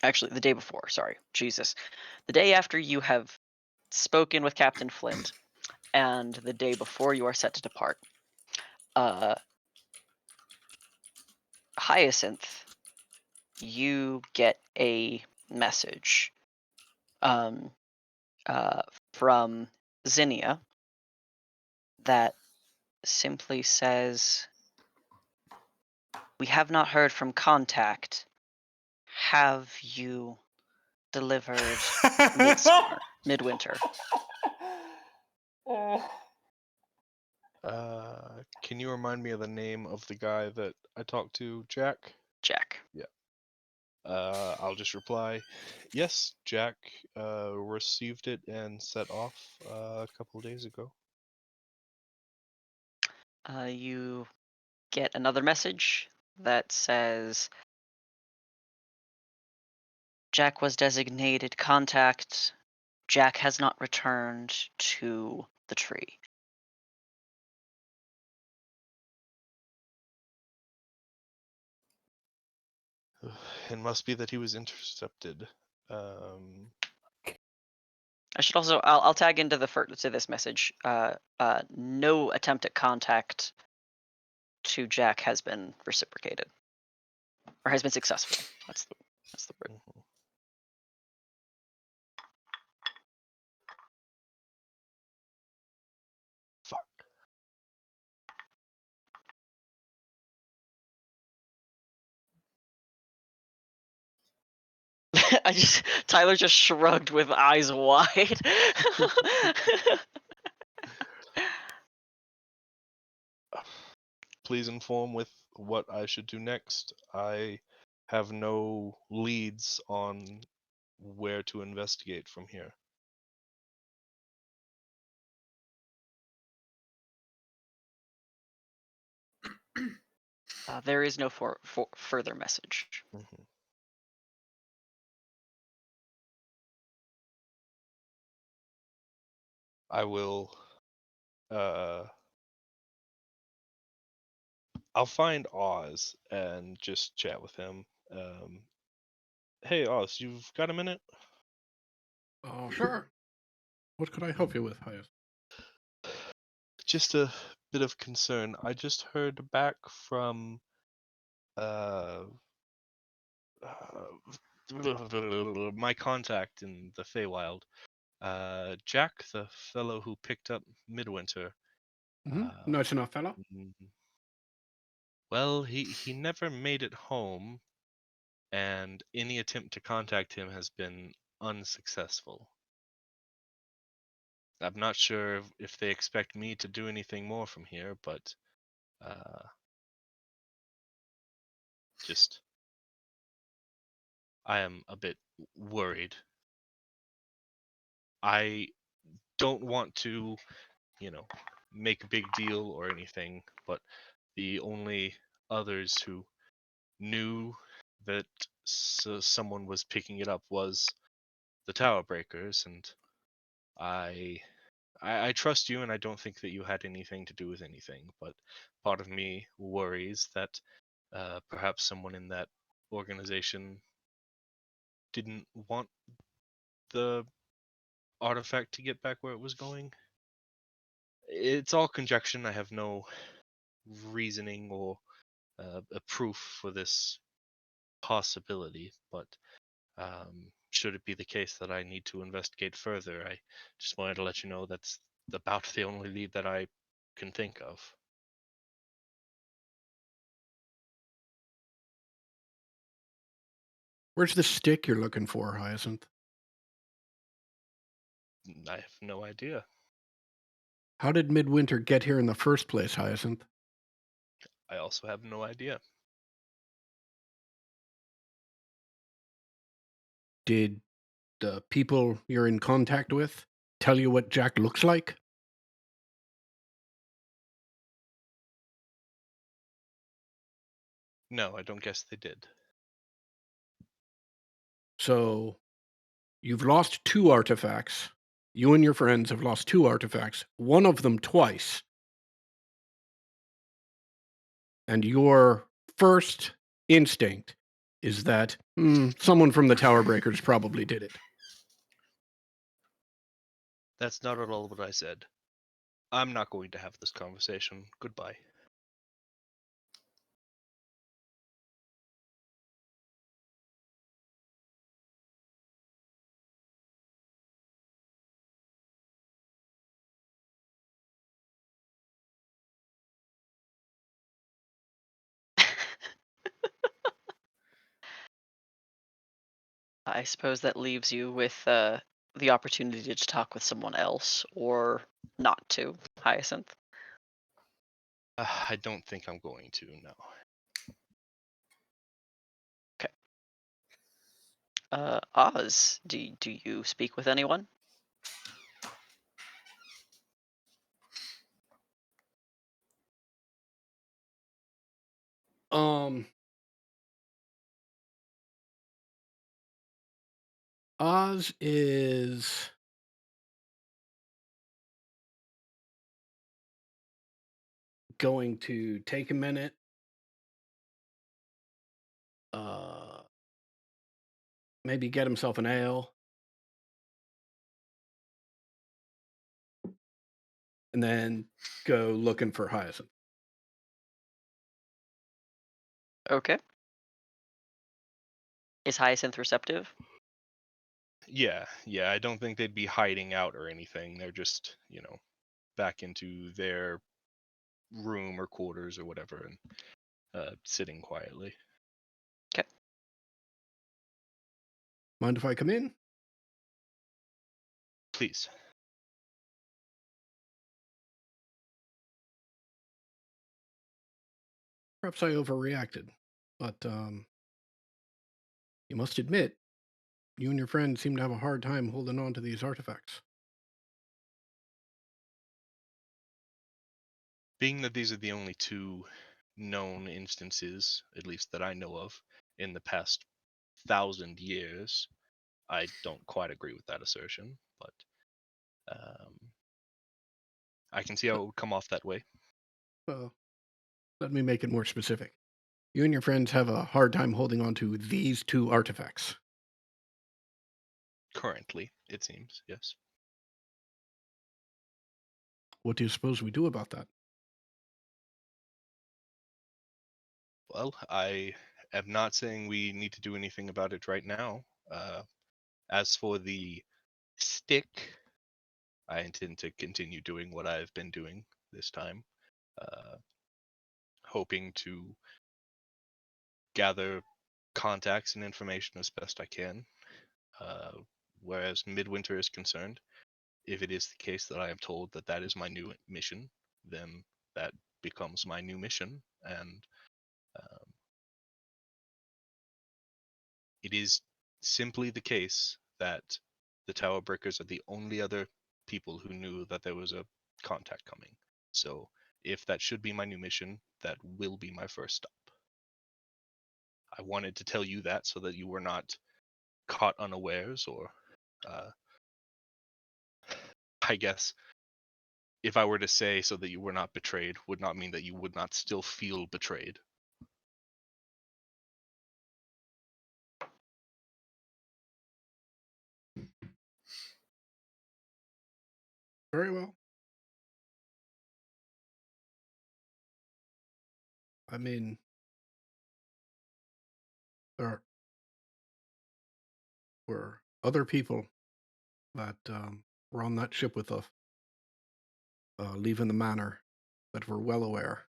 Actually, the day before, sorry. Jesus. The day after you have spoken with Captain Flint, and the day before you are set to depart, Hyacinth, you get a message from Zinnia that simply says, "We have not heard from Contact. Have you delivered midwinter?" Can you remind me of the name of the guy that I talked to, Jack? Jack. I'll just reply, yes, Jack received it and set off a couple of days ago. You get another message that says, "Jack was designated contact. Jack has not returned to the tree." It must be that he was intercepted. I should also I'll tag into to this message. No attempt at contact to Jack has been reciprocated, or has been successful. That's the word. Mhm. Fuck. Tyler just shrugged with eyes wide. Please inform with what I should do next. I have no leads on where to investigate from here. There is no further message. Mhm. I will. I'll find Oz and just chat with him. Hey, Oz, you've got a minute? Oh, sure. What could I help you with, Hyas? Just a bit of concern. I just heard back from my contact in the Feywild, Jack, the fellow who picked up Midwinter. Nice enough, fellow. Well, he never made it home. and any attempt to contact him has been unsuccessful. I'm not sure if they expect me to do anything more from here, but uh, just I am a bit worried. I don't want to, make a big deal or anything, but the only others who knew that someone was picking it up was the Tower Breakers, and I, I trust you, and I don't think that you had anything to do with anything. But part of me worries that perhaps someone in that organization didn't want the artifact to get back where it was going. It's all conjecture. I have no reasoning or a proof for this possibility, but should it be the case that I need to investigate further, I just wanted to let you know that's about the only lead that I can think of. Where's the stick you're looking for, Hyacinth? I have no idea. How did Midwinter get here in the first place, Hyacinth? I also have no idea. Did the people you're in contact with tell you what Jack looks like? No, I don't guess they did. So you've lost 2 artifacts. You and your friends have lost 2 artifacts, one of them twice. And your first instinct is that someone from the Tower Breakers probably did it. That's not at all what I said. I'm not going to have this conversation. Goodbye. I suppose that leaves you with the opportunity to talk with someone else or not to, Hyacinth. I don't think I'm going to, no. Oz, do you speak with anyone? Oz is going to take a minute, maybe get himself an ale, and then go looking for Hyacinth. Okay. Is Hyacinth receptive? Yeah, I don't think they'd be hiding out or anything. They're just, back into their room or quarters or whatever and sitting quietly. Okay. Mind if I come in? Please. Perhaps I overreacted, but you must admit, you and your friend seem to have a hard time holding on to these artifacts. Being that these are the only 2 known instances, at least that I know of, in the past 1,000 years, I don't quite agree with that assertion, but I can see how it would come off that way. Well, let me make it more specific. You and your friends have a hard time holding on to these 2 artifacts. Currently, it seems, yes. What do you suppose we do about that? Well, I am not saying we need to do anything about it right now. As for the stick, I intend to continue doing what I've been doing this time, hoping to gather contacts and information as best I can. Whereas Midwinter is concerned, if it is the case that I am told that that is my new mission, then that becomes my new mission, and it is simply the case that the Tower Breakers are the only other people who knew that there was a contact coming. So if that should be my new mission, that will be my first stop. I wanted to tell you that so that you were not caught unawares, or I guess if I were to say so that you were not betrayed, would not mean that you would not still feel betrayed. Very well. I mean, there were other people that were on that ship with us, leaving the manor, that were well aware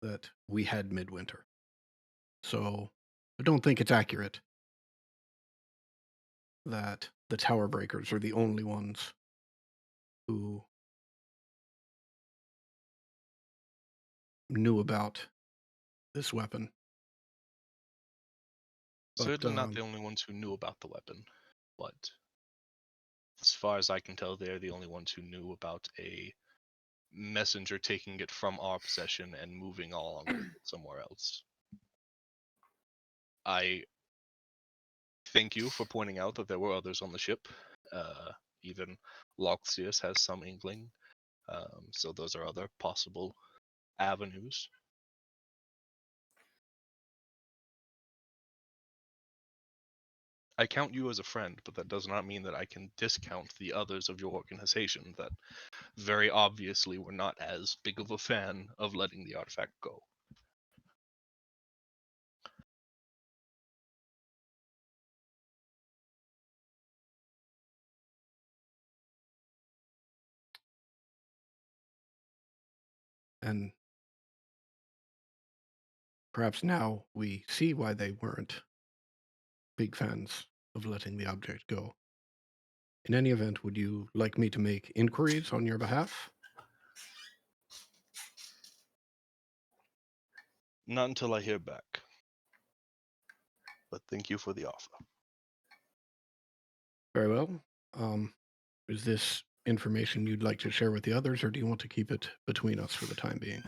that we had Midwinter. So I don't think it's accurate that the Tower Breakers are the only ones who knew about this weapon. But, Certainly not the only ones who knew about the weapon, but as far as I can tell, they're the only ones who knew about a messenger taking it from our possession and moving along with it somewhere else. I thank you for pointing out that there were others on the ship. Even Loxius has some inkling. So those are other possible avenues. I count you as a friend, but that does not mean that I can discount the others of your organization that very obviously were not as big of a fan of letting the artifact go. and perhaps now we see why they weren't big fans of letting the object go. In any event, would you like me to make inquiries on your behalf? Not until I hear back. But thank you for the offer. Very well. Is this information you'd like to share with the others, or do you want to keep it between us for the time being?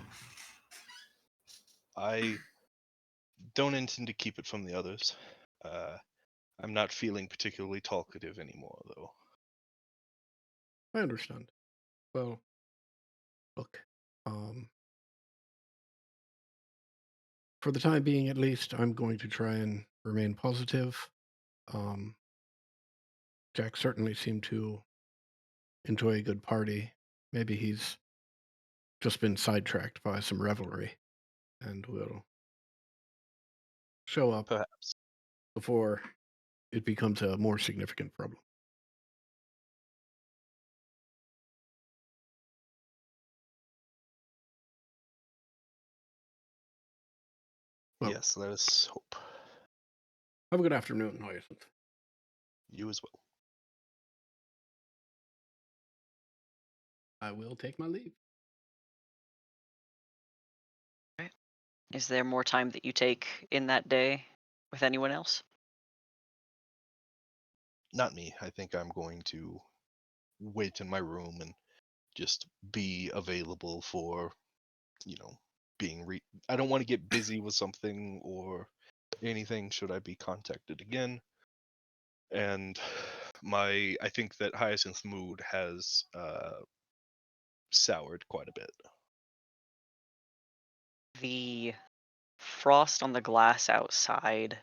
I don't intend to keep it from the others. I'm not feeling particularly talkative anymore, though. I understand. Well, look, for the time being at least, I'm going to try and remain positive. Jack certainly seemed to enjoy a good party. Maybe he's just been sidetracked by some revelry and will show up Perhaps. before it becomes a more significant problem. Well, Yes, let us hope. have a good afternoon, Hyacinth. You as well. I will take my leave. Is there more time that you take in that day with anyone else? Not me. I think I'm going to wait in my room and just be available for, being I don't want to get busy with something or anything should I be contacted again. And I think that Hyacinth's mood has soured quite a bit. The frost on the glass outside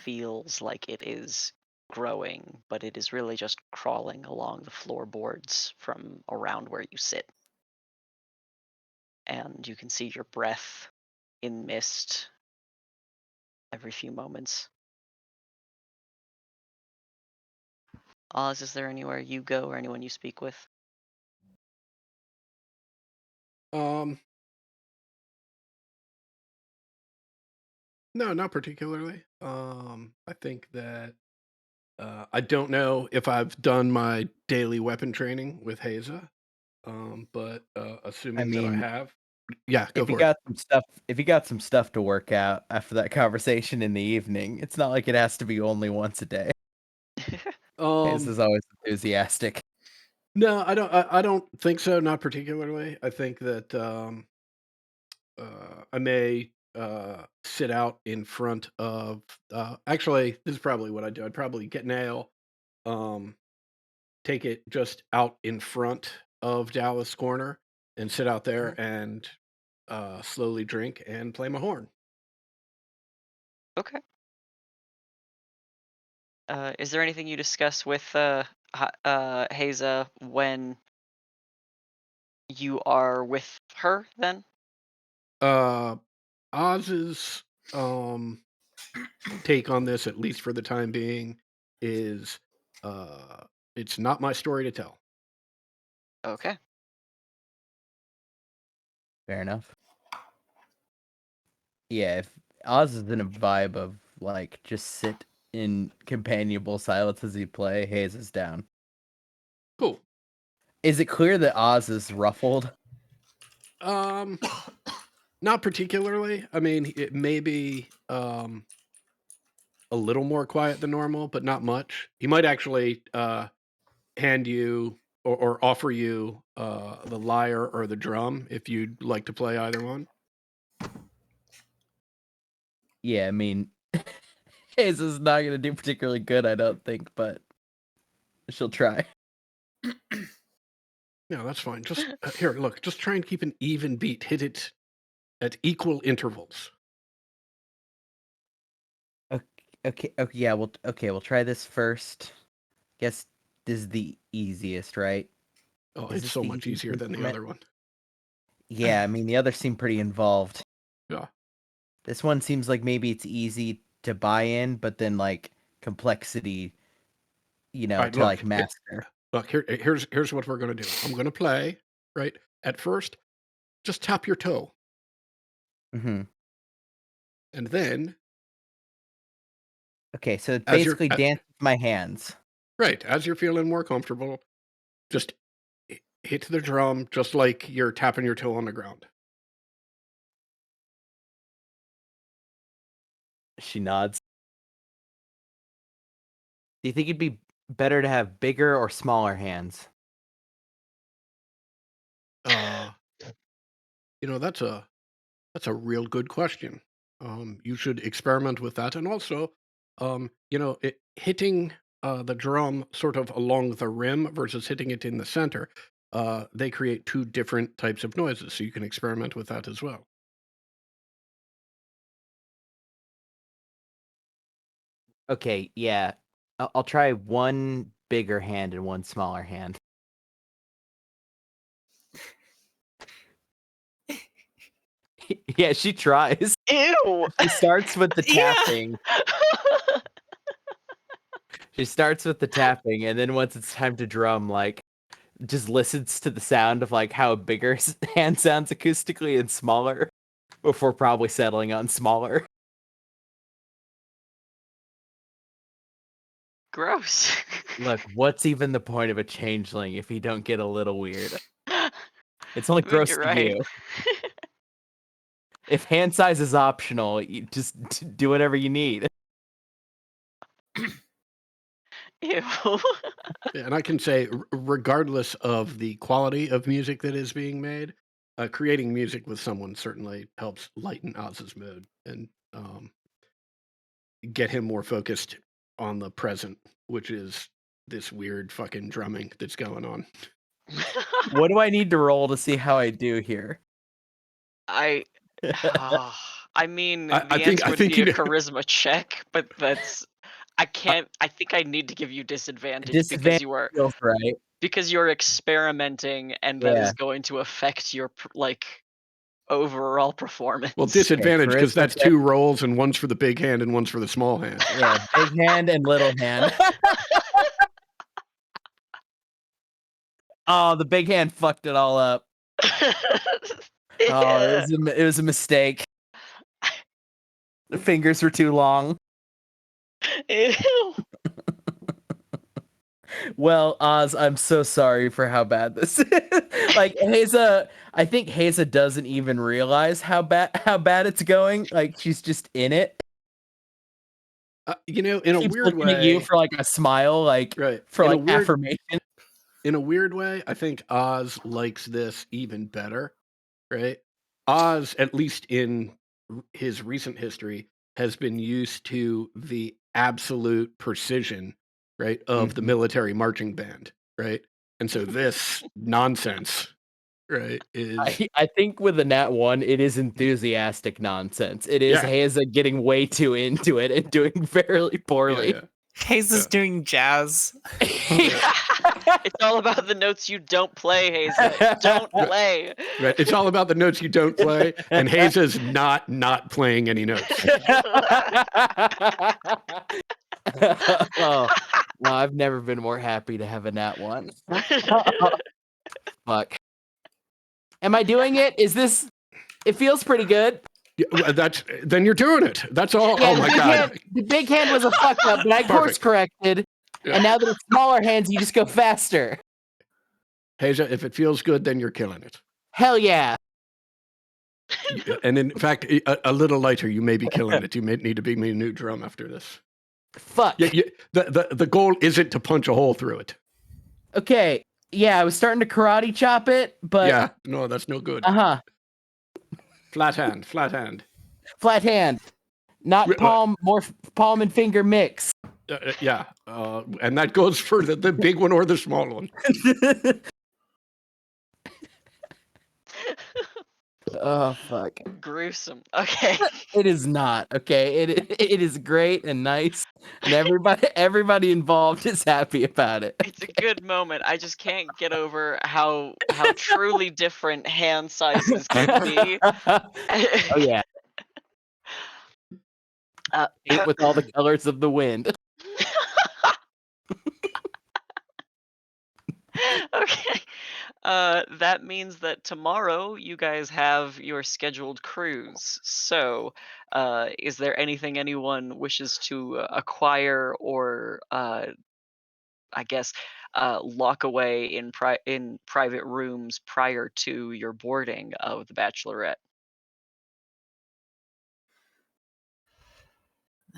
feels like it is growing, but it is really just crawling along the floorboards from around where you sit. And you can see your breath in mist every few moments. Oz, is there anywhere you go or anyone you speak with? No, not particularly. I think that I don't know if I've done my daily weapon training with Haza, but assuming that I mean, have, yeah, go if you for it. got some stuff, if you got some stuff to work out after that conversation in the evening, it's not like it has to be only once a day. This is always enthusiastic. No, I don't think so. Not particularly. I think that I may sit out in front of. Actually, this is probably what I do. I'd probably get an ale, um, take it just out in front of Dallas Corner, and sit out there and slowly drink and play my horn. Okay. Is there anything you discuss with Haza when you are with her then? Uh, Oz's take on this, at least for the time being, is uh, it's not my story to tell. Okay. Fair enough. Yeah, if Oz is in a vibe of like just sit in companionable silence as you play, Hayes is down. Cool. Is it clear that Oz is ruffled? Not particularly. I mean, it may be a little more quiet than normal, but not much. He might actually hand you or offer you the lyre or the drum if you'd like to play either one. Yeah, I mean, Hayes is not going to do particularly good, I don't think, but she'll try. No, that's fine. Just here, look. Just try and keep an even beat. Hit it at equal intervals. Okay, yeah, we'll try this first. Guess this is the easiest, right? Oh, Is it's this so the much easiest easier than the instrument? other one. Yeah, I mean, the others seem pretty involved. Yeah. This one seems like maybe it's easy to buy in, but then like complexity, All right, to like master. Look, here's what we're gonna do. I'm gonna play, right? At first, just tap your toe. Hmm. And then Okay, so it's as you're basically dance with my hands. right, as you're feeling more comfortable, just hit the drum just like you're tapping your toe on the ground. She nods. Do you think it'd be better to have bigger or smaller hands? Uh, that's a real good question. You should experiment with that, and also, hitting the drum sort of along the rim versus hitting it in the center. They create two different types of noises, so you can experiment with that as well. Okay, yeah. I'll try one bigger hand and one smaller hand. Yeah, she tries. Ew. She starts with the Yeah. tapping. She starts with the tapping, and then once it's time to drum, like, just listens to the sound of like how a bigger hand sounds acoustically and smaller before probably settling on smaller. Gross. Look, what's even the point of a changeling if you don't get a little weird? It's only I mean, gross you're to right. you. If hand size is optional, you just do whatever you need. Ew. Yeah, and I can say, regardless of the quality of music that is being made, creating music with someone certainly helps lighten Oz's mood and get him more focused on the present, which is this weird fucking drumming that's going on. What do I need to roll to see how I do here? I mean, the I think answer would be you a know, charisma check, but that's I can't. I think I need to give you disadvantage because Disadvantage feels right. you're experimenting, and that Yeah. is going to affect your overall performance. well, disadvantage because charisma that's check. 2 rolls and one's for the big hand and one's for the small hand. Yeah, big hand and little hand. Oh, the big hand fucked it all up. Oh, it was a mistake. The fingers were too long. Ew. Well, Oz, I'm so sorry for how bad this is. Like Haza, I think Haza doesn't even realize how bad it's going. Like she's just in it. In a Keeps weird looking at you way, for like a smile, like right? for in a like weird, affirmation. in a weird way, I think Oz likes this even better, right? Oz, at least in his recent history, has been used to the absolute precision, right, of the military marching band, right? And so this nonsense, right, is I think with the Nat 1, it is enthusiastic nonsense. It is Yeah. Haza getting way too into it and doing fairly poorly. yeah. Hayes is Yeah. doing jazz. It's all about the notes you don't play, Hazel. Don't play. Right. It's all about the notes you don't play, and Haza's not playing any notes. Oh, no, I've never been more happy to have a Nat 1. Fuck. Am I doing it? Is this... It feels pretty good. Yeah, well, then you're doing it. That's all. Yeah, Oh my god. the big hand was a fuck up, but I course Perfect. corrected. Yeah. And now that it's smaller hands, you just go faster. Haza, if it feels good, then you're killing it. Hell yeah. And in fact, a little lighter, you may be killing it. You may need to be me a new drum after this. Fuck. The goal isn't to punch a hole through it. Okay. Yeah, I was starting to karate chop it, but... Yeah, no, that's no good. Uh-huh. Flat hand. Flat hand. Not palm, more palm and finger mix. Yeah, and that goes for the big one or the small one. Oh, fuck. Gruesome. Okay. It is not, okay? It is great and nice, and everybody involved is happy about it. It's a good moment. I just can't get over how truly different hand sizes can be. Oh, yeah. Paint with all the colors of the wind. Okay. That means that tomorrow you guys have your scheduled cruise. So, is there anything anyone wishes to acquire or, I guess, lock away in private rooms prior to your boarding of the Bachelorette?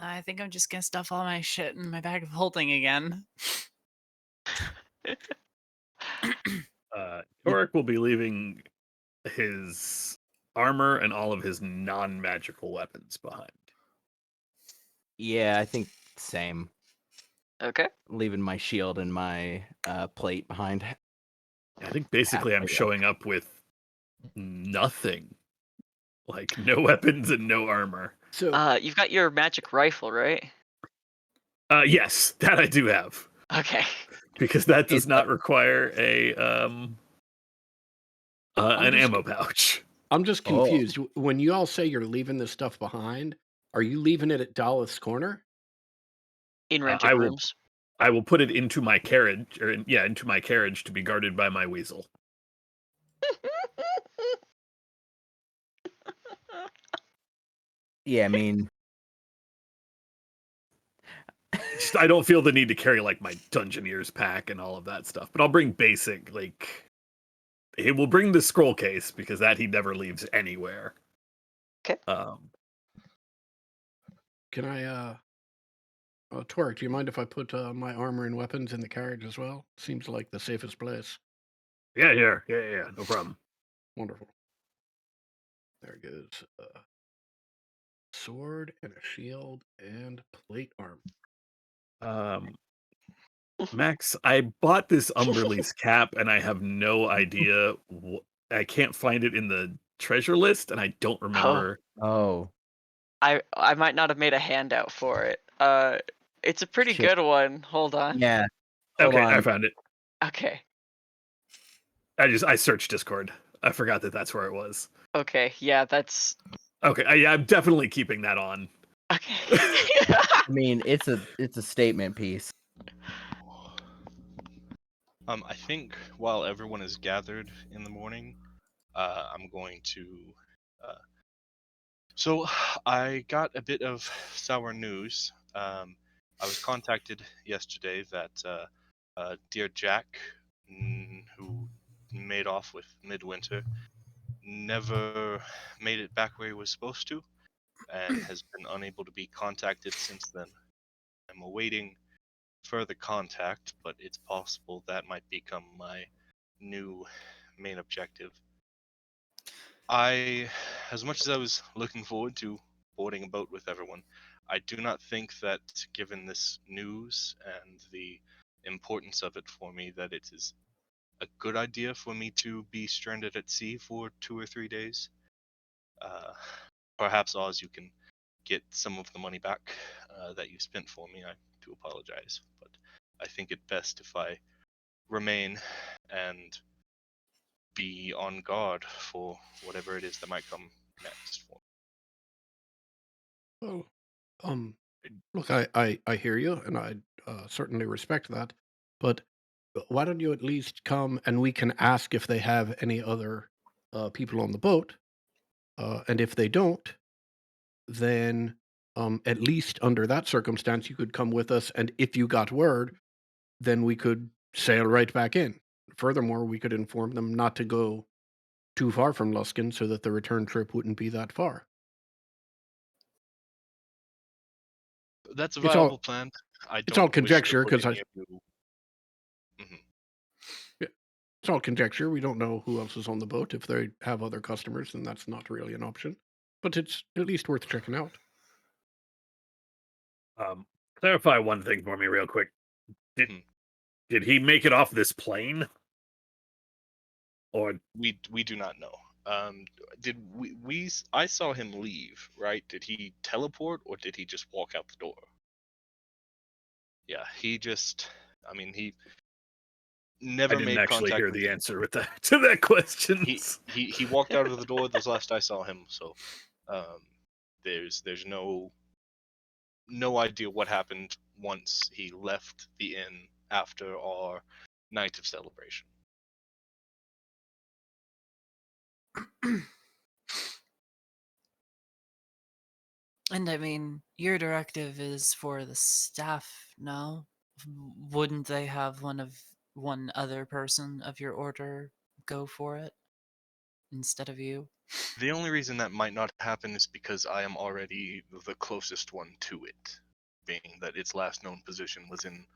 I think I'm just gonna stuff all my shit in my bag of holding again. Torek will be leaving his armor and all of his non-magical weapons behind. Yeah, I think same. Okay. Leaving my shield and my plate behind. I think basically I'm Halfway up. showing up with nothing. Like no weapons and no armor. So You've got your magic rifle, right? Yes, that I do have. Okay. Because that does not require an ammo pouch. I'm just confused. When you all say you're leaving this stuff behind, are you leaving it at Daleth's Corner? In rented I will- rooms. I will put it into my carriage, into my carriage to be guarded by my weasel. Yeah, I mean... Just, I don't feel the need to carry like my Dungeoneer's pack and all of that stuff, but I'll bring basic, like... It will bring the scroll case, because that he never leaves anywhere. Okay. Can I, Torek, do you mind if I put my armor and weapons in the carriage as well? Seems like the safest place. Yeah, no problem. Wonderful. There goes sword and a shield and plate armor. Max, I bought this Umberlee's cap, and I have no idea. I can't find it in the treasure list, and I don't remember. Oh. I might not have made a handout for it. It's a pretty Shit. good one. Hold on. Yeah. Hold Okay, on. I found it. Okay. I searched Discord. I forgot that that's where it was. Okay. Yeah, that's Okay, I'm definitely keeping that on. okay. I mean, it's a statement piece. I think while everyone is gathered in the morning, I'm going to So I got a bit of sour news. I was contacted yesterday that dear Jack, who made off with Midwinter, never made it back where he was supposed to, and has been unable to be contacted since then. I'm awaiting further contact, but it's possible that might become my new main objective. As much as I was looking forward to boarding a boat with everyone, I do not think that, given this news and the importance of it for me, that it is a good idea for me to be stranded at sea for 2 or 3 days. Uh, Perhaps, Oz, you can get some of the money back that you spent for me. I do apologize, but I think it best if I remain and be on guard for whatever it is that might come next for me. Well, look, I hear you, and I certainly respect that. But why don't you at least come and we can ask if they have any other people on the boat? And if they don't, then at least under that circumstance, you could come with us. And if you got word, then we could sail right back in. Furthermore, we could inform them not to go too far from Luskin so that the return trip wouldn't be that far. That's a It's viable all plan. I it's all don't wish to conjecture put because any of you. Mhm. it's all conjecture. We don't know who else is on the boat. If they have other customers, then that's not really an option. But it's at least worth checking out. Clarify one thing for me real quick. Did Hmm. did he make it off this plane? Or We do not know. Did I saw him leave, right? Did he teleport or did he just walk out the door? Yeah, he just. I mean, he I never didn't made actually contact hear with the answer with that to that question. he walked out of the door. That's last I saw him. So, there's no idea what happened once he left the inn after our night of celebration. And I mean, your directive is for the staff, no? Wouldn't they have one other person of your order go for it instead of you? The only reason that might not happen is because I am already the closest one to it, being that its last known position was in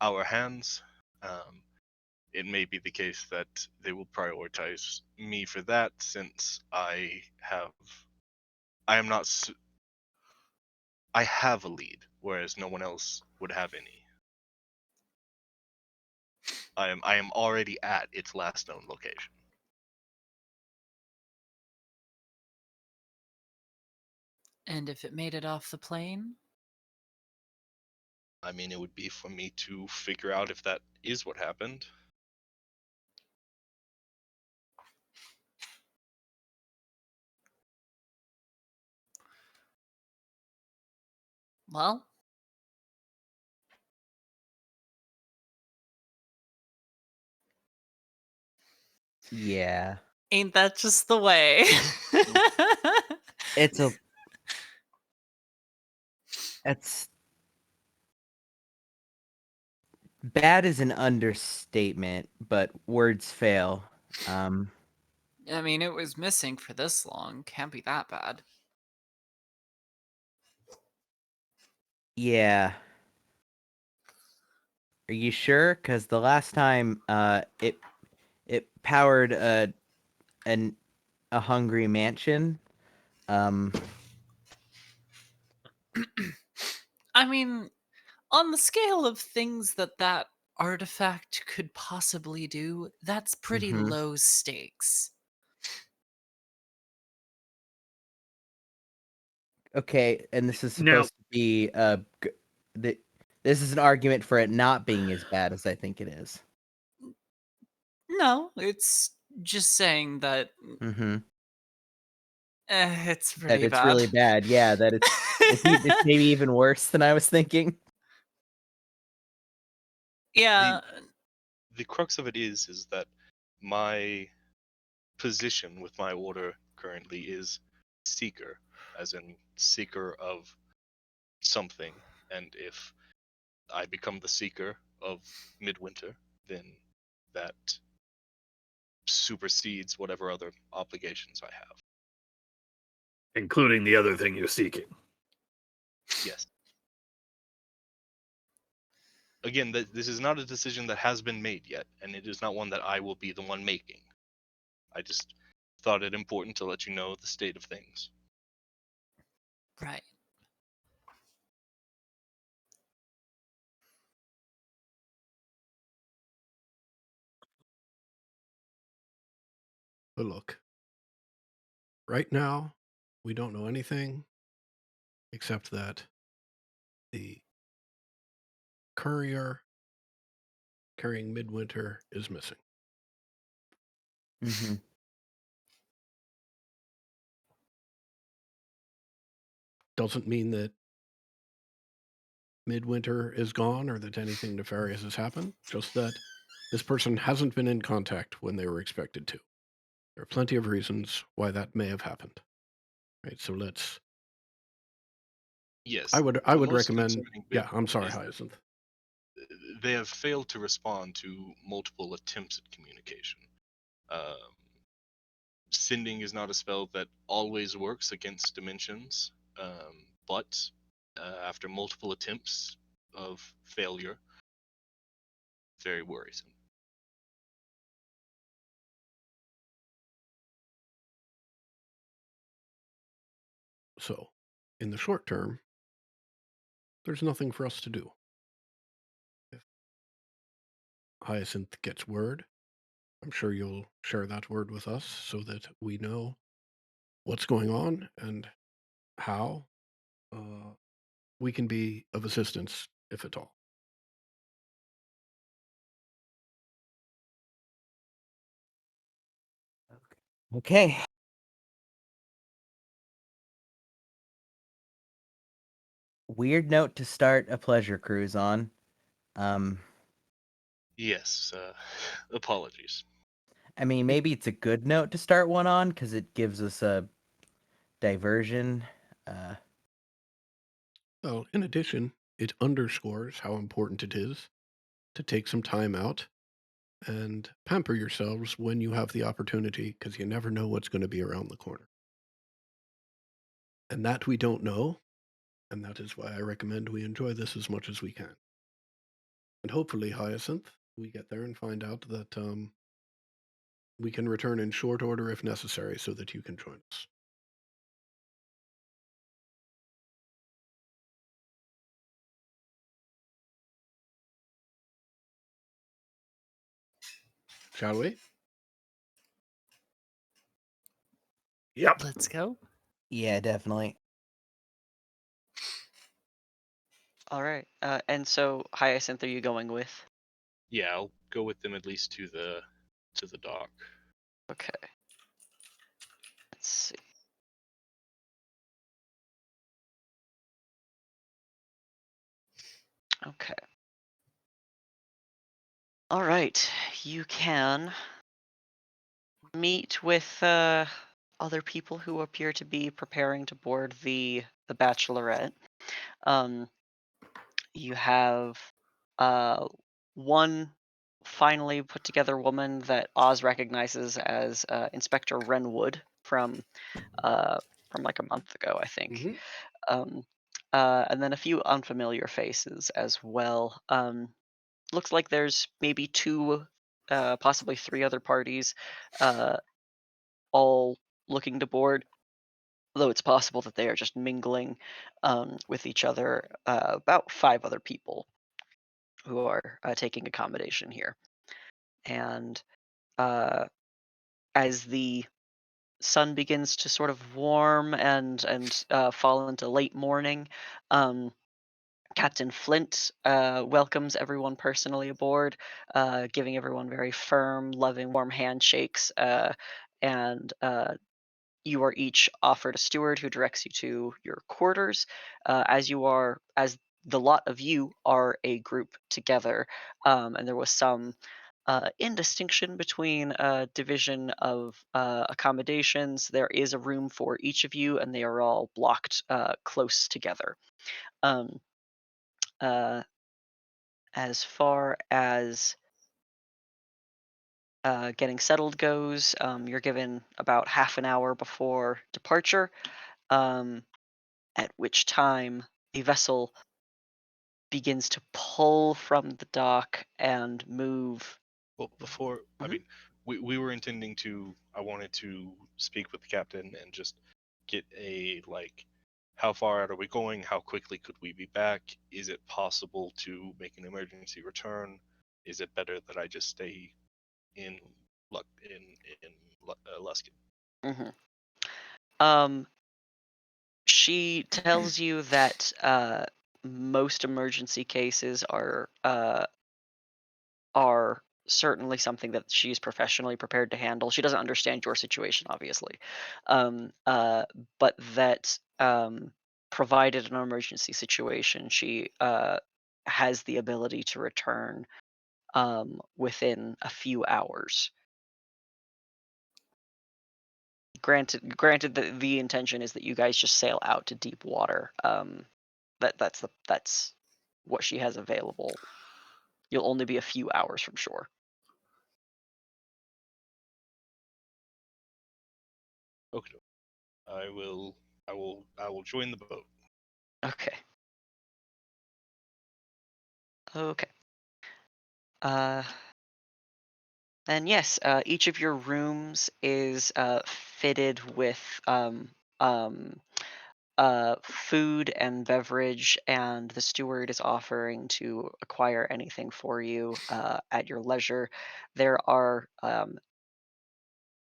our hands. Um, it may be the case that they will prioritize me for that, since I am not. I have a lead, whereas no one else would have any. I am already at its last known location. And if it made it off the plane? I mean, it would be for me to figure out if that is what happened. Well, Yeah. ain't that just the way? It's a it's bad is an understatement, but words fail. I mean, it was missing for this long. Can't be that bad. Yeah. Are you sure? Because the last time it powered a hungry mansion. I mean, on the scale of things that artifact could possibly do, that's pretty Mhm. low stakes. Okay, and this is Now, supposed to be this is an argument for it not being as bad as I think it is. No, it's just saying that Mm-hmm. it's That pretty it's bad. really bad. Yeah, that it's maybe even worse than I was thinking. Yeah, The crux of it is that my position with my order currently is seeker. as in seeker of something. And if I become the seeker of Midwinter, then that supersedes whatever other obligations I have. Including the other thing you're seeking. Yes. Again, this is not a decision that has been made yet, and it is not one that I will be the one making. I just thought it important to let you know the state of things. Right. But look, right now, we don't know anything except that the courier carrying Midwinter is missing. Mm-hmm. Doesn't mean that Midwinter is gone or that anything nefarious has happened, just that this person hasn't been in contact when they were expected to. There are plenty of reasons why that may have happened. Right, so let's. Yes. I would the most recommend. concerning bit Yeah, I'm sorry, is that Hyacinth. they have failed to respond to multiple attempts at communication. Sending is not a spell that always works against dimensions, but after multiple attempts of failure, very worrisome. So, in the short term, there's nothing for us to do. If Hyacinth gets word, I'm sure you'll share that word with us so that we know what's going on and how we can be of assistance, if at all. Okay. Weird note to start a pleasure cruise on. Yes, apologies. I mean, maybe it's a good note to start one on because it gives us a diversion. Well, in addition, it underscores how important it is to take some time out and pamper yourselves when you have the opportunity, because you never know what's going to be around the corner. And that we don't know, and that is why I recommend we enjoy this as much as we can. And hopefully, Hyacinth, we get there and find out that we can return in short order if necessary so that you can join us. Shall we? Yep. Let's go. Yeah, definitely. All right. And so Hyacinth, are you going with? Yeah, I'll go with them at least to the dock. Okay. Let's see. Okay. All right. You can meet with other people who appear to be preparing to board the Bachelorette. Um, you have one finally put together woman that Oz recognizes as Inspector Renwood from like a month ago, I think. Mhm. Um, and then a few unfamiliar faces as well. Looks like there's maybe two, possibly three other parties, uh, all looking to board. Though it's possible that they are just mingling with each other. About five other people who are taking accommodation here. And uh, as the sun begins to sort of warm and fall into late morning, um, Captain Flint welcomes everyone personally aboard, giving everyone very firm, loving, warm handshakes. And you are each offered a steward who directs you to your quarters. As the lot of you are a group together, and there was some in distinction between a division of accommodations, there is a room for each of you, and they are all blocked close together. Um, uh, as far as getting settled goes, you're given about half an hour before departure, um, at which time the vessel begins to pull from the dock and move. Well, before, I Mhm. mean, we were intending to. I wanted to speak with the captain and just get a like, how far out are we going? How quickly could we be back? Is it possible to make an emergency return? Is it better that I just stay in Luskin? Mhm. Um, she tells you that most emergency cases are certainly something that she's professionally prepared to handle. She doesn't understand your situation, obviously, but that provided an emergency situation, she has the ability to return within a few hours. Granted that the intention is that you guys just sail out to deep water. That's what she has available. You'll only be a few hours from shore. Okay. I will join the boat. Okay. Okay. Uh, then yes, each of your rooms is fitted with um, food and beverage, and the steward is offering to acquire anything for you at your leisure. There are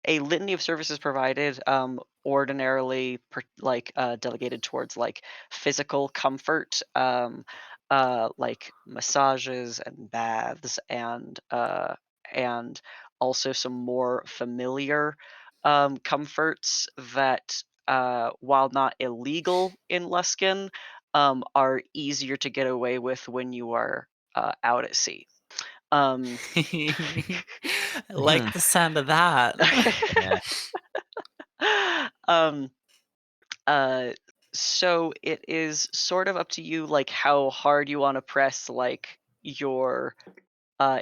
a litany of services provided, ordinarily delegated towards like physical comfort, like massages and baths, and also some more familiar comforts that, while not illegal in Luskin, are easier to get away with when you are out at sea. Um, I like the sound of that. Yeah. um, uh, so it is sort of up to you, like how hard you want to press, like your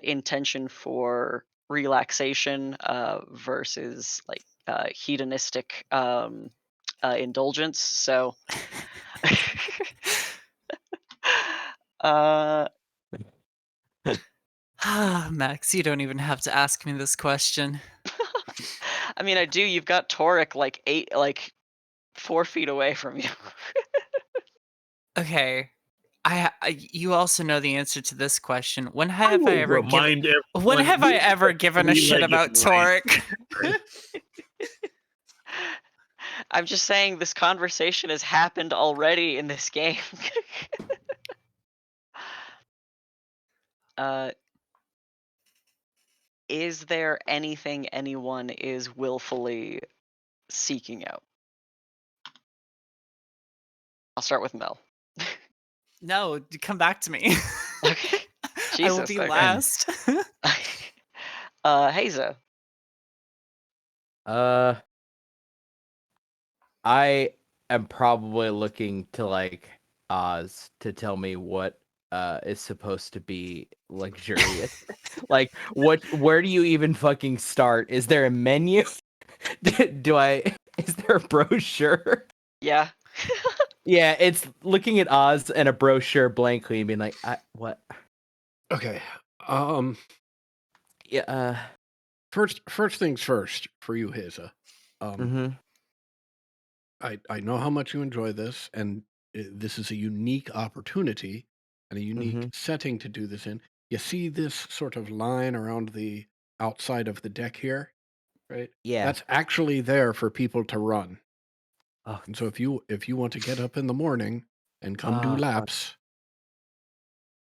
intention for relaxation versus like hedonistic indulgence. So, uh, Max, you don't even have to ask me this question. I mean, I do. You've got Toric like 4 feet away from you. Okay. You also know the answer to this question. When I have I will ever given remind when everyone. have I this is ever a given a shit three-legged about race. Torek? I'm just saying this conversation has happened already in this game. uh, is there anything anyone is willfully seeking out? I'll start with Mel. No, come back to me. Okay. I will Jesus. be Okay. last. Haza. Uh, I am probably looking to like Oz to tell me what is supposed to be luxurious. Like where do you even fucking start? Is there a menu? Do I is there a brochure? Yeah. Yeah, it's looking at Oz and a brochure blankly and being like, what? Okay. Yeah, First things first for you, Haza. mhm. I know how much you enjoy this, and this is a unique opportunity and a unique Mhm. setting to do this in. You see this sort of line around the outside of the deck here, right? Yeah. That's actually there for people to run. Oh, And so if you want to get up in the morning and come do fuck. laps,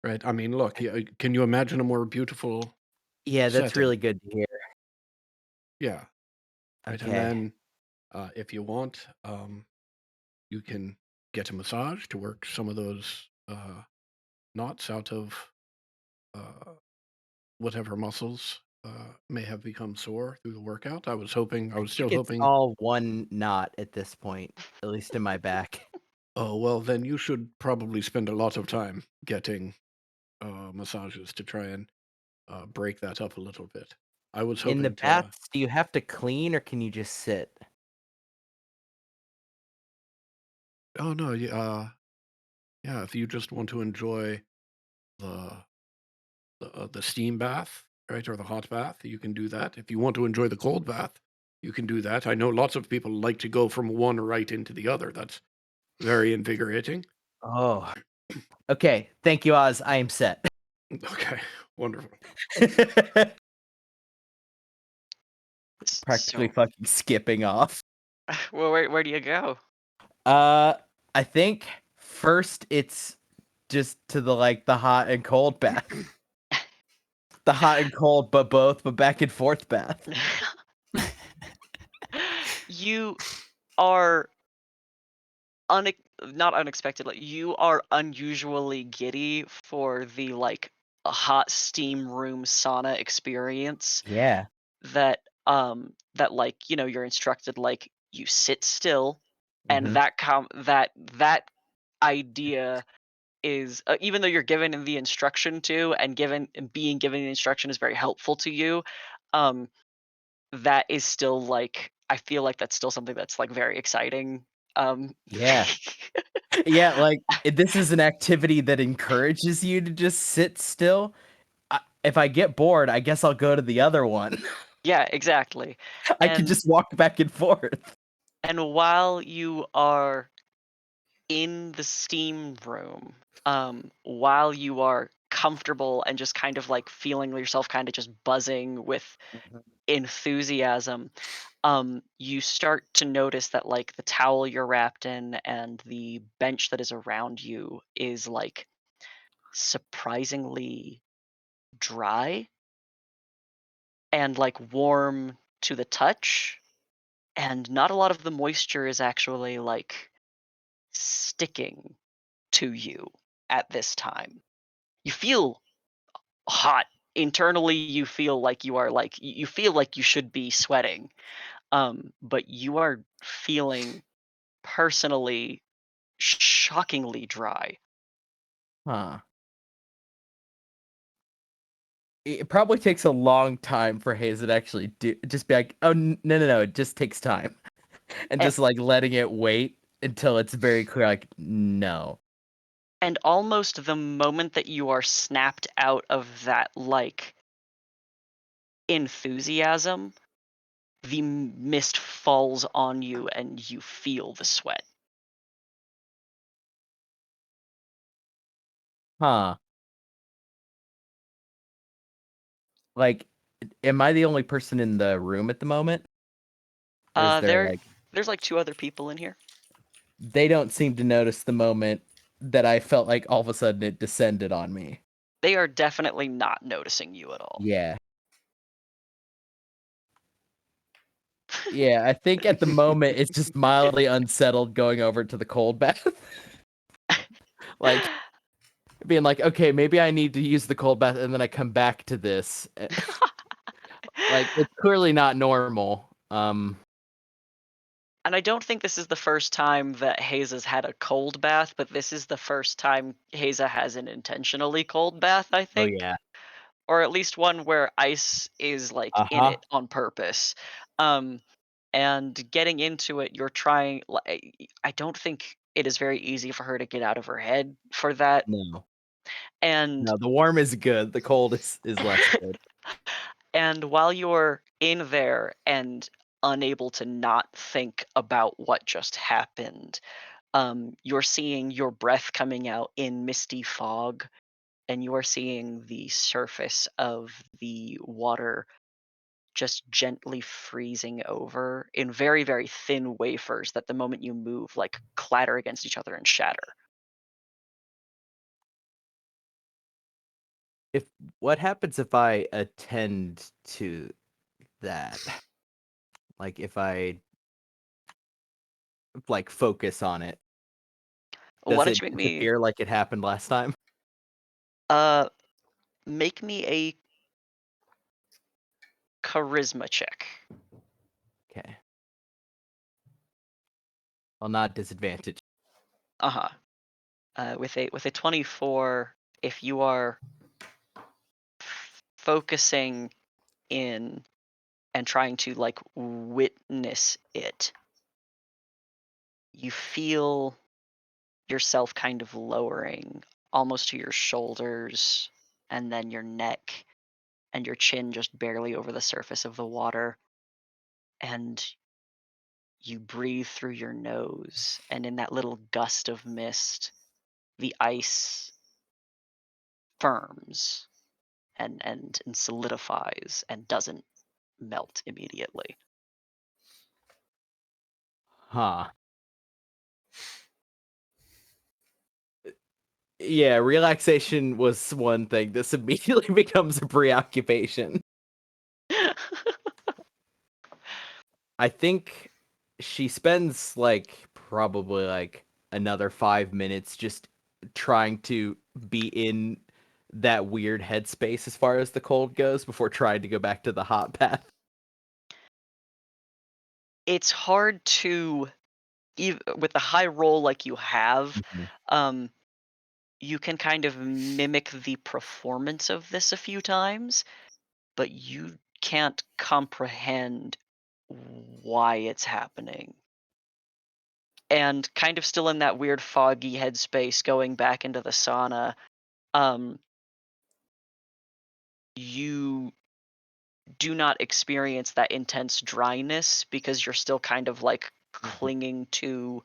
right? I mean, look, can you imagine a more beautiful Yeah, that's setting? really good to hear. Yeah, right. And Okay. then if you want, you can get a massage to work some of those knots out of whatever muscles may have become sore through the workout. I was still think it's hoping. all one knot at this point, at least in my back. Oh, well, then you should probably spend a lot of time getting massages to try and break that up a little bit. I was In the hoping to. baths, do you have to clean or can you just sit? Oh no, yeah. If you just want to enjoy the the steam bath, right, or the hot bath, you can do that. If you want to enjoy the cold bath, you can do that. I know lots of people like to go from one right into the other. That's very invigorating. Oh. Okay, thank you, Oz. I am set. Okay, wonderful. Practically So, fucking skipping off. well, where do you go? I think first it's just to the hot and cold bath. The hot and cold, but back and forth bath. You are not unexpectedly. You are unusually giddy for the a hot steam room sauna experience. Yeah. That you're instructed you sit still, and Mhm. that idea is even though you're given the instruction to and being given the instruction is very helpful to you, um that is still I feel like that's still something that's very exciting. Yeah. Yeah, this is an activity that encourages you to just sit still. If I get bored, I guess I'll go to the other one. Yeah, exactly. I could And just walk back and forth. while you are in the steam room, while you are comfortable and just kind of feeling yourself kind of just buzzing with Mhm. enthusiasm, you start to notice that the towel you're wrapped in and the bench that is around you is surprisingly dry and warm to the touch, and not a lot of the moisture is actually sticking to you at this time. You feel hot internally. You feel like you are you feel like you should be sweating, but you are feeling personally shockingly dry. Huh. It probably takes a long time for Hazen to actually just be like, "Oh, no, it just takes time." And and, just letting it wait until it's very clear no. and almost the moment that you are snapped out of that enthusiasm, the mist falls on you and you feel the sweat. Huh. Like, am I the only person in the room at the moment? Or is there There's two other people in here. they don't seem to notice the moment that I felt like all of a sudden it descended on me. They are definitely not noticing you at all. Yeah. Yeah, I think at the moment it's just mildly unsettled going over to the cold bath. Like being like, okay, maybe I need to use the cold bath and then I come back to this. It's clearly not normal. And I don't think this is the first time that Haza's had a cold bath, but this is the first time Haza has an intentionally cold bath, I Oh think. yeah. Or at least one where ice is in Uh-huh. it on purpose. Um, and getting into it, you're trying. I don't think it is very easy for her to get out of her head for that. No. And No, the warm is good. The cold is less good. and while you're in there and unable to not think about what just happened, you're seeing your breath coming out in misty fog, and you are seeing the surface of the water just gently freezing over in very, very thin wafers that the moment you move, clatter against each other and shatter. If what happens if I attend to that? If I focus on it, Why does don't it you disappear like it happened last time? uh make me a charisma check. Okay. Well, not disadvantage. Uh-huh. With a 24, if you are focusing in and trying to like witness it, you feel yourself kind of lowering almost to your shoulders and then your neck and your chin just barely over the surface of the water, and you breathe through your nose, and in that little gust of mist the ice firms and solidifies and doesn't melt immediately. Huh. Yeah, relaxation was one thing. This immediately becomes a preoccupation. I think she spends like probably like another 5 minutes just trying to be in that weird headspace as far as the cold goes before trying to go back to the hot bath. It's hard to, with the high roll like you have, you can kind of mimic the performance of this a few times, but you can't comprehend why it's happening. And kind of still in that weird foggy headspace going back into the sauna, you do not experience that intense dryness because you're still kind of like clinging to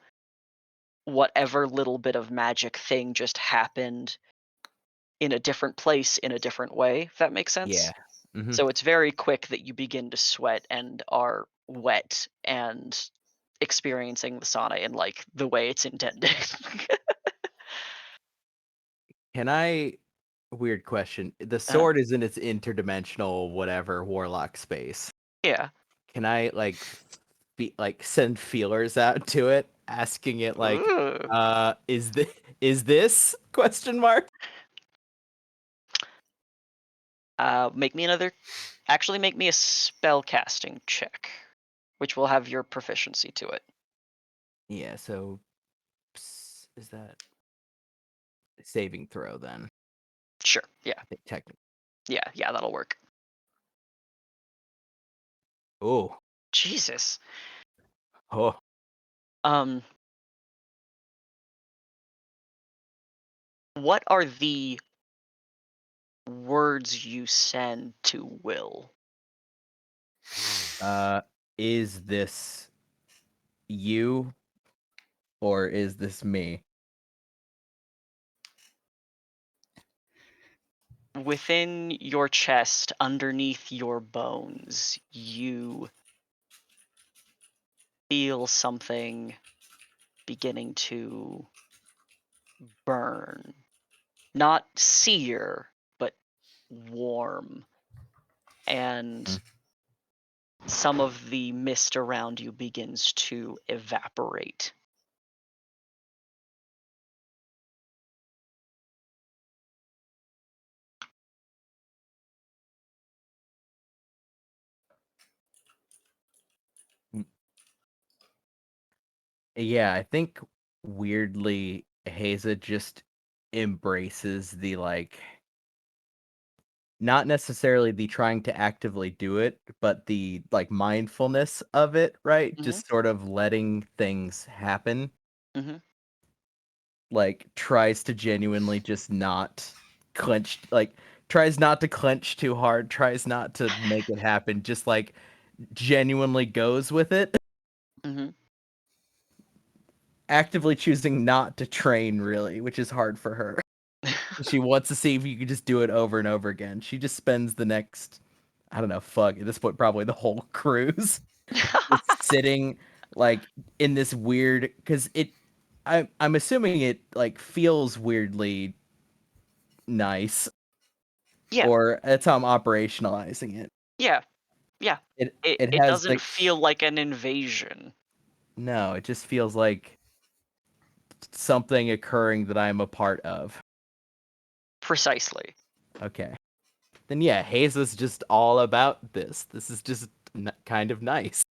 whatever little bit of magic thing just happened in a different place in a different way, if that makes sense. Yeah. Mhm. So it's very quick that you begin to sweat and are wet and experiencing the sauna in like the way it's intended. Can I weird question. The sword is in its interdimensional whatever warlock space. Yeah. Can I like send feelers out to it asking it like Ooh. is this question mark? Make me another. Actually, make me a spell casting check, which will have your proficiency to it. Yeah, so is that saving throw then? Sure. Yeah. I think technically. Yeah, that'll work. Oh. Jesus. Oh. What are the words you send to Will? Is this you or is this me? Within your chest, underneath your bones, you feel something beginning to burn. Not sear, but warm. And some of the mist around you begins to evaporate. Yeah, I think weirdly Haza just embraces the like not necessarily the trying to actively do it, but the like mindfulness of it, right? Mhm. Just sort of letting things happen. Mhm. Like tries to genuinely just not clench, like tries not to clench too hard, tries not to make it happen, just like genuinely goes with it. Mhm. Actively choosing not to train really, which is hard for her. She wants to see if you could just do it over and over again. She just spends the next, I don't know, fuck, at this point, probably the whole cruise just sitting like in this weird, because I'm assuming it like feels weirdly nice, Yeah. or that's how I'm operationalizing it. Yeah. Yeah. It It it it has doesn't like feel like an invasion. no, it just feels like something occurring that I'm a part of. Precisely. Okay. then yeah, Hayes is just all about this. This is just kind of nice.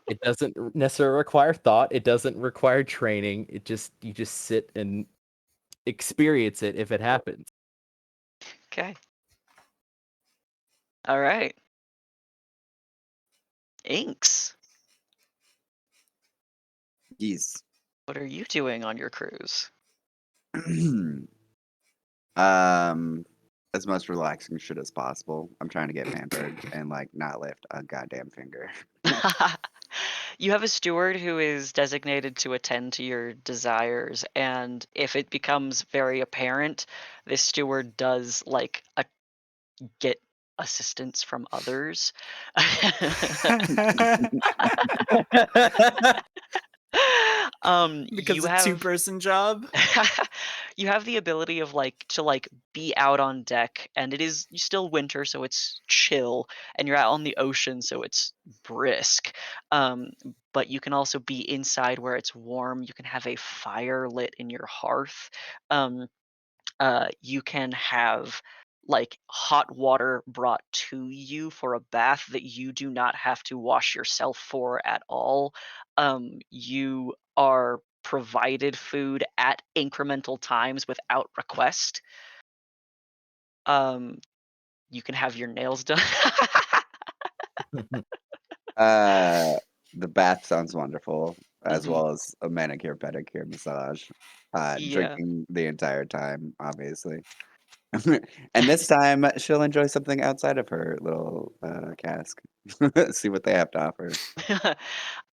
It doesn't necessarily require thought. It doesn't require training. You just sit and experience it if it happens. Okay. All right. Inks, Yes. what are you doing on your cruise? As much relaxing shit as possible. I'm trying to get pampered and like not lift a goddamn finger. You have a steward who is designated to attend to your desires, and if it becomes very apparent, this steward does like get assistance from others. Because You a have two-person job. you have the ability of to be out on deck, and it is still winter, so it's chill, and you're out on the ocean, so it's brisk. Um, but you can also be inside where it's warm. You can have a fire lit in your hearth. Um, you can have like hot water brought to you for a bath that you do not have to wash yourself for at all. You are provided food at incremental times without request. Um, you can have your nails done. The bath sounds wonderful, as Mhm. well as a manicure, pedicure, massage. Yeah. Drinking the entire time, obviously. And this time she'll enjoy something outside of her little cask. See what they have to offer.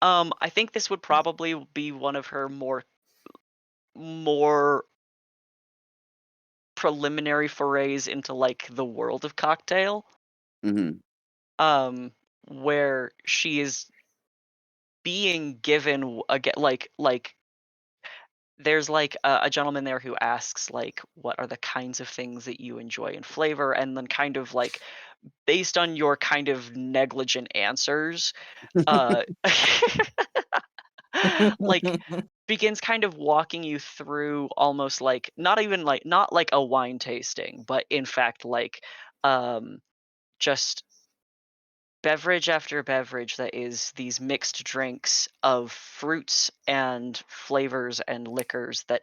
I think this would probably be one of her more preliminary forays into like the world of cocktail. Hmm. um where she is being given again like there's like a gentleman there who asks like what are the kinds of things that you enjoy in flavor, and then kind of like based on your kind of negligent answers, uh like begins kind of walking you through almost like not like a wine tasting, but in fact like um just beverage after beverage that is these mixed drinks of fruits and flavors and liquors that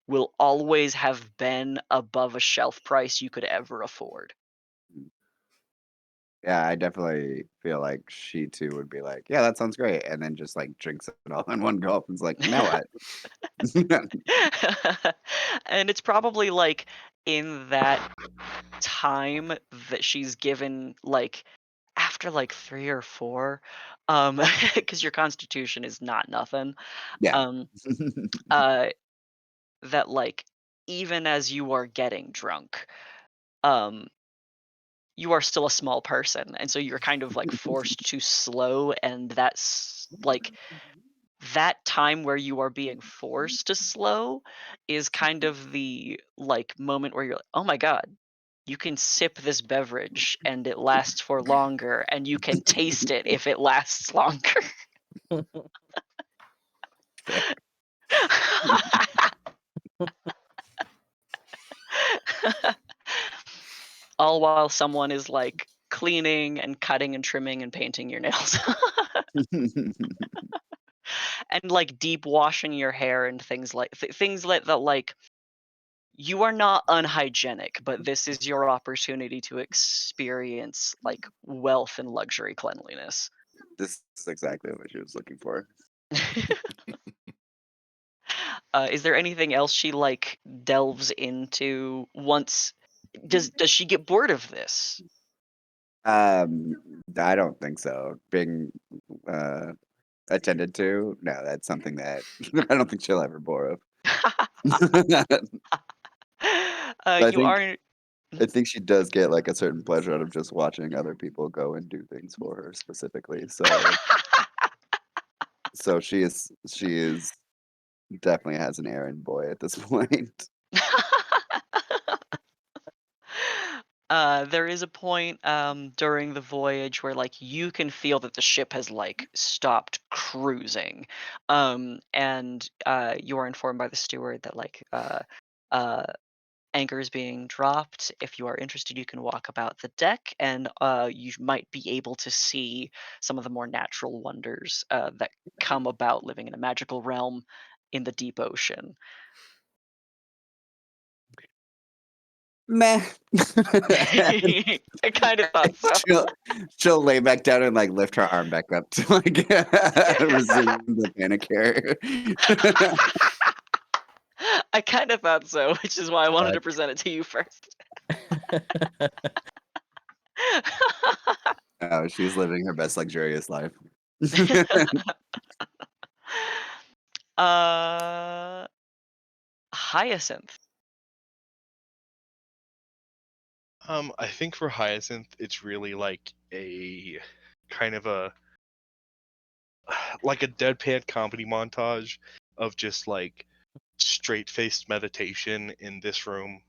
will always have been above a shelf price you could ever afford. Yeah, I definitely feel like she too would be like, yeah, that sounds great, and then just like drinks it all in one gulp and is like, now what? And it's probably like in that time that she's given like after like 3 or 4, because your constitution is not nothing. Yeah. um uh that like even as you are getting drunk, um you are still a small person, and so you're kind of like forced to slow, and that's like that time where you are being forced to slow is kind of the like moment where you're like, oh my god, you can sip this beverage and it lasts for longer, and you can taste it if it lasts longer. Fair. All while someone is like cleaning and cutting and trimming and painting your nails. And like deep washing your hair and things like things that like you are not unhygienic, but this is your opportunity to experience like wealth and luxury cleanliness. This is exactly what she was looking for. Is there anything else she like delves into once? Does she get bored of this? Um, I don't think so. Being uh attended to, no, that's something that I don't think she'll ever bore of. But You are. I think she does get like a certain pleasure out of just watching other people go and do things for her specifically. So she is definitely has an errand boy at this point. There is a point during the voyage where like you can feel that the ship has like stopped cruising, and you are informed by the steward that uh, anchor is being dropped. If you are interested, you can walk about the deck, and you might be able to see some of the more natural wonders that come about living in a magical realm in the deep ocean. Meh. I kind of thought so. she'll lay back down and like lift her arm back up to like resume the panic hair. I kind of thought so, which is why I wanted to Fuck. present it to you first. Oh, she's living her best luxurious life. Hyacinth. I think for Hyacinth, it's really like a kind of a like a deadpan comedy montage of just like straight-faced meditation in this room,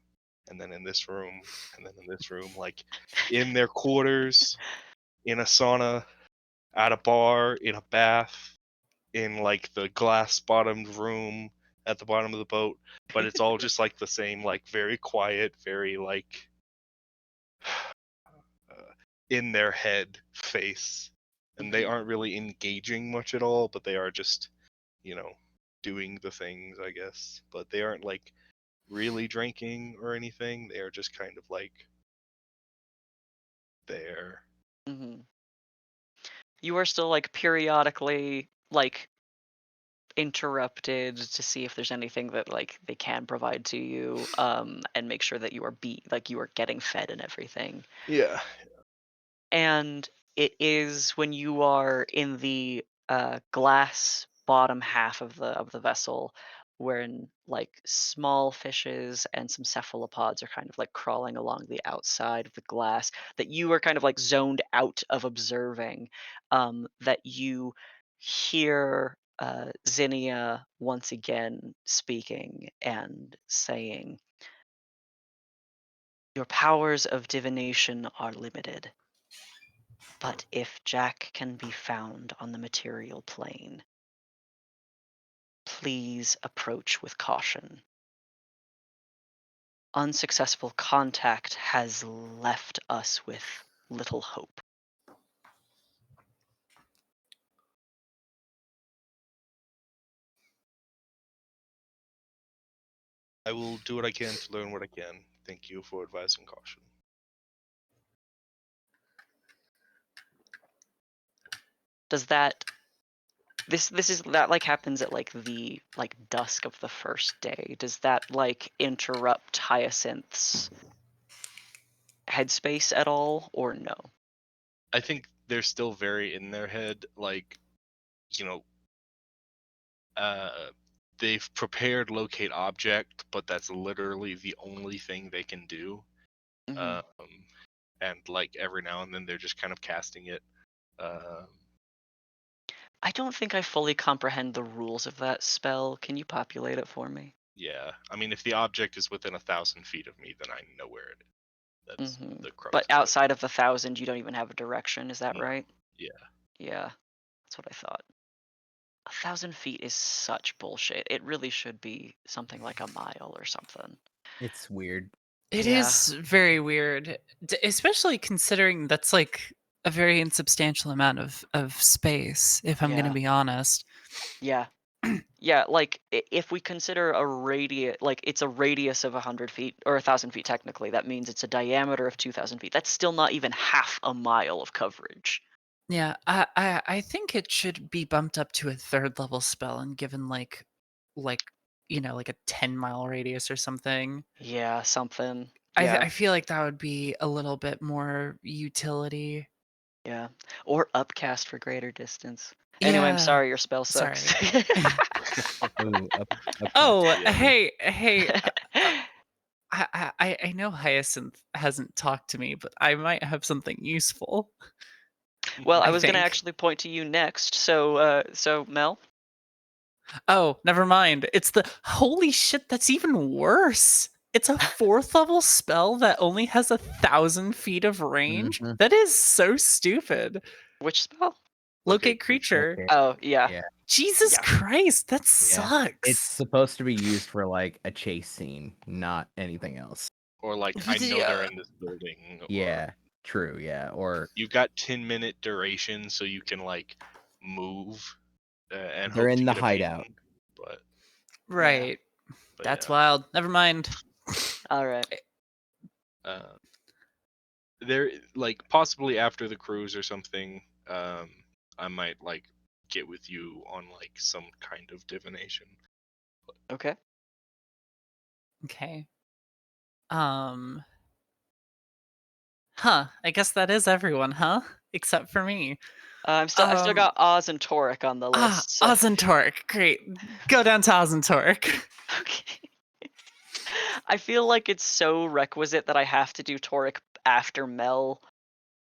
and then in this room, and then in this room, like in their quarters, in a sauna, at a bar, in a bath, in like the glass-bottomed room at the bottom of the boat. But it's all just like the same, like very quiet, very like in their head face, and they aren't really engaging much at all, but they are just, doing the things, I guess. But they aren't like really drinking or anything. They are just kind of like there. Hmm. You are still like periodically like interrupted to see if there's anything that like they can provide to you, and make sure that you are you are getting fed and everything. Yeah. And it is when you are in the glass bottom half of the vessel, wherein like small fishes and some cephalopods are kind of like crawling along the outside of the glass, that you are kind of like zoned out of observing, that you hear Zinnia once again speaking and saying, "Your powers of divination are limited. But if Jack can be found on the material plane, please approach with caution. Unsuccessful contact has left us with little hope." I will do what I can to learn what I can. Thank you for advising caution. Does that this is that like happens at like the like dusk of the first day? Does that like interrupt Hyacinth's headspace at all, or no? I think they're still very in their head, like, you know, they've prepared locate object, but that's literally the only thing they can do. Mhm. And like every now and then they're just kind of casting it. I don't think I fully comprehend the rules of that spell. Can you populate it for me? Yeah, I mean, if the object is within 1,000 feet of me, then I know where it is. That's the crux But of it. outside of the 1,000, you don't even have a direction. Is that No. right? Yeah. Yeah, that's what I thought. 1,000 feet is such bullshit. It really should be something like a mile or something. It's weird. It Yeah. is very weird, especially considering that's like a very insubstantial amount of space, if I'm going to Yeah. be honest. Yeah. Yeah, like if we consider a radius, like it's a radius of 100 feet or 1,000 feet technically, that means it's a diameter of 2,000 feet. That's still not even half a mile of coverage. Yeah, I think it should be bumped up to a third level spell and given like like a 10-mile radius or something. Yeah, something. I Yeah, I feel like that would be a little bit more utility. yeah. Or upcast for greater distance. Anyway, I'm Yeah, sorry your spell sucks. sorry. Ooh, up, Oh, Yeah. hey, I know Hyacinth hasn't talked to me, but I might have something useful. Well, I I was gonna think. actually point to you next. So Mel. Oh, never mind. It's the holy shit. That's even worse. It's a 4th level spell that only has 1,000 feet of range. Mhm. That is so stupid. Which spell? Locate creature. Okay. Oh, yeah. Yeah. Jesus Yeah. Christ, that Yeah. sucks. It's supposed to be used for like a chase scene, not anything else. Or like, I know they're in this building. Or Yeah. True. Yeah. Or you've got 10-minute duration, so you can like move and they're hope in to the get a hideout. beating. But right. That's yeah. wild. Never mind. All right. There, like, possibly after the cruise or something, I might like get with you on like some kind of divination. Okay. Okay. Huh. I guess that is everyone, huh? Except for me. I've still got Oz and Torek on the list. So. Oz and Torek. Great. Go down to Oz and Torek. Okay. I feel like it's so requisite that I have to do Torek after Mel.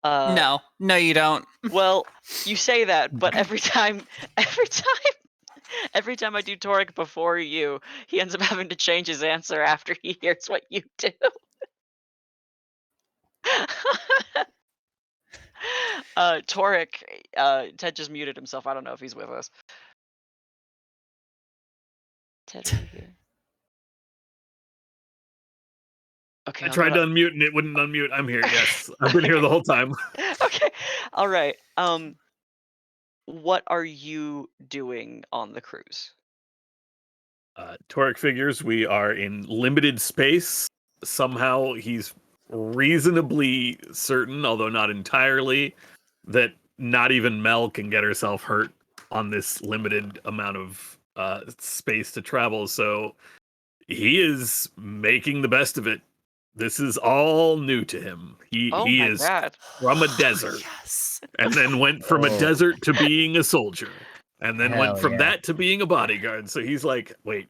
No, you don't. Well, you say that, but every time I do Torek before you, he ends up having to change his answer after he hears what you do. Torek, Ted just muted himself. I don't know if he's with us. Ted, are you here? Okay. I tried to unmute and it wouldn't unmute. I'm here. Yes, I've been here the whole time. Okay. All right. What are you doing on the cruise? Torek figures we are in limited space. Somehow he's reasonably certain, although not entirely, that not even Mel can get herself hurt on this limited amount of space to travel. So he is making the best of it. This is all new to him. He my is God. from a desert Yes. and then went from a desert to being a soldier and then Hell went from yeah. that to being a bodyguard. So he's like, wait,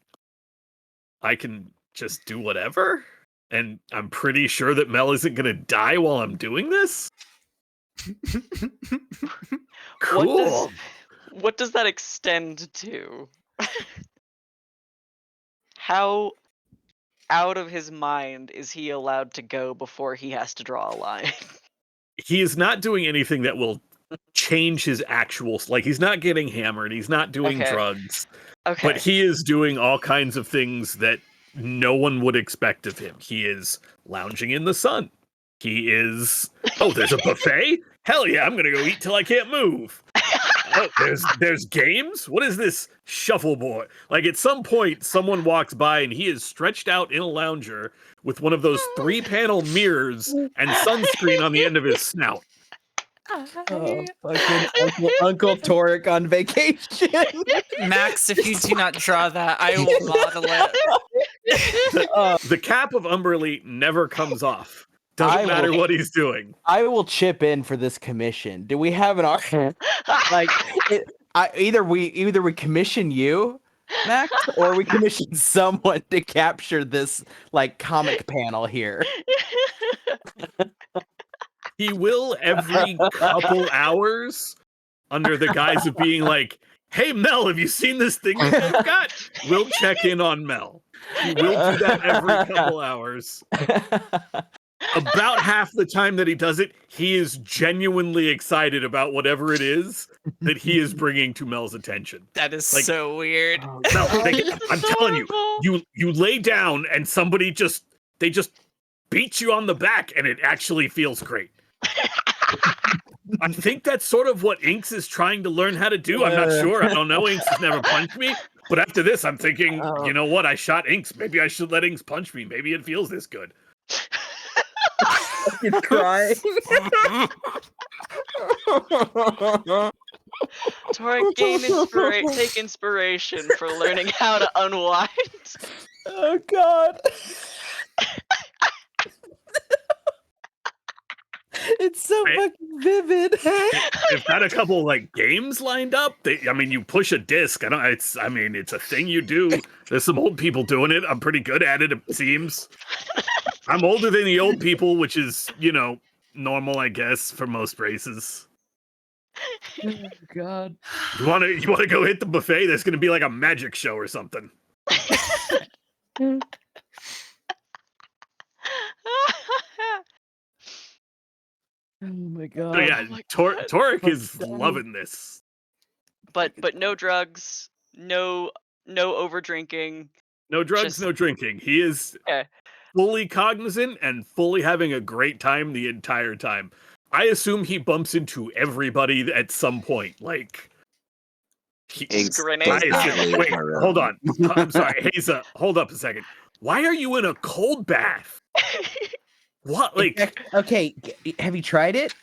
I can just do whatever? And I'm pretty sure that Mel isn't going to die while I'm doing this? Cool. What does that extend to? How out of his mind is he allowed to go before he has to draw a line? He is not doing anything that will change his actual, like, he's not getting hammered, he's not doing Okay. drugs, Okay. but he is doing all kinds of things that no one would expect of him. He is lounging in the sun. He is, oh, there's a buffet? Hell yeah, I'm gonna go eat till I can't move. Oh, there's games? What is this shuffleboard? Like, at some point, someone walks by and he is stretched out in a lounger with one of those 3-panel mirrors and sunscreen on the end of his snout. Oh, fucking Uncle Torek on vacation. Max, if you do not draw that, I will model it. The cap of Umberly never comes off. Doesn't matter what he's doing. I will chip in for this commission. Do we have an art? Like, either we commission you, Max, or we commission someone to capture this like comic panel here. He will every couple hours, under the guise of being like, hey, Mel, have you seen this thing that I've got? We'll check in on Mel. He will do that every couple hours. About half the time that he does it, he is genuinely excited about whatever it is that he is bringing to Mel's attention. That is Like, so weird. Mel, I'm telling you, you lay down and somebody just beats you on the back and it actually feels great. I think that's sort of what Inks is trying to learn how to do. I'm not sure. I don't know. Inks has never punched me. But after this, I'm thinking, you know what? I shot Inks. Maybe I should let Inks punch me. Maybe it feels this good. You cry. Torek, take inspiration for learning how to unwind. Oh God. It's so fucking vivid. They've got a couple like games lined up. You push a disc. It's a thing you do. There's some old people doing it. I'm pretty good at it. It seems. I'm older than the old people, which is, normal, I guess, for most races. Oh God. You wanna go hit the buffet? There's gonna be like a magic show or something. Oh my So god. yeah, Oh my Torek God. is loving this. But no drugs, no over drinking. No drugs, Just- no drinking. He is Okay. fully cognizant and fully having a great time the entire time. I assume he bumps into everybody at some point. Like, Just grinning. I Does not assume. leave Wait, my room. hold on. I'm sorry, Haza. Hold up a second. Why are you in a cold bath? What? Like, Okay, have you tried it?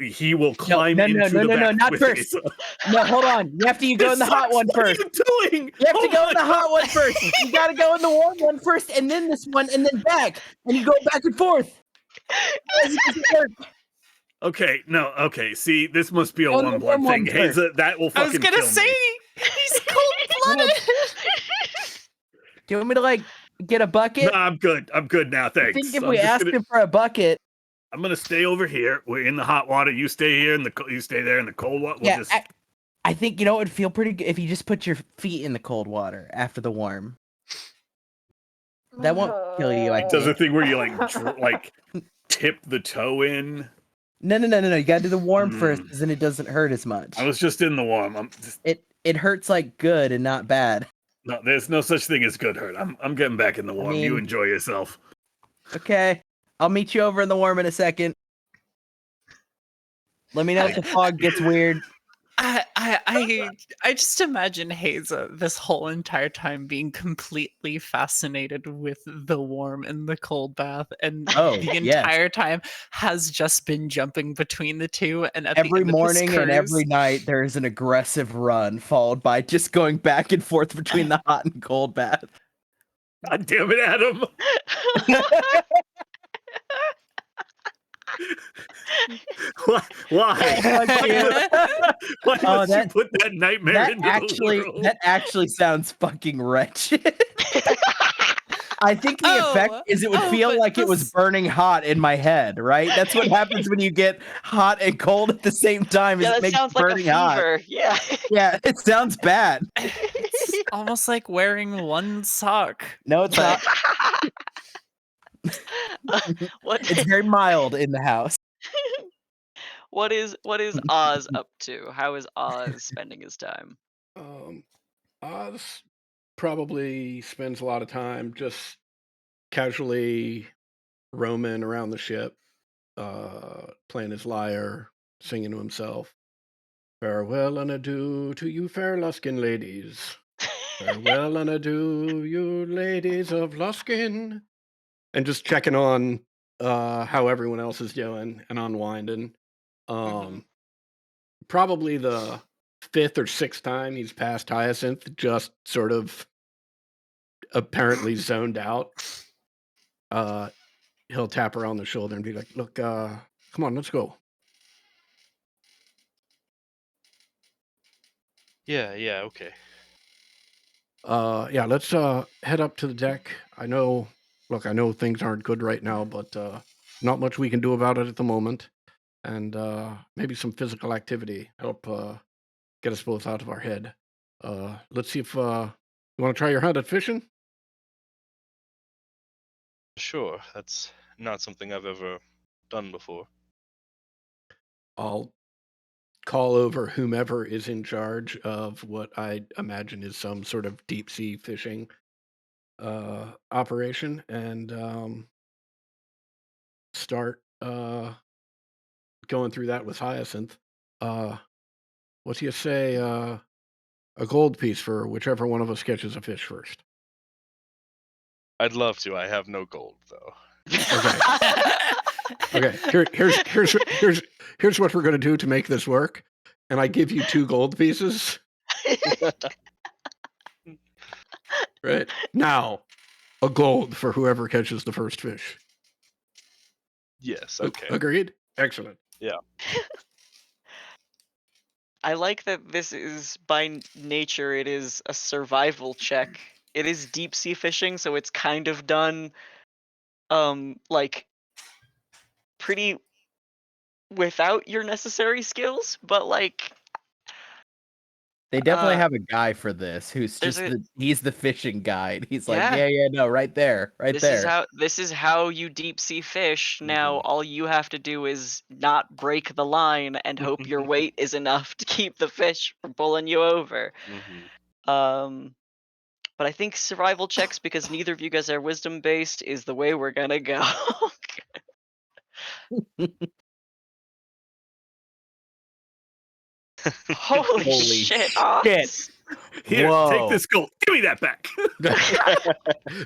he will climb no, into the bath not with first. Haza. No, hold on. You have to go in the hot one first. What are you doing? You have to Oh go my in the hot one first. You got to go in the warm one first, and then this one, and then back, and you go back and forth. Otherwise it doesn't work. Okay, no, okay. See, this must be a Go in the one blood warm thing. one first. Haza, that will I was fucking gonna kill say me. he's cold-blooded. Do you want me to like get a bucket? No, I'm good. I'm good now. I Thanks. think if I'm we just asked gonna, him for a bucket, I'm gonna stay over here. We're in the hot water. You stay here, and you stay there in the cold water. We'll yeah, just. I think it would feel pretty good if you just put your feet in the cold water after the warm. That won't kill you. I Does a think. thing where you like tip the toe in. No. You got to do the warm first, Mm. because then it doesn't hurt as much. I was just in the warm. It hurts like good and not bad. No, there's no such thing as good hurt. I'm getting back in the warm. You mean- enjoy yourself. Okay, I'll meet you over in the warm in a second. Let me know if the fog gets weird. I just imagine Haza this whole entire time being completely fascinated with the warm and the cold bath, and Oh, the yes. entire time has just been jumping between the two. And at Every the end morning of this and every cruise- night, there is an aggressive run followed by just going back and forth between the hot and cold bath. God damn it, Adam! Why? Fuck you. Why Oh, must you put that nightmare into the world? That actually sounds fucking wretched. I think the effect is it would feel but like it was this- burning hot in my head, right? That's what happens when you get hot and cold at the same time. Is Yeah, it that makes sounds like a burning hot. fever. Yeah. Yeah, it sounds bad. It's almost like wearing one sock. No, it's But- not. What It's very mild in the house. what is Oz up to? How is Oz spending his time? Oz probably spends a lot of time just casually roaming around the ship, playing his lyre, singing to himself. Farewell and adieu to you fair Luskin ladies. Farewell and adieu, you ladies of Luskin. And just checking on how everyone else is doing and unwinding. Probably the 5th or 6th time he's passed Hyacinth, just sort of apparently zoned out. He'll tap her on the shoulder and be like, look, come on, let's go. Yeah, okay. Yeah, let's head up to the deck. I know things aren't good right now, but not much we can do about it at the moment. And maybe some physical activity help get us both out of our head. Let's see if you want to try your hand at fishing. Sure, that's not something I've ever done before. I'll call over whomever is in charge of what I imagine is some sort of deep sea fishing operation and start going through that with Hyacinth. What do you say? A gold piece for whichever one of us catches a fish first. I'd love to. I have no gold though. Okay. Here's what we're gonna do to make this work. And I give you 2 gold pieces. Right now, a gold for whoever catches the first fish. Yes, okay. Agreed. Excellent. I like that this is by nature it is a survival check. It is deep sea fishing, so it's kind of done like pretty without your necessary skills, but like They definitely Uh, have a guy for this who's there's just a he's the fishing guide. He's like, yeah. no, right there, right there. This is how you deep sea fish. Now Mhm. all you have to do is not break the line and hope your weight is enough to keep the fish from pulling you over. Um, but I think survival checks, because neither of you guys are wisdom based, is the way we're gonna go. Holy Holy shit, shit. Oz. Here, take Whoa. this gold. Give me that back.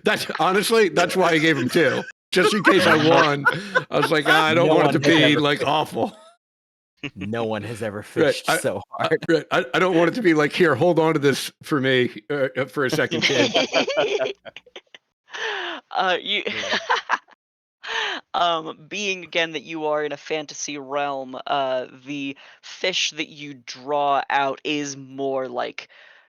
That's honestly, that's why I gave him 2. Just in case I won. I was like, I don't No want it one to has be ever like fished. awful. No one has ever Right. fished so hard. Right. I don't want it to be like, here, hold on to this for me for a second, kid. You being again that you are in a fantasy realm, the fish that you draw out is more like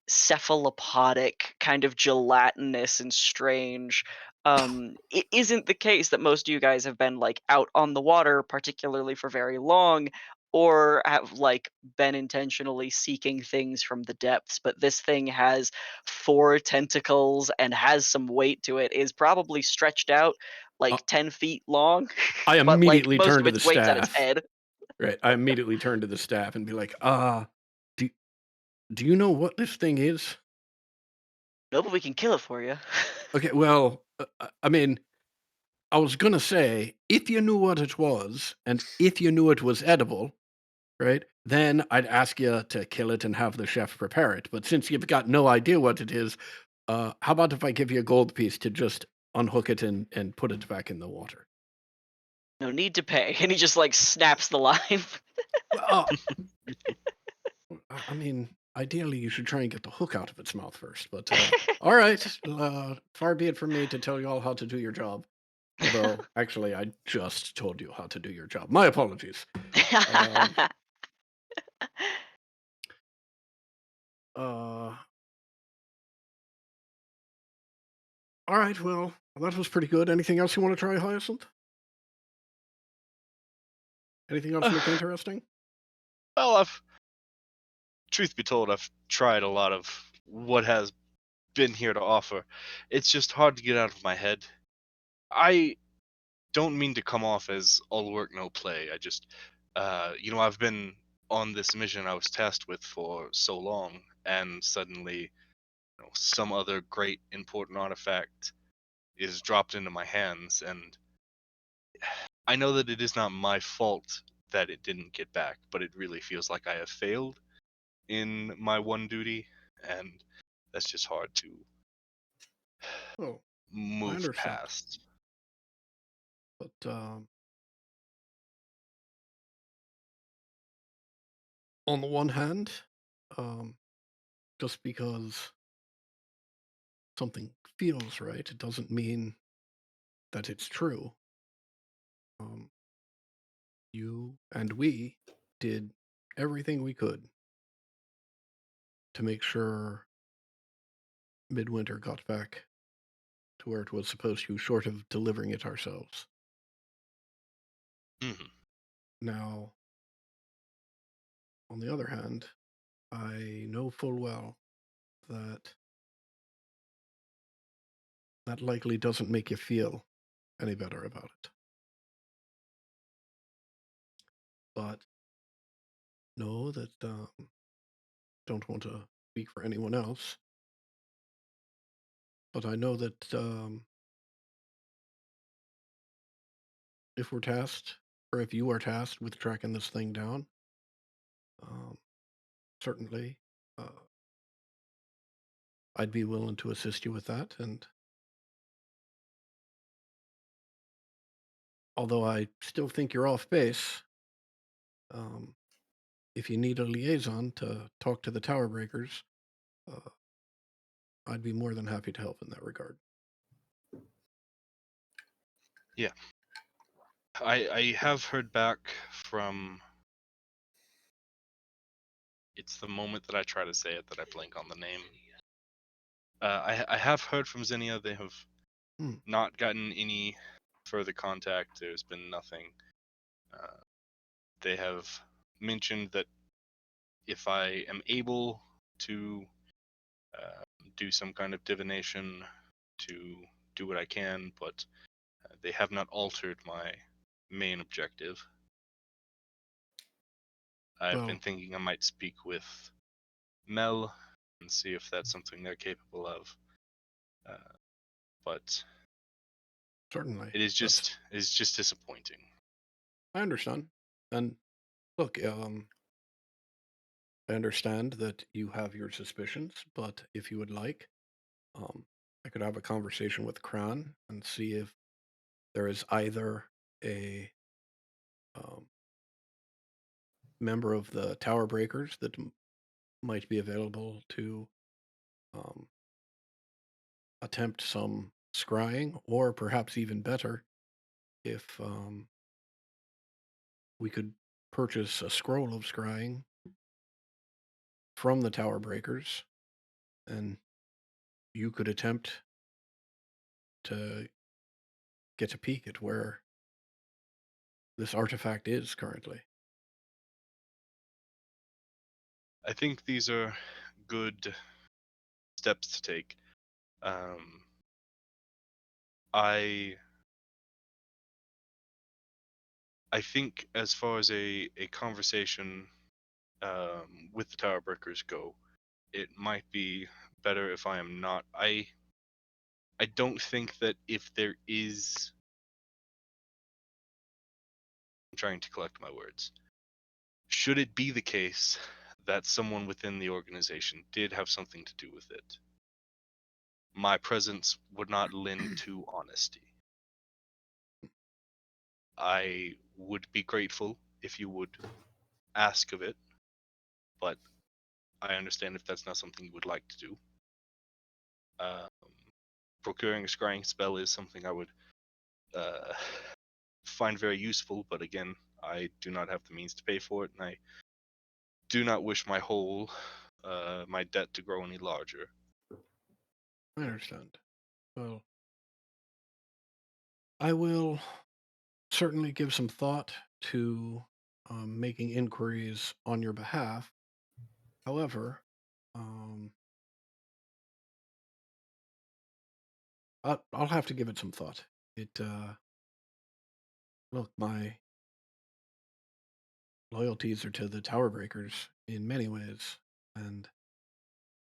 cephalopodic, kind of gelatinous and strange. It isn't the case that most of you guys have been like out on the water, particularly for very long, or have like been intentionally seeking things from the depths. But this thing has 4 tentacles and has some weight to it. Is probably stretched out Uh, like 10 feet long, I but like immediately most turned of to the its weight's at its staff. head. Right. I immediately turned to the staff and be like, do, do you know what this thing is? No, but we can kill it for you. Okay, well, I mean, I was gonna say, if you knew what it was, and if you knew it was edible, right, then I'd ask you to kill it and have the chef prepare it. But since you've got no idea what it is, how about if I give you a gold piece to just unhook it and put it back in the water? No need to pay. And he just like snaps the line. Well, I mean, ideally, you should try and get the hook out of its mouth first. But all right, far be it from me to tell you all how to do your job. Although, actually, I just told you how to do your job. My apologies. All right, well, that was pretty good. Anything else you want to try, Hyacinth? Anything else look interesting? Well, truth be told, I've tried a lot of what has been here to offer. It's just hard to get out of my head. I don't mean to come off as all work, no play. I just, I've been on this mission I was tasked with for so long, and suddenly, some other great important artifact is dropped into my hands, and I know that it is not my fault that it didn't get back, but it really feels like I have failed in my one duty, and that's just hard to Oh, I move understand. past. But on the one hand, just because something feels right, it doesn't mean that it's true. You and we did everything we could to make sure Midwinter got back to where it was supposed to, short of delivering it ourselves. Mhm. Now, on the other hand, I know full well that that likely doesn't make you feel any better about it. But know that don't want to speak for anyone else, but I know that if we're tasked, or if you are tasked with tracking this thing down, um, certainly I'd be willing to assist you with that. And although I still think you're off base, if you need a liaison to talk to the Tower Breakers, I'd be more than happy to help in that regard. Yeah. I have heard back from. It's the moment that I try to say it that I blank on the name. I have heard from Xenia. They have not gotten any further contact. There's been nothing. They have mentioned that if I am able to do some kind of divination to do what I can, but they have not altered my main objective. I've Well, been thinking I might speak with Mel and see if that's something they're capable of. But certainly. it's just disappointing. I understand. And look, I understand that you have your suspicions, but if you would like, I could have a conversation with Kran and see if there is either a um, member of the Tower Breakers that might be available to um, attempt some scrying, or perhaps even better, if we could purchase a scroll of scrying from the Tower Breakers, and you could attempt to get a peek at where this artifact is currently. I think these are good steps to take. I think as far as a conversation with the Tower Breakers go, it might be better if I am not. I don't think that if there is. I'm trying to collect my words. Should it be the case that someone within the organization did have something to do with it, my presence would not lend to honesty. I would be grateful if you would ask of it, but I understand if that's not something you would like to do. Um, Procuring a scrying spell is something I would uh, find very useful, but again, I do not have the means to pay for it, and I do not wish my debt to grow any larger. I understand. Well, I will certainly give some thought to making inquiries on your behalf. However, um, I'll have to give it some thought. Look, my loyalties are to the Tower Breakers in many ways, and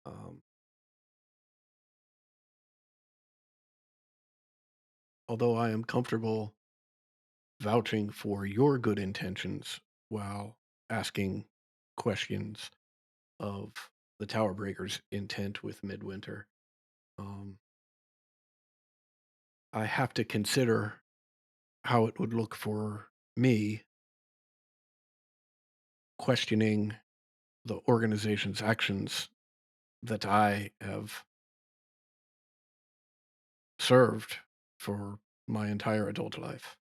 um, although I am comfortable vouching for your good intentions while asking questions of the Tower Breakers' intent with Midwinter, um, I have to consider how it would look for me questioning the organization's actions that I have served for my entire adult life.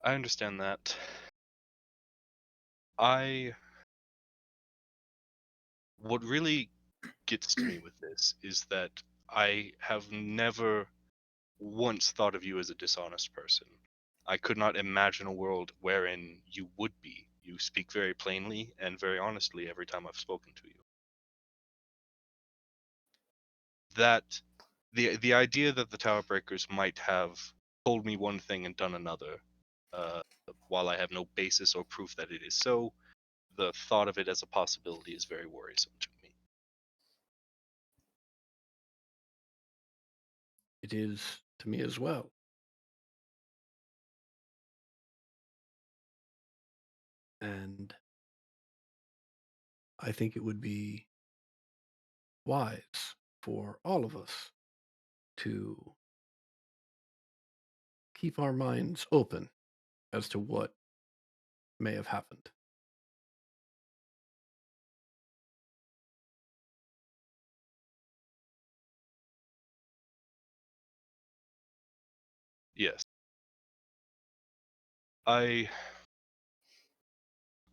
I understand that. I What really gets to me with this is that I have never once thought of you as a dishonest person. I could not imagine a world wherein you would be. You speak very plainly and very honestly every time I've spoken to you. That the idea that the Tower Breakers might have told me one thing and done another, uh, while I have no basis or proof that it is so, the thought of it as a possibility is very worrisome to me. It is to me as well. And I think it would be wise for all of us to keep our minds open as to what may have happened. Yes. I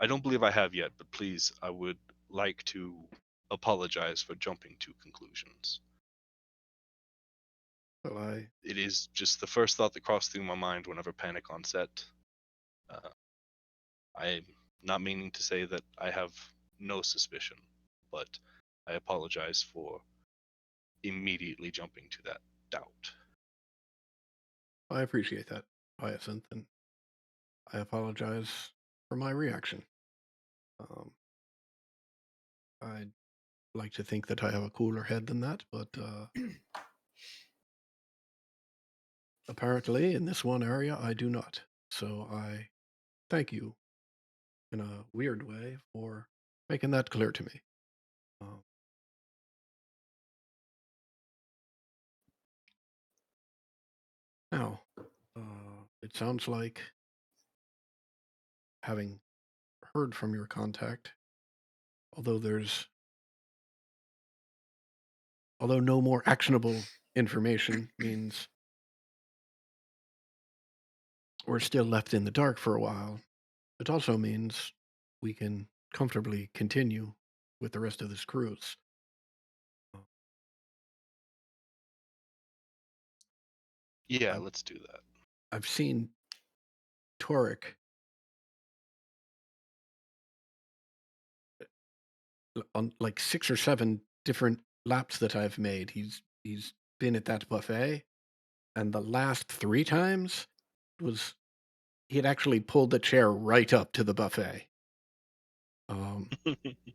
I don't believe I have yet, but please, I would like to apologize for jumping to conclusions. Well, It is just the first thought that crossed through my mind whenever panic onset. Uh, I'm not meaning to say that I have no suspicion. but I apologize for immediately jumping to that doubt. I appreciate that, Hyacinth, and I apologize for my reaction. I'd like to think that I have a cooler head than that, but apparently in this one area I do not. So I thank you in a weird way for making that clear to me. Um, Now, it sounds like, having heard from your contact, although no more actionable information means we're still left in the dark for a while, it also means we can comfortably continue with the rest of this cruise. Yeah, let's do that. I've seen Torek on like 6 or 7 different laps that I've made. He's been at that buffet, and the last 3 times was he had actually pulled the chair right up to the buffet.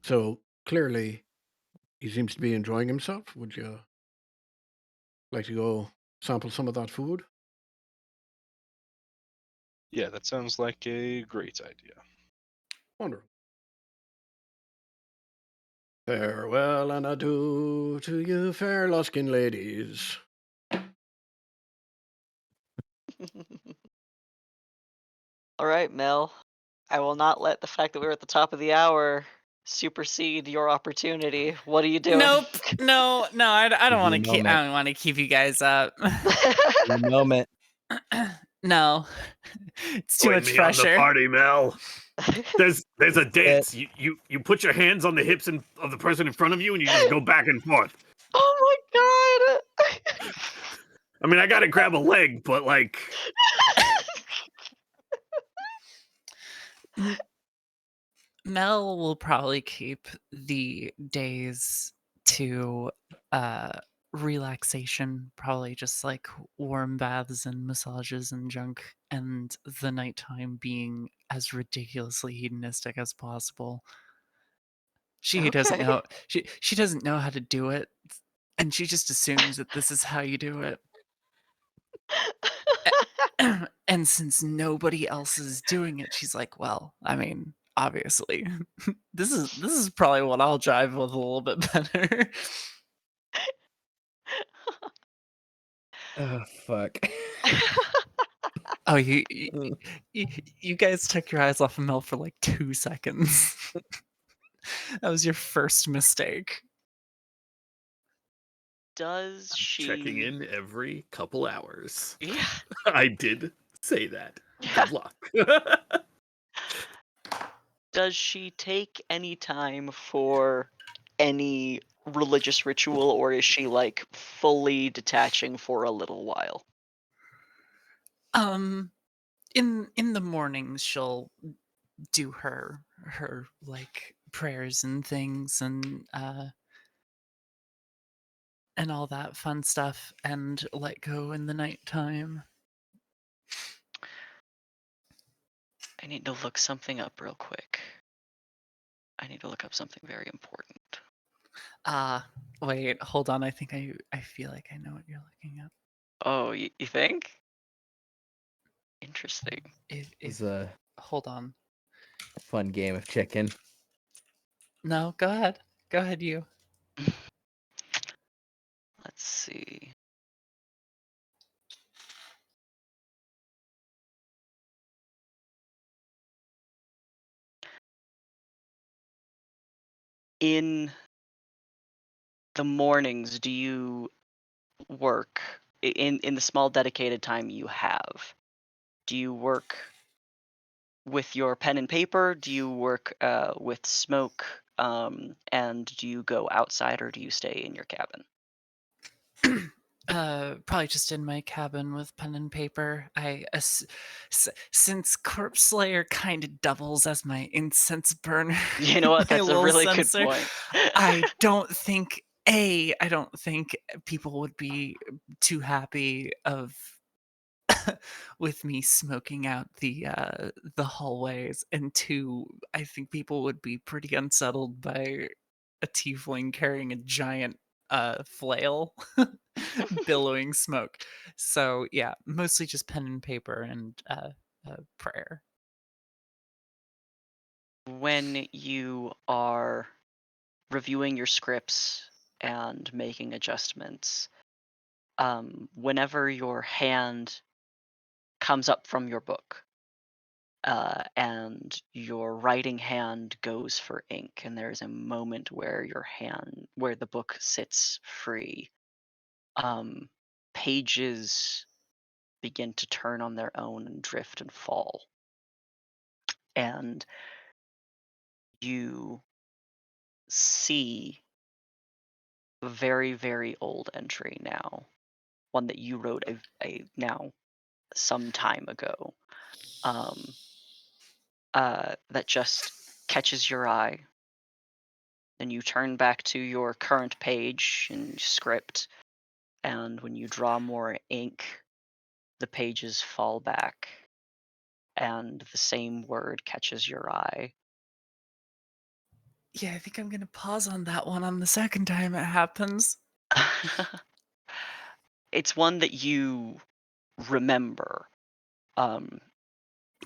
So clearly he seems to be enjoying himself. Would you like to go sample some of that food? Yeah, that sounds like a great idea. Wonderful. Farewell and adieu to you, fair Luskin ladies. All right, Mel. I will not let the fact that we're at the top of the hour supersede your opportunity. What are you doing? Nope. No, I don't Give want you to a keep. I moment. don't want to keep you guys up. A moment. No, it's too Join much me on the pressure. party, Mel. There's a dance. It- You put your hands on the hips of the person in front of you, and you just go back and forth. Oh my god! I mean, I gotta grab a leg, but like, Mel will probably keep the days to relaxation, probably just like warm baths and massages and junk, and the nighttime being as ridiculously hedonistic as possible. She doesn't Okay. know she doesn't know how to do it, and she just assumes that this is how you do it. And since nobody else is doing it, she's like, well, I mean, obviously, this is probably what I'll drive with a little bit better. Oh fuck. Oh, you guys took your eyes off of Mel for like 2 seconds. That was your first mistake. Does she checking in every couple hours. Yeah. I did say that. Yeah. Good luck. Does she take any time for any religious ritual, or is she like fully detaching for a little while? In the mornings she'll do her like prayers and things and all that fun stuff, and let go in the nighttime. I need to look something up real quick. I need to look up something very important. Wait, hold on. I think I feel like I know what you're looking at. Oh, you think? Interesting. If It's a hold on. fun game of chicken. No, go ahead. Go ahead, you. Let's see. In the mornings, do you work in the small dedicated time you have? Do you work with your pen and paper? Do you work with smoke? And do you go outside, or do you stay in your cabin? Probably just in my cabin with pen and paper. Since Corpse Slayer kind of doubles as my incense burner, You know what? my That's a little really good sensor, point. I don't think people would be too happy of with me smoking out the hallways, and two, I think people would be pretty unsettled by a tiefling carrying a giant flail billowing smoke. So yeah, mostly just pen and paper and prayer. When you are reviewing your scripts and making adjustments, whenever your hand comes up from your book, and your writing hand goes for ink, and there's a moment where where the book sits free, um, pages begin to turn on their own and drift and fall, and you see a very, very old entry now, one that you wrote a now some time ago, um, that just catches your eye. And you turn back to your current page and script, and when you draw more ink, the pages fall back, and the same word catches your eye. Yeah, I think I'm gonna pause on that one on the second time it happens. It's one that you remember. Um,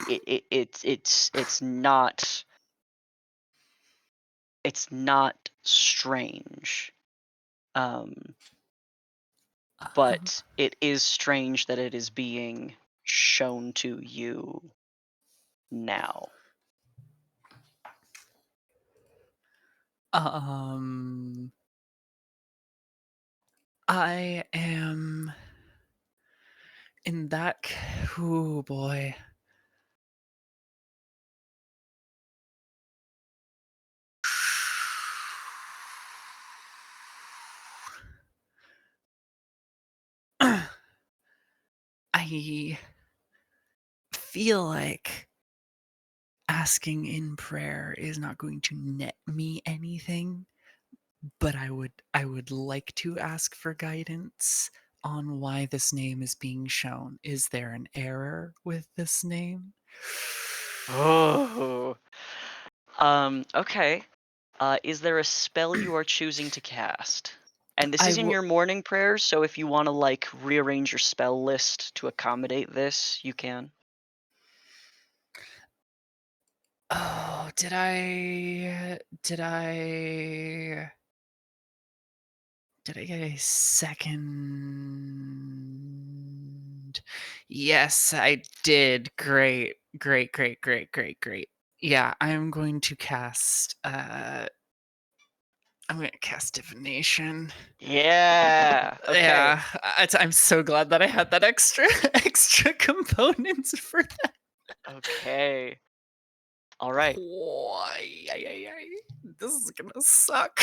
it's not strange. Um, but it is strange that it is being shown to you now. I am in that. Oh boy. I feel like asking in prayer is not going to net me anything, but I would like to ask for guidance on why this name is being shown. Is there an error with this name? Oh. Okay. Is there a spell you are choosing to cast? And this I is in will. your morning prayers, so if you want to like rearrange your spell list to accommodate this, you can. Oh, did I get a second? Yes, I did. Great. Great, great, great, great, great. Yeah, I'm going to cast divination. Yeah. Okay. Yeah, I'm so glad that I had that extra extra components for that. Okay. All right. This is gonna suck.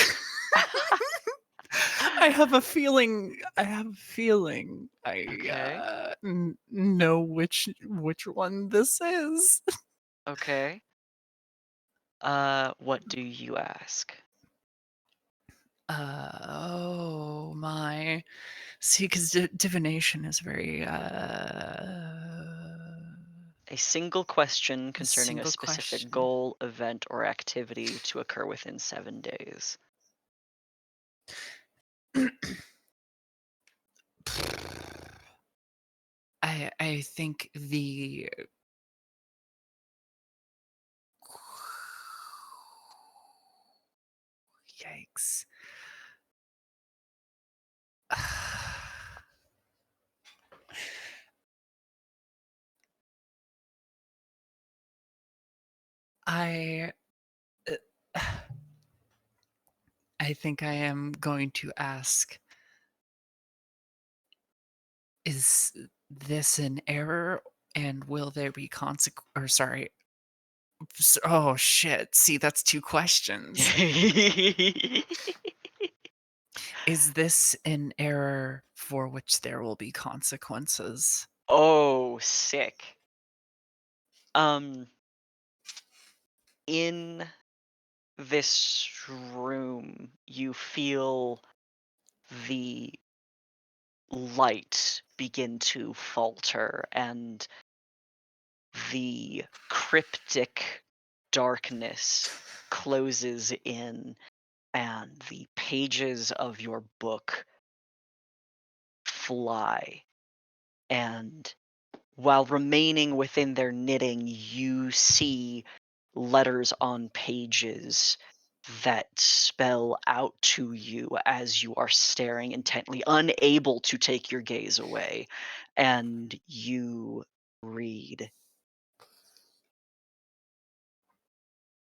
I have a feeling. I Okay. know which one this is. Okay. What do you ask? Oh my. See, because divination is very A single question concerning a single specific question. goal, event, or activity to occur within 7 days. I think the yikes. I uh, I think I am going to ask, is this an error, and will there be or sorry. Oh shit. See, that's two questions. Is this an error for which there will be consequences? Oh, sick. In this room, you feel the light begin to falter and the cryptic darkness closes in, and the pages of your book fly. And while remaining within their knitting, you see letters on pages that spell out to you as you are staring intently, unable to take your gaze away. And you read,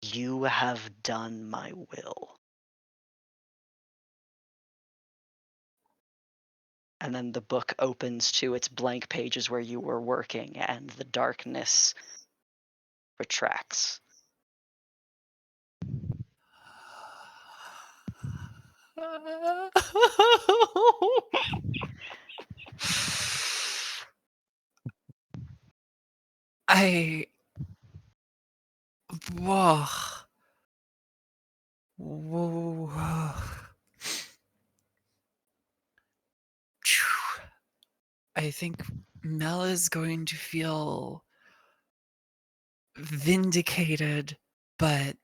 "You have done my will." And then the book opens to its blank pages where you were working, and the darkness retracts. I. Whoa. Whoa. I think Mel is going to feel vindicated, but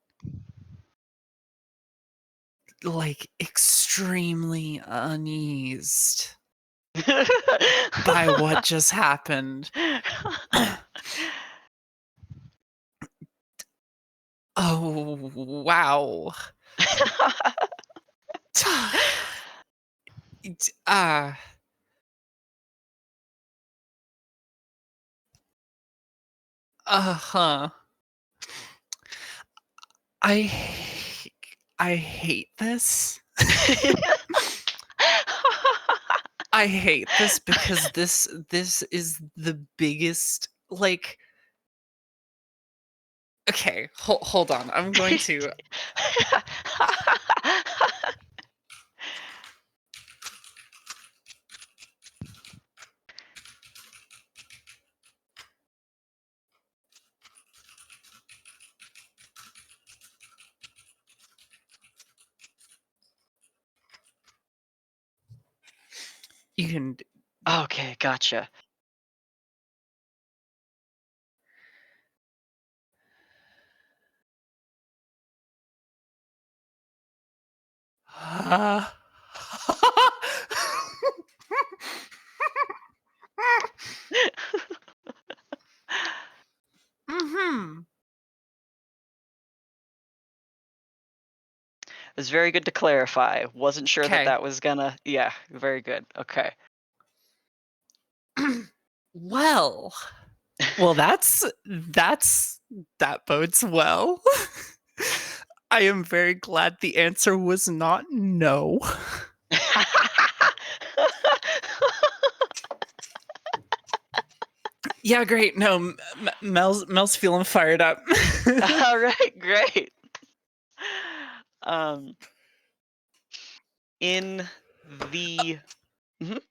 like extremely uneased by what just happened. Oh, wow. Uh, uh-huh. I hate this. I hate this because this is the biggest, like, okay, hold on. I'm going to you can Okay, gotcha. Mhm. It's very good to clarify. Wasn't sure that 'Kay. that was gonna. Yeah, very good. Okay. Well, that bodes well. I am very glad the answer was not no. Yeah, great. No, Mel's feeling fired up. All right, great. Um, in the Mhm.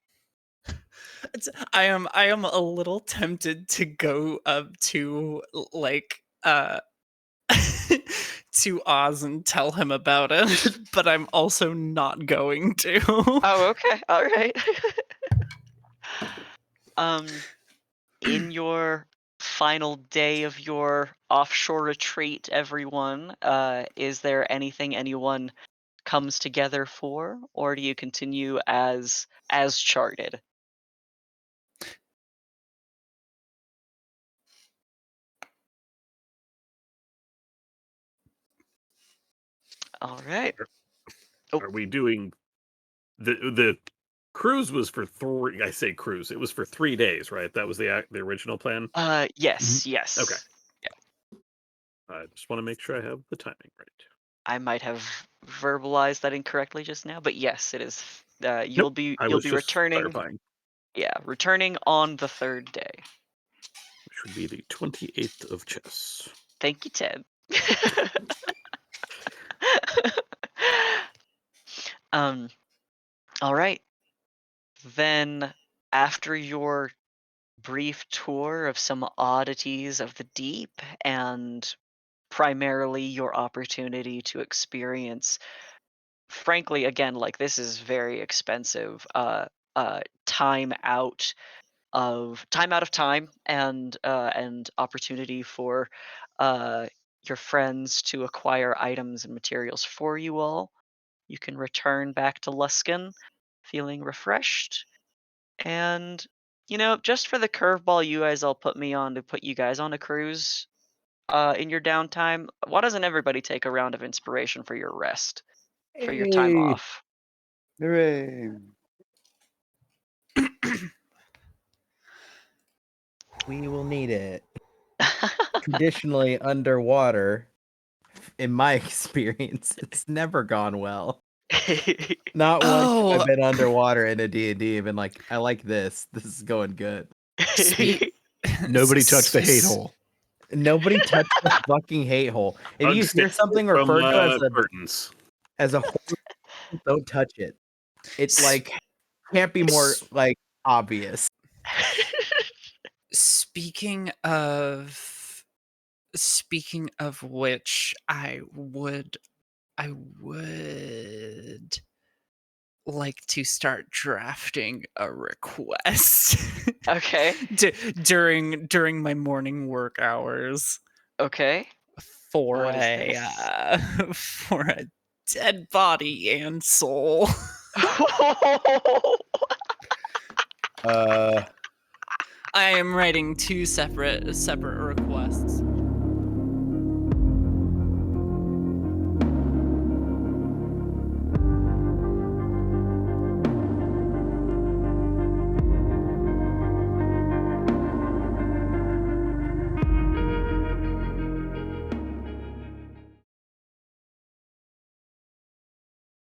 I am a little tempted to go up to like to Oz and tell him about it, but I'm also not going to. Oh, okay. All right. In your final day of your offshore retreat, everyone, is there anything anyone comes together for, or do you continue as charted? All right. Oh, Are we doing the cruise was for 3 I say cruise, it was for 3 days, right? That was the original plan? yes, Okay. yes. I just wanna make sure I have the timing right. I might have verbalized that incorrectly just now, but yes, it is. Nope, I You'll was be just returning. clarifying, Yeah, returning on the third day. which would be the 28th of chess. Thank you, Ted. um, All right. Then, after your brief tour of some oddities of the deep and primarily your opportunity to experience, frankly, again, like this is very expensive, time out of time and opportunity for uh your friends to acquire items and materials for you all. You can return back to Luskin feeling refreshed. And, just for the curveball you guys all put me on to put you guys on a cruise in your downtime, why doesn't everybody take a round of inspiration for your rest, for your time Hey, off? hooray! We will need it. Traditionally, underwater, in my experience, it's never gone well. Not once have I Oh, been underwater in a D&D and been like, I like this. This is going good. spe- Nobody touched the hate s- hole. Nobody touched the fucking hate hole. If you Stay hear something from referred to curtains. as a hole, don't touch it. It s- can't be more s- obvious. Speaking of which, I would like to start drafting a request Okay. during my morning work hours Okay. for What is a this? for a dead body and soul. Uh, I am writing two separate requests.